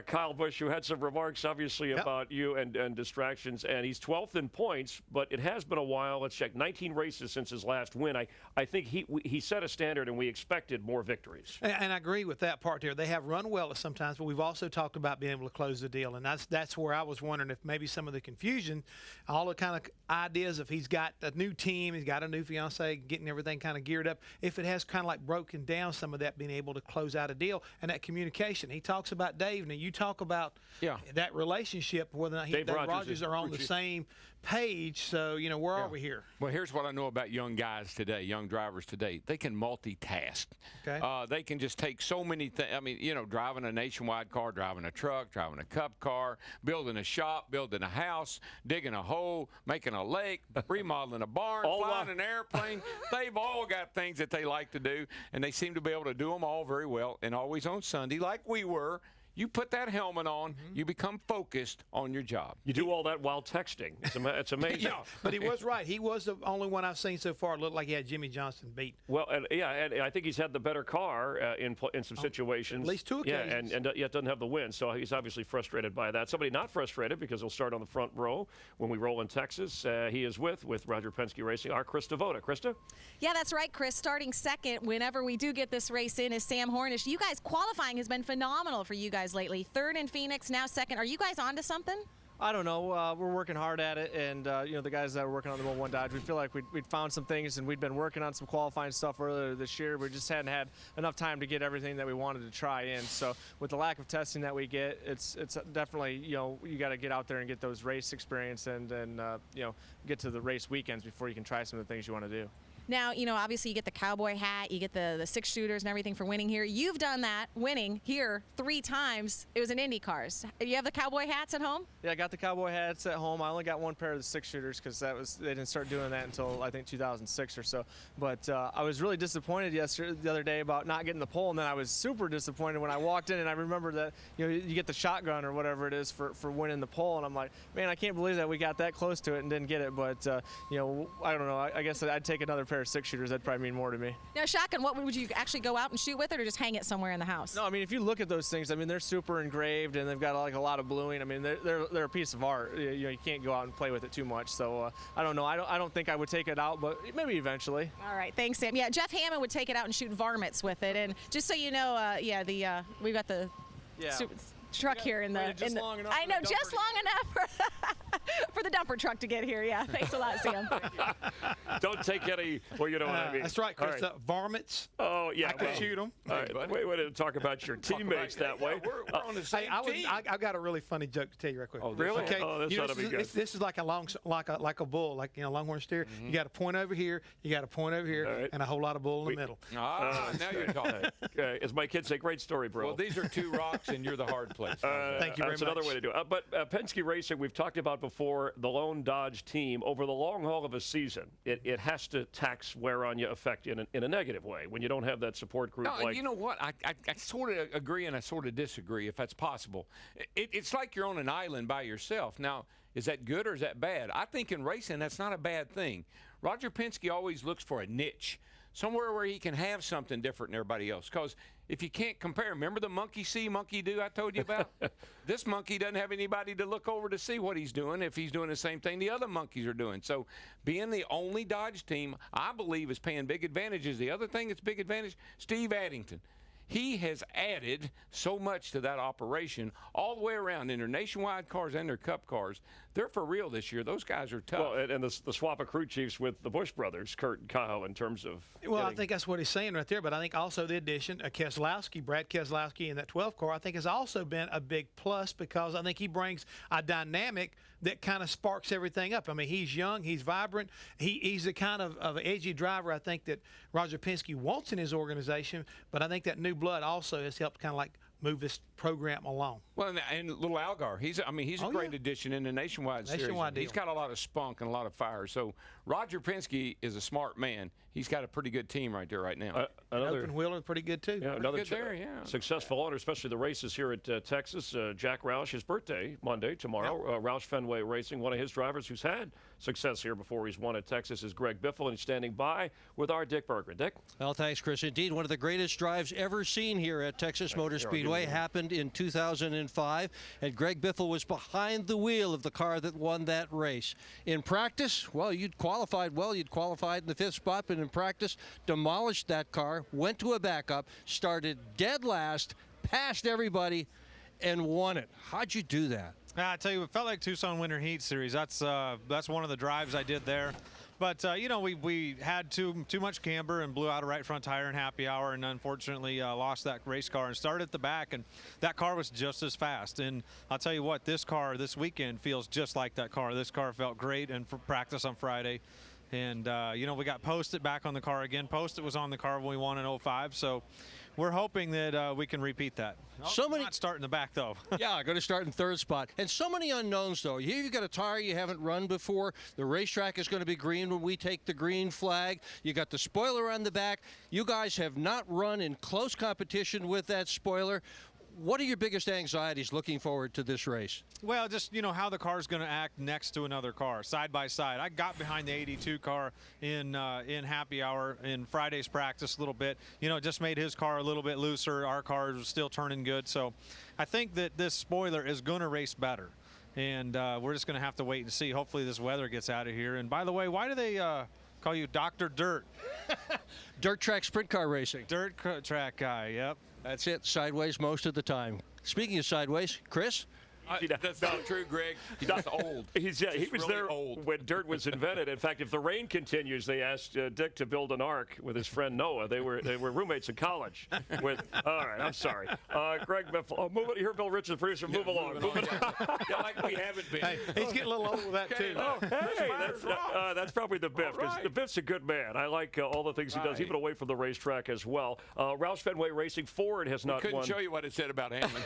Kyle Busch, who had some remarks, obviously, about you and distractions. And he's 12th in points, but it has been a while. Let's check. 19 races since his last win. I think he set a standard, and we expected more victories. And I agree with that part here. They have run well at sometimes, but we've also talked about being able to close the deal. And that's where I was wondering if maybe some of the confusion, all the kind of ideas if he's got a new team, he's got a new fiance, getting everything kind of geared up, if it has kind of like broken down some of that, being able to close out a deal and that communication. He talks about Dave. Now you talk about that relationship, whether or not Dave Rogers are on the same page. So, you know, where are we here? Well, here's what I know about young guys today, young drivers today. They can multitask. Okay. They can just take so many things. I mean, you know, driving a nationwide car, driving a truck, driving a cup car, building a shop, building a house, digging a hole, making a lake, remodeling a barn, flying an airplane. They've all got things that they like to do, and they seem to be able to do them all very well, and always on Sunday, like we were. You put that helmet on, you become focused on your job. You do all that while texting. It's amazing. Yeah, but he was right. He was the only one I've seen so far look like he had Jimmie Johnson beat. Well, and I think he's had the better car in some situations. At least two occasions. Yeah, and yet doesn't have the win. So he's obviously frustrated by that. Somebody not frustrated because he'll start on the front row when we roll in Texas. He is with Roger Penske Racing, our Chris Devoda. Krista? Yeah, that's right, Chris. Starting second whenever we do get this race in is Sam Hornish. You guys, qualifying has been phenomenal for you guys lately. Third in Phoenix, now second. Are you guys onto something? I don't know. We're working hard at it, and you know, the guys that are working on the 1-1 Dodge, we feel like we'd found some things, and we'd been working on some qualifying stuff earlier this year. We just hadn't had enough time to get everything that we wanted to try in. So with the lack of testing that we get, it's definitely, you know, you got to get out there and get those race experience, and you know, get to the race weekends before you can try some of the things you want to do. Now, you know, obviously you get the cowboy hat, you get the six-shooters and everything for winning here. You've done that, winning here 3 times. It was in Indy cars. You have the cowboy hats at home? Yeah, I got the cowboy hats at home. I only got one pair of the six-shooters because they didn't start doing that until, I think, 2006 or so. But I was really disappointed the other day about not getting the pole, and then I was super disappointed when I walked in, and I remember that, you know, you get the shotgun or whatever it is for winning the pole, and I'm like, man, I can't believe that we got that close to it and didn't get it. But, you know, I don't know. I guess I'd take another pair of six-shooters. That'd probably mean more to me. Now, shotgun, what would you actually go out and shoot with it, or just hang it somewhere in the house? No, I mean, if you look at those things, I mean, they're super engraved, and they've got like a lot of bluing. I mean, they're a piece of art. You know, you can't go out and play with it too much. So I don't know. I don't think I would take it out, but maybe eventually. All right, thanks, Sam. Yeah, Jeff Hammond would take it out and shoot varmints with it. And just so you know, we've got the truck here in the. I know, just long enough for the dumper truck to get here. Yeah, thanks a lot, Sam. Don't take any. Well, you know what I mean. That's right, Chris. Varmints. Oh yeah, I could shoot them. All right, way to talk about your teammates that way. We're on the same team. I've got a really funny joke to tell you right quick. Oh, really? Okay. Oh, this ought to be good. This is like a bull, like, you know, longhorn steer. You got a point over here, you got a point over here, and a whole lot of bull in the middle. Now you're talking. Okay, as my kids say, great story, bro. Well, these are 2 rocks, and you're the hard place. Thank you very much. That's another way to do it. But Penske Racing, we've talked about before, the lone Dodge team, over the long haul of a season, it has to tax wear on you effect in a negative way when you don't have that support group. No, you know what? I sort of agree and I sort of disagree, if that's possible. It's like you're on an island by yourself. Now, is that good or is that bad? I think in racing, that's not a bad thing. Roger Penske always looks for a niche, somewhere where he can have something different than everybody else. Because if you can't compare, remember the monkey see, monkey do I told you about? This monkey doesn't have anybody to look over to see what he's doing if he's doing the same thing the other monkeys are doing. So being the only Dodge team, I believe, is paying big advantages. The other thing that's big advantage, Steve Addington. He has added so much to that operation all the way around in their nationwide cars and their cup cars they're for real this year. Those guys are tough. Well, and the swap of crew chiefs with the Busch brothers, Kurt and Kyle, in terms of. Well, I think that's what he's saying right there. But I think also the addition of Brad Keselowski in that 12 car, I think has also been a big plus because I think he brings a dynamic that kind of sparks everything up. I mean, he's young, he's vibrant, he's the kind of edgy driver I think that Roger Penske wants in his organization. But I think that new blood also has helped kind of like move this program along. Well, and little Algar, he's a great addition in the Nationwide Series. He's got a lot of spunk and a lot of fire. So Roger Penske is a smart man. He's got a pretty good team right there right now. Open Wheeler pretty good too. Yeah, another good there, successful owner, especially the races here at Texas. Jack Roush, his birthday Monday, tomorrow. Roush Fenway Racing, one of his drivers who's had success here before he's won at Texas is Greg Biffle, and he's standing by with our Dick Berggren. Dick? Well, thanks, Chris. Indeed, one of the greatest drives ever seen here at Texas Motor Speedway happened in 2005, and Greg Biffle was behind the wheel of the car that won that race. In practice, well, you'd qualified in the 5th spot, but in practice, demolished that car, went to a backup, started dead last, passed everybody, and won it. How'd you do that? I tell you, it felt like Tucson Winter Heat Series. That's one of the drives I did there. But, you know, we had too much camber and blew out a right front tire in happy hour and unfortunately lost that race car and started at the back. And that car was just as fast. And I'll tell you what, this car this weekend feels just like that car. This car felt great in practice on Friday. And, you know, we got Post-it back on the car again. Post-it was on the car when we won in 05. So we're hoping that we can repeat that. So many not start in the back, though. Yeah, going to start in 3rd spot. And so many unknowns, though. Here you've got a tire you haven't run before. The racetrack is going to be green when we take the green flag. You got the spoiler on the back. You guys have not run in close competition with that spoiler. What are your biggest anxieties looking forward to this race? Well, just, you know, how the car's going to act next to another car, side by side. I got behind the 82 car in happy hour in Friday's practice a little bit. You know, it just made his car a little bit looser. Our car was still turning good. So I think that this spoiler is going to race better. And we're just going to have to wait and see. Hopefully this weather gets out of here. And by the way, why do they call you Dr. Dirt? Dirt track sprint car racing. Dirt track guy, yep. That's it, sideways most of the time. Speaking of sideways, Chris? That's not true, Greg. He's old. He was really there old. when dirt was invented. In fact, if the rain continues, they asked Dick to build an ark with his friend Noah. They were roommates in college. All right, I'm sorry. Greg Biffle. Move it here, Bill Richards, producer. Move along. Yeah, like we haven't been. Hey, he's getting a little old with that too. Oh, hey, that's probably the Biff. Because the Biff's a good man. I like all the things he does, even away from the racetrack as well. Roush Fenway Racing, Ford has not couldn't won. show you what it said about Hamlin.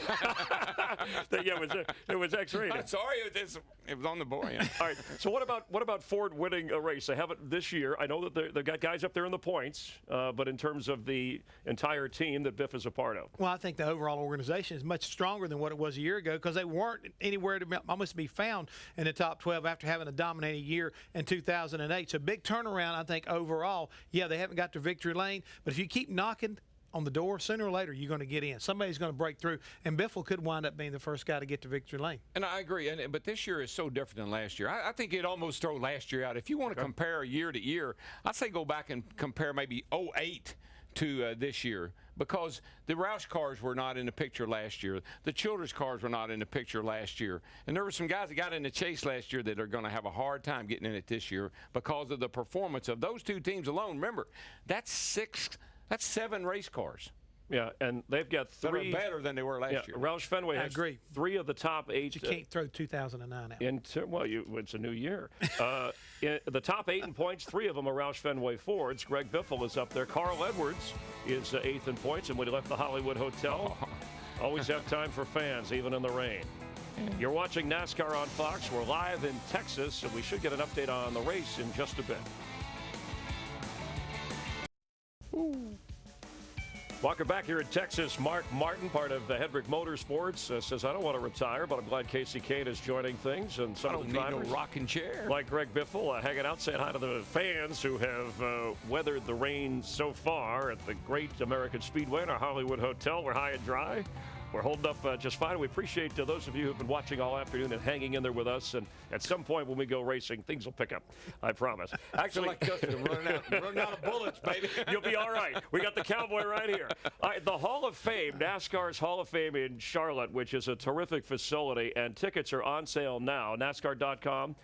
It was X-rated. I'm sorry, it was on the board. Yeah. All right. So what about Ford winning a race? They haven't this year. I know that they've got guys up there in the points, but in terms of the entire team that Biff is a part of. Well, I think the overall organization is much stronger than what it was a year ago because they weren't anywhere to almost be found in the top 12 after having a dominating year in 2008. So big turnaround, I think, overall. Yeah, they haven't got to victory lane, but if you keep knocking on the door, sooner or later you're going to get in. Somebody's going to break through, and Biffle could wind up being the first guy to get to victory lane. And I agree, but this year is so different than last year. I think you'd almost throw last year out. If you want to compare year to year, I'd say go back and compare maybe 08 to this year, because the Roush cars were not in the picture last year. The Childress cars were not in the picture last year. And there were some guys that got in the chase last year that are going to have a hard time getting in it this year because of the performance of those two teams alone. Remember, that's 7 race cars. Yeah, and they've got 3 that are better than they were last year. Roush Fenway has 3 of the top 8. You can't throw 2009 out. It's a new year. In the top 8 in points, 3 of them are Roush Fenway Fords. Greg Biffle is up there. Carl Edwards is 8th in points, and when he left the Hollywood Hotel, always have time for fans, even in the rain. You're watching NASCAR on Fox. We're live in Texas, and we should get an update on the race in just a bit. Welcome back here in Texas. Mark Martin, part of Hendrick Motorsports, says, I don't want to retire, but I'm glad Kasey Kahne is joining things. And some of the drivers, no rocking chair. like Greg Biffle, hanging out, saying hi to the fans who have weathered the rain so far at the great American Speedway in our Hollywood Hotel. We're high and dry. We're holding up just fine. We appreciate those of you who've been watching all afternoon and hanging in there with us. And at some point when we go racing, things will pick up. I promise. Actually, like Justin, running out of bullets, baby. You'll be all right. We got the cowboy right here. All right, the Hall of Fame, NASCAR's Hall of Fame in Charlotte, which is a terrific facility, and tickets are on sale now. NASCAR.com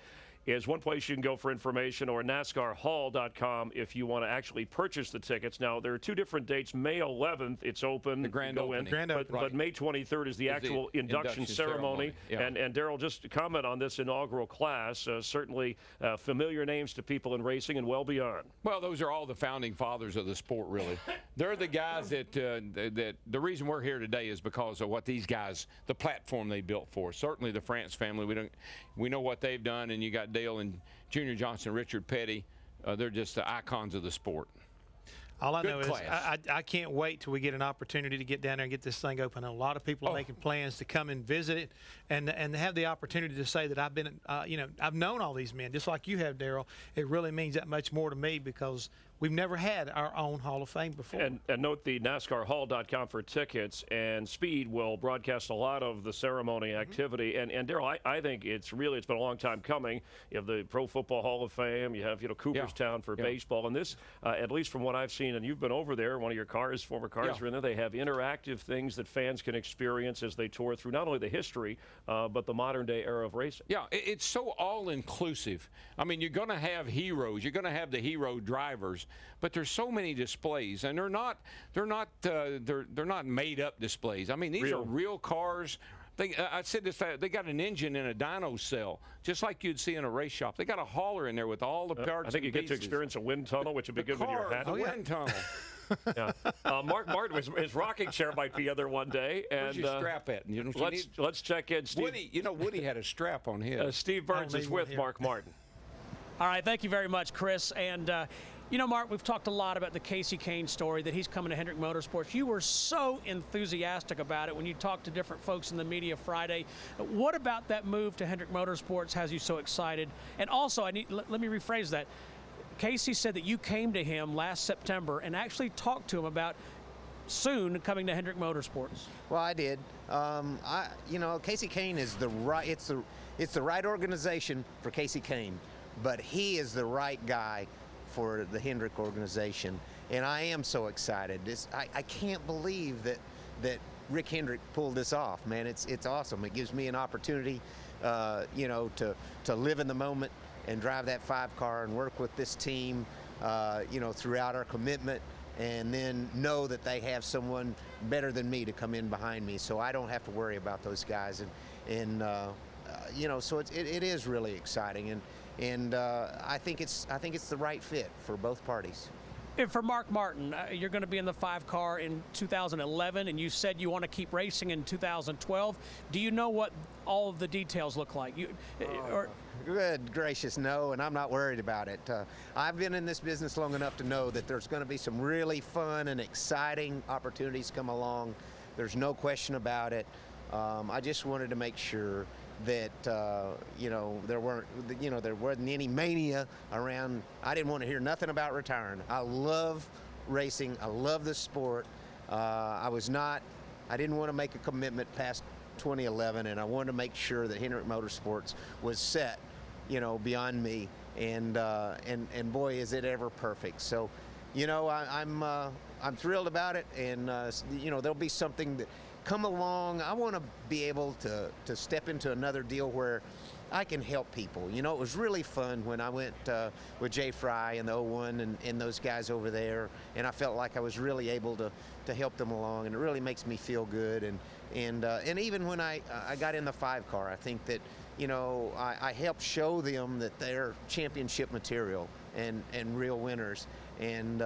is one place you can go for information, or NASCARHall.com if you want to actually purchase the tickets. Now, there are two different dates. May 11th, it's open. The grand opening. But May 23rd is the actual induction ceremony. Yeah. And Darrell, just comment on this inaugural class. Certainly familiar names to people in racing and well beyond. Well, those are all the founding fathers of the sport, really. They're the guys that the reason we're here today is because of what these guys, the platform they built for us. Certainly the France family, we know what they've done, and you got Dale and Junior Johnson, Richard Petty. They're just the icons of the sport. All I know is I can't wait till we get an opportunity to get down there and get this thing open. A lot of people are making plans to come and visit it, and have the opportunity to say that I've been, I've known all these men, just like you have, Darrell. It really means that much more to me because we've never had our own Hall of Fame before. And note the NASCARHall.com for tickets, and Speed will broadcast a lot of the ceremony activity. And Darrell, I think it's been a long time coming. You have the Pro Football Hall of Fame, you have Cooperstown for baseball, and this, at least from what I've seen, and you've been over there, one of your former cars are in there, they have interactive things that fans can experience as they tour through not only the history, but the modern day era of racing. Yeah, it's so all-inclusive. I mean, you're going to have heroes, you're going to have the hero drivers, but there's so many displays, and they're not made up displays. I mean, these are real cars. I said this, they got an engine in a dyno cell, just like you'd see in a race shop. They got a hauler in there with all the parts. I think you get to experience a wind tunnel, which would be good with your hat. Wind tunnel. Yeah. Mark Martin, his rocking chair might be there one day. And where's your strap at? You know, let's check in. Steve. Woody had a strap on his. Steve Burns is with Mark Martin. All right, thank you very much, Chris. And Mark, we've talked a lot about the Kasey Kahne story, that he's coming to Hendrick Motorsports. You were so enthusiastic about it when you talked to different folks in the media Friday. What about that move to Hendrick Motorsports has you so excited? And also, let me rephrase that. Kasey said that you came to him last September and actually talked to him about soon coming to Hendrick Motorsports. Well, I did. Kasey Kahne is it's the right organization for Kasey Kahne, but he is the right guy for the Hendrick organization, and I am so excited. I can't believe that Rick Hendrick pulled this off, man. It's awesome. It gives me an opportunity, to live in the moment and drive that 5-car and work with this team, throughout our commitment, and then know that they have someone better than me to come in behind me, so I don't have to worry about those guys. So it is really exciting, and I think it's the right fit for both parties. And for Mark Martin, you're going to be in the 5-car in 2011, and you said you want to keep racing in 2012. Do you know what all of the details look like? Good gracious, no, and I'm not worried about it. I've been in this business long enough to know that there's going to be some really fun and exciting opportunities come along. There's no question about it. I just wanted to make sure that there wasn't any mania around. I didn't want to hear nothing about retiring. I love racing. I love the sport. I didn't want to make a commitment past 2011, and I wanted to make sure that Hendrick Motorsports was set, beyond me. And boy, is it ever perfect. So, I'm thrilled about it, and there'll be something that come along. I want to be able to step into another deal where I can help people. It was really fun when I went with Jay Fry and the 01 and those guys over there, and I felt like I was really able to help them along, and it really makes me feel good. And even when I got in the 5-car, I think that I helped show them that they're championship material and real winners, and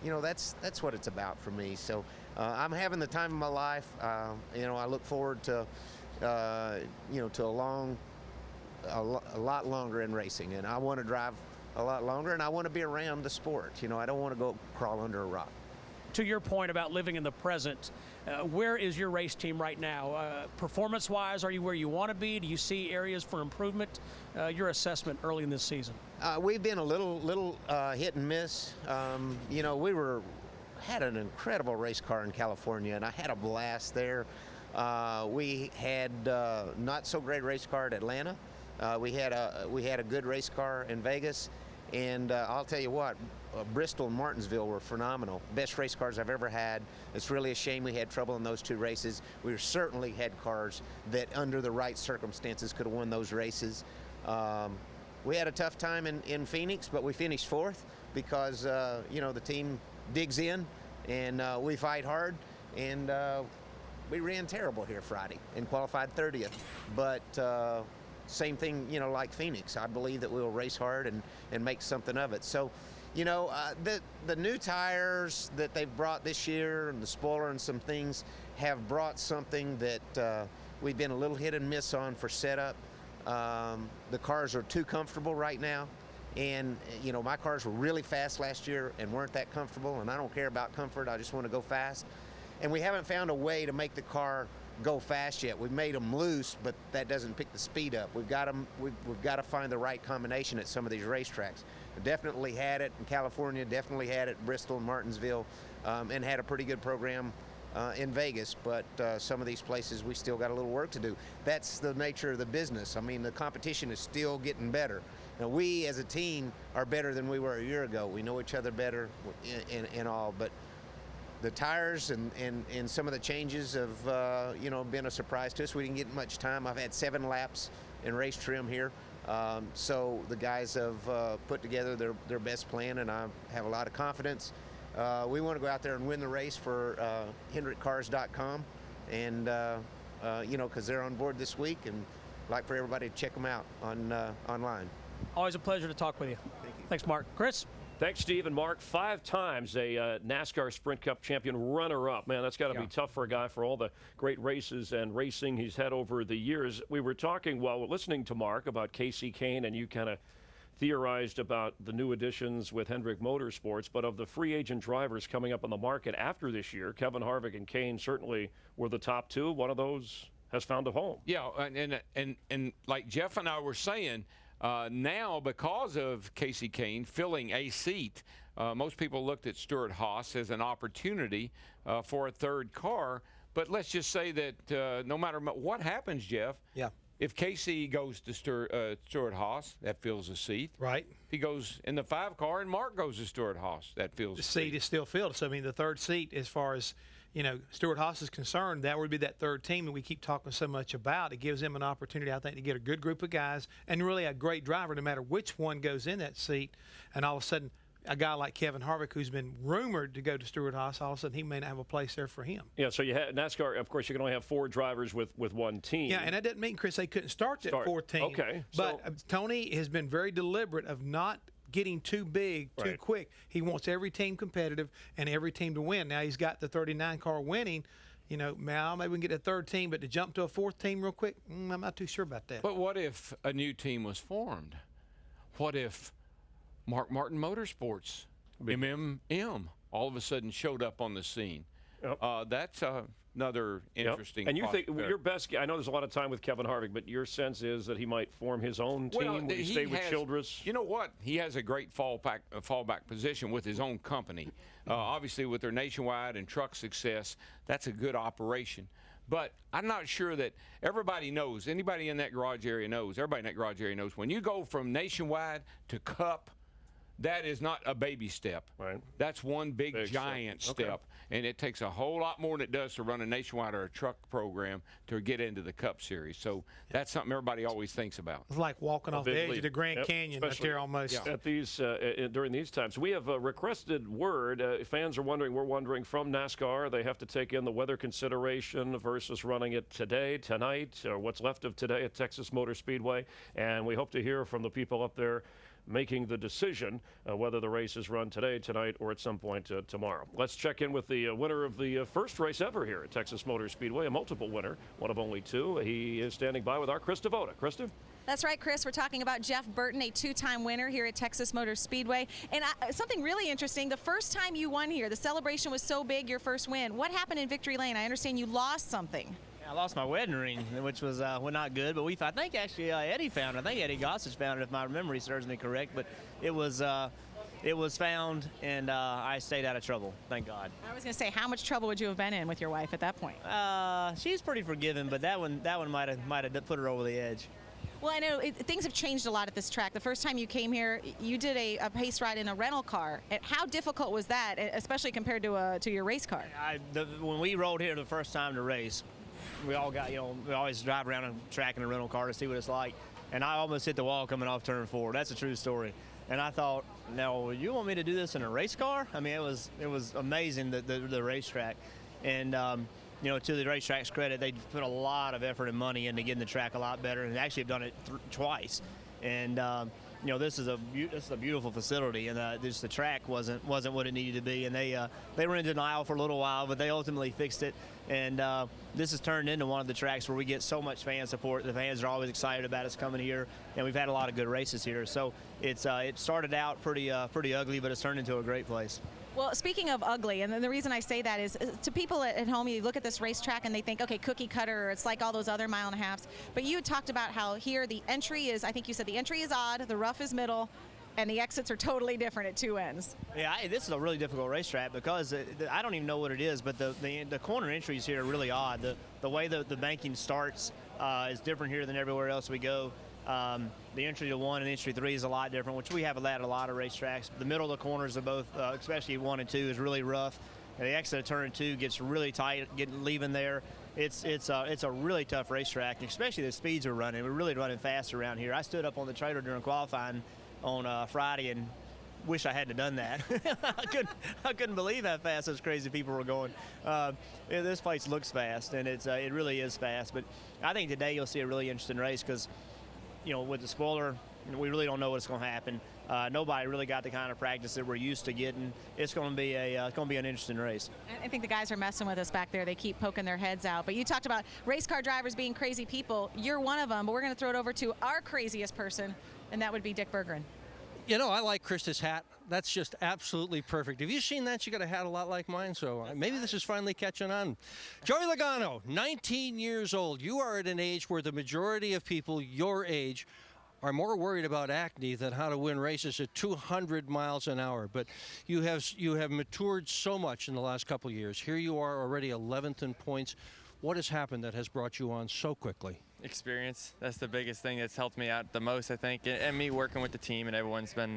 that's what it's about for me. So I'm having the time of my life. I look forward to a lot longer in racing, and I want to drive a lot longer, and I want to be around the sport. I don't want to go crawl under a rock. To your point about living in the present, where is your race team right now? Performance-wise, are you where you want to be? Do you see areas for improvement? Your assessment early in this season. We've been a little hit and miss. We had an incredible race car in California, and I had a blast there. We had not so great race car at Atlanta. We had a good race car in Vegas, and I'll tell you what, Bristol and Martinsville were phenomenal. Best race cars I've ever had. It's really a shame we had trouble in those 2 races. We certainly had cars that, under the right circumstances, could have won those races. We had a tough time in Phoenix, but we finished 4th because the team digs in and we fight hard, and we ran terrible here Friday and qualified 30th. But same thing, like Phoenix. I believe that we'll race hard and make something of it. So, the new tires that they've brought this year and the spoiler and some things have brought something that we've been a little hit and miss on for setup. The cars are too comfortable right now. And, my cars were really fast last year and weren't that comfortable, and I don't care about comfort. I just want to go fast. And we haven't found a way to make the car go fast yet. We've made them loose, but that doesn't pick the speed up. We've got to find the right combination at some of these racetracks. We definitely had it in California, definitely had it in Bristol and Martinsville, and had a pretty good program in Vegas, but some of these places we still got a little work to do. That's the nature of the business. I mean, the competition is still getting better. Now, we as a team are better than we were a year ago. We know each other better and all, but the tires and some of the changes have been a surprise to us. We didn't get much time. I've had 7 laps in race trim here. So the guys have put together their best plan, and I have a lot of confidence. We want to go out there and win the race for HendrickCars.com, and because they're on board this week, and I'd like for everybody to check them out online. Always a pleasure to talk with you. Thank you. Thanks, Mark. Chris? Thanks, Steve and Mark. 5 times a NASCAR Sprint Cup champion, runner-up. Man, that's got to be tough for a guy for all the great races and racing he's had over the years. We were talking while listening to Mark about Kasey Kahne, and you kind of theorized about the new additions with Hendrick Motorsports, but of the free agent drivers coming up on the market after this year, Kevin Harvick and Kahne certainly were the top 2. One of those has found a home. Yeah, and like Jeff and I were saying, now, because of Kasey Kahne filling a seat, most people looked at Stewart Haas as an opportunity for a 3rd car. But let's just say that no matter what happens, Jeff, if Kasey goes to Stewart Haas, that fills a seat. Right. If he goes in the 5 car and Mark goes to Stewart Haas, that fills the a seat. seat is still filled. So, I mean, the 3rd seat, as far as Stewart Haas is concerned, that would be that 3rd team that we keep talking so much about. It gives them an opportunity, I think, to get a good group of guys and really a great driver no matter which one goes in that seat. And all of a sudden, a guy like Kevin Harvick, who's been rumored to go to Stewart Haas, all of a sudden he may not have a place there for him. Yeah, so you had NASCAR, of course, you can only have 4 drivers with one team. Yeah, and that doesn't mean, Chris, they couldn't start that 4th team. Okay. But Tony has been very deliberate of not getting too big too quick. He wants every team competitive and every team to win. Now he's got the 39 car winning. Maybe we can get a 3rd team, but to jump to a 4th team real quick, I'm not too sure about that. But what if a new team was formed? What if Mark Martin Motorsports, MMM, all of a sudden showed up on the scene? That's another interesting. And you think your best? I know there's a lot of time with Kevin Harvick, but your sense is that he might form his own team. Will he stay with Childress? You know what? He has a great fallback position with his own company. Obviously, with their nationwide and truck success, that's a good operation. But I'm not sure that everybody knows. Anybody in that garage area knows. Everybody in that garage area knows. When you go from nationwide to Cup, that is not a baby step. Right. That's one big giant step. And it takes a whole lot more than it does to run a nationwide or a truck program to get into the Cup Series. So that's something everybody always thinks about. It's like walking off the edge of the Grand Canyon right there almost. At these, during these times. We have a requested word. Fans are wondering, we're wondering from NASCAR, they have to take in the weather consideration versus running it today, tonight, or what's left of today at Texas Motor Speedway. And we hope to hear from the people up there making the decision whether the race is run today, tonight, or at some point tomorrow. Let's check in with the winner of the first race ever here at Texas Motor Speedway, a multiple winner, one of only 2. He is standing by with our Chris Devoda. Krista? That's right, Chris. We're talking about Jeff Burton, a 2-time winner here at Texas Motor Speedway. And something really interesting, the first time you won here, the celebration was so big, your first win. What happened in Victory Lane? I understand you lost something. I lost my wedding ring, which was not good, but I think actually Eddie found it. I think Eddie Gossage found it, if my memory serves me correct. But it was it was found, and I stayed out of trouble, thank God. I was going to say, how much trouble would you have been in with your wife at that point? She's pretty forgiving, but that one might have put her over the edge. Well, I know things have changed a lot at this track. The first time you came here, you did a pace ride in a rental car. How difficult was that, especially compared to your race car? When we rode here the first time to race, we all got, we always drive around a track in a rental car to see what it's like. And I almost hit the wall coming off turn 4. That's a true story. And I thought, now, you want me to do this in a race car? I mean, it was amazing, the racetrack. And, to the racetrack's credit, they put a lot of effort and money into getting the track a lot better, and actually have done it twice. And this is a beautiful facility, and just the track wasn't what it needed to be. And they were in denial for a little while, but they ultimately fixed it. And this has turned into one of the tracks where we get so much fan support. The fans are always excited about us coming here, and we've had a lot of good races here. So it started out pretty ugly, but it's turned into a great place. Well, speaking of ugly, and the reason I say that is to people at home, you look at this racetrack and they think, okay, cookie cutter, it's like all those other mile and a halves. But you talked about how here the entry is, I think you said the entry is odd, the rough is middle, and the exits are totally different at 2 ends. Yeah, this is a really difficult racetrack because I don't even know what it is, but the corner entries here are really odd. The way the banking starts is different here than everywhere else we go. The entry to 1 and entry 3 is a lot different, which we have at a lot of racetracks. The middle of the corners of both, especially 1 and 2, is really rough. And the exit of turn 2 gets really tight, leaving there. It's a really tough racetrack, especially the speeds we're running. We're really running fast around here. I stood up on the trailer during qualifying on Friday and wish I hadn't done that. I couldn't believe how fast those crazy people were going. This place looks fast, and it really is fast. But I think today you'll see a really interesting race because, with the spoiler, we really don't know what's going to happen. Nobody really got the kind of practice that we're used to getting. It's going to be an interesting race. I think the guys are messing with us back there. They keep poking their heads out. But you talked about race car drivers being crazy people. You're one of them, but we're going to throw it over to our craziest person, and that would be Dick Berggren. I like Krista's hat. That's just absolutely perfect. Have you seen that? You got a hat a lot like mine, so maybe this is finally catching on. Joey Logano, 19 years old. You are at an age where the majority of people your age are more worried about acne than how to win races at 200 miles an hour. But you have matured so much in the last couple of years. Here you are already 11th in points. What has happened that has brought you on so quickly? Experience. That's the biggest thing that's helped me out the most, I think, and me working with the team, and everyone's been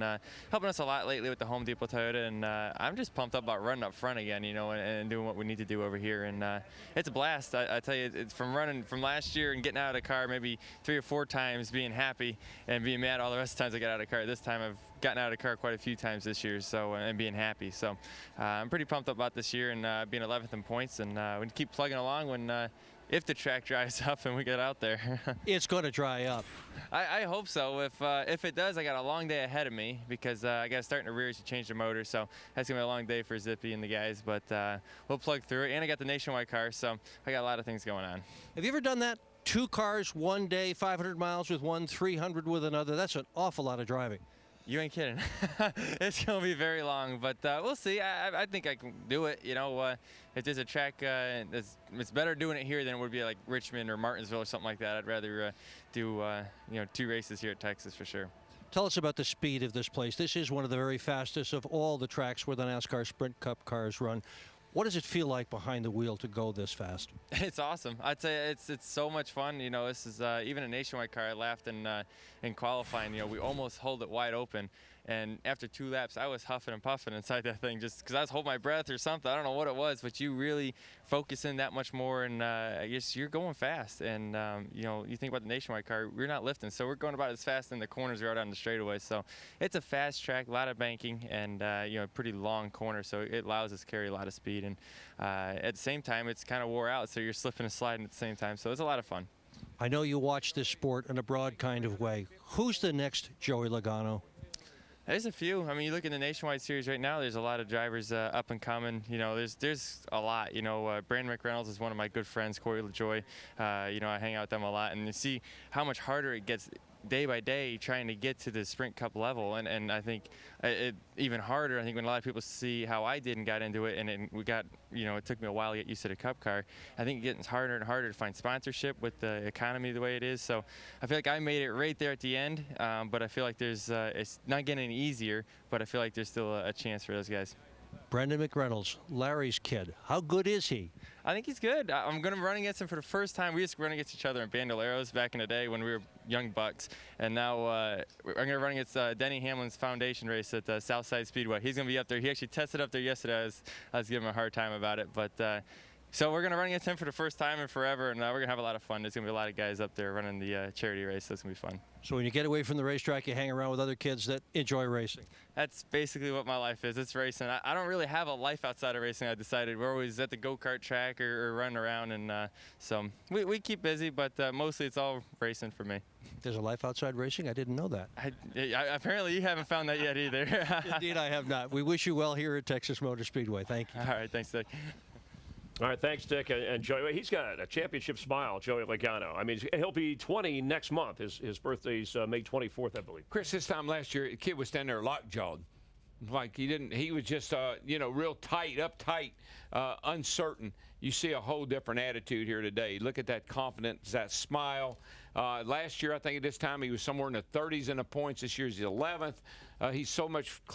helping us a lot lately with the Home Depot Toyota, and I'm just pumped up about running up front again, and doing what we need to do over here, and it's a blast. I tell you, it's from running from last year and getting out of the car maybe 3 or 4 times, being happy and being mad all the rest of the times I get out of the car. This time I've gotten out of the car quite a few times this year, so and being happy. So I'm pretty pumped up about this year and being 11th in points, and we keep plugging along when if the track dries up and we get out there. It's going to dry up. I hope so. If it does, I got a long day ahead of me because I got to start in the rears to change the motor, so that's going to be a long day for Zippy and the guys, but we'll plug through it. And I got the Nationwide car, so I got a lot of things going on. Have you ever done that? 2 cars, 1 day, 500 miles with one, 300 with another. That's an awful lot of driving. You ain't kidding. It's going to be very long, but we'll see. I think I can do it. If there's a track, it's better doing it here than it would be like Richmond or Martinsville or something like that. I'd rather do 2 races here at Texas for sure. Tell us about the speed of this place. This is one of the very fastest of all the tracks where the NASCAR Sprint Cup cars run. What does it feel like behind the wheel to go this fast? It's awesome. I'd say it's so much fun. This is even a Nationwide car. I laughed in qualifying. We almost hold it wide open. And after 2 laps, I was huffing and puffing inside that thing just because I was holding my breath or something. I don't know what it was, but you really focus in that much more, and I guess you're going fast. And, you think about the Nationwide car, we're not lifting, so we're going about as fast in the corners we are down the straightaway. So it's a fast track, a lot of banking, and, a pretty long corner, so it allows us to carry a lot of speed. And at the same time, it's kind of wore out, so you're slipping and sliding at the same time. So it's a lot of fun. I know you watch this sport in a broad kind of way. Who's the next Joey Logano? There's a few. I mean, you look in the Nationwide Series right now, there's a lot of drivers up and coming. There's a lot. Brandon McReynolds is one of my good friends, Corey LaJoy. I hang out with them a lot, and you see how much harder it gets day by day trying to get to the Sprint Cup level, and I think it even harder. I think when a lot of people see how I did and got into it, and it took me a while to get used to the Cup car. I think it gets harder and harder to find sponsorship with the economy the way it is. So I feel like I made it right there at the end, but I feel like there's it's not getting any easier, but I feel like there's still a chance for those guys. Brendan McReynolds, Larry's kid. How good is he? I think he's good. I'm going to run against him for the first time. We used to run against each other in Bandoleros back in the day when we were young bucks. And now I'm going to run against Denny Hamlin's foundation race at Southside Speedway. He's going to be up there. He actually tested up there yesterday. I was giving him a hard time about it. But so we're going to run against him for the first time in forever, and we're going to have a lot of fun. There's going to be a lot of guys up there running the charity race, so it's going to be fun. So when you get away from the racetrack, you hang around with other kids that enjoy racing. That's basically what my life is. It's racing. I don't really have a life outside of racing. I decided we're always at the go-kart track or running around, and so we keep busy, but mostly it's all racing for me. There's a life outside racing? I didn't know that. Apparently you haven't found that yet either. Indeed, I have not. We wish you well here at Texas Motor Speedway. Thank you. All right, thanks, Dick. All right, thanks, Dick. And Joey, he's got a championship smile, Joey Logano. I mean, he'll be 20 next month. His birthday's May 24th, I believe. Chris, this time last year, the kid was standing there lockjawed. Like he was just, real tight, uptight, uncertain. You see a whole different attitude here today. Look at that confidence, that smile. Last year, I think at this time, he was somewhere in the 30s in the points. This year's the 11th. He's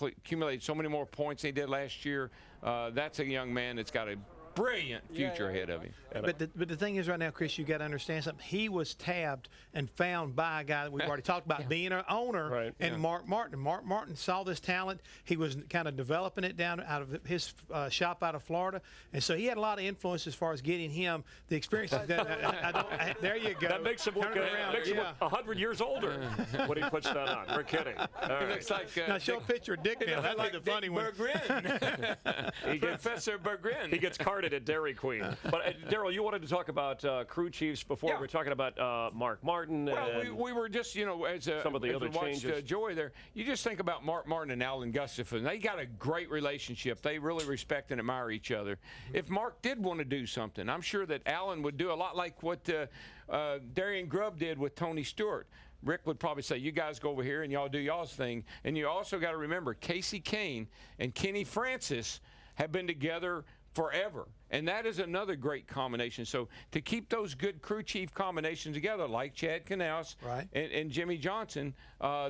accumulated so many more points than he did last year. That's a young man that's got a brilliant future ahead of him. But the thing is right now, Chris, you got to understand something. He was tabbed and found by a guy that we've already talked about being an owner, Mark Martin. Mark Martin saw this talent. He was kind of developing it down out of his shop out of Florida, and so he had a lot of influence as far as getting him the experience. There you go. That makes him look 100 years older when he puts that on. We're kidding. It looks like now show a picture of Dick now. That'd be the funny one. Professor Berggren. He gets carded at Dairy Queen. But Darrell, you wanted to talk about crew chiefs before. We were talking about Mark Martin. Well, we were just, as some of the other changes. Joey there, you just think about Mark Martin and Alan Gustafson. They got a great relationship. They really respect and admire each other. If Mark did want to do something, I'm sure that Alan would do a lot like what Darian Grubb did with Tony Stewart. Rick would probably say, you guys go over here and y'all do y'all's thing. And you also got to remember, Kasey Kahne and Kenny Francis have been together forever. And that is another great combination. So to keep those good crew chief combinations together, like Chad Knaus and Jimmie Johnson,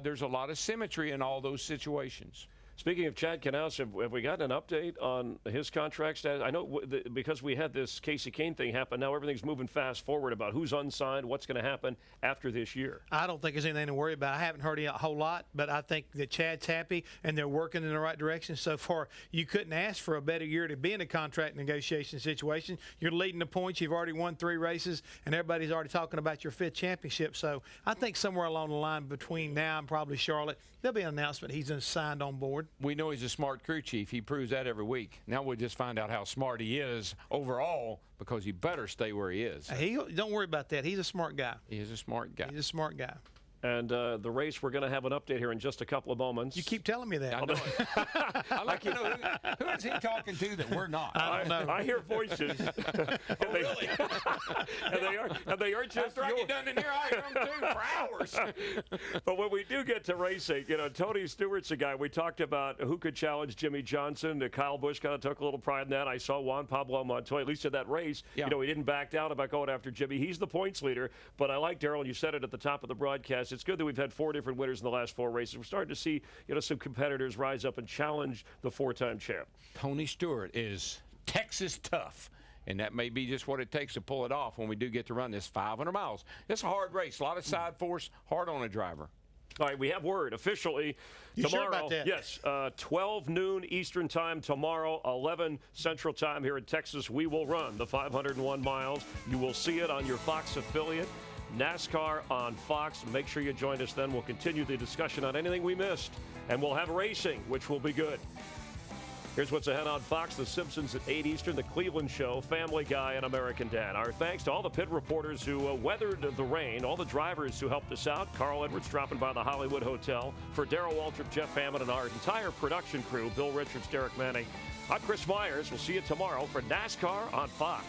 there's a lot of symmetry in all those situations. Speaking of Chad Knaus, have we gotten an update on his contract status? I know because we had this Kasey Kahne thing happen, now everything's moving fast forward about who's unsigned, what's going to happen after this year. I don't think there's anything to worry about. I haven't heard a whole lot, but I think that Chad's happy and they're working in the right direction so far. You couldn't ask for a better year to be in a contract negotiation situation. You're leading the points. You've already won 3 races, and everybody's already talking about your 5th championship. So I think somewhere along the line between now and probably Charlotte, there'll be an announcement he's signed on board. We know he's a smart crew chief. He proves that every week. Now we'll just find out how smart he is overall, because he better stay where he is. Don't worry about that. He's a smart guy. He is a smart guy. He's a smart guy. And the race, we're going to have an update here in just a couple of moments. You keep telling me that. I know it. I'd like to know who is he talking to that we're not. I don't know. I hear voices. Oh, really? and they are just After I get done in here, I hear them too for hours. But when we do get to racing, Tony Stewart's a guy. We talked about who could challenge Jimmie Johnson. Kyle Busch kind of took a little pride in that. I saw Juan Pablo Montoya, at least in that race. Yeah. He didn't back down about going after Jimmie. He's the points leader. But I like, Darrell, you said it at the top of the broadcast. It's good that we've had 4 different winners in the last 4 races. We're starting to see, some competitors rise up and challenge the 4-time champ. Tony Stewart is Texas tough, and that may be just what it takes to pull it off when we do get to run this 500 miles. It's a hard race, a lot of side force, hard on a driver. All right, we have word officially you tomorrow. Sure about that? Yes, 12 noon Eastern time tomorrow, 11 Central time here in Texas. We will run the 501 miles. You will see it on your Fox affiliate. NASCAR on Fox. Make sure you join us then. We'll continue the discussion on anything we missed, and we'll have racing, which will be good. Here's what's ahead on Fox. The Simpsons at 8 Eastern, The Cleveland Show, Family Guy, and American Dad. Our thanks to all the pit reporters who weathered the rain, all the drivers who helped us out. Carl Edwards dropping by the Hollywood Hotel. For Darrell Waltrip, Jeff Hammond, and our entire production crew, Bill Richards, Derek Manning, I'm Chris Myers. We'll see you tomorrow for NASCAR on Fox.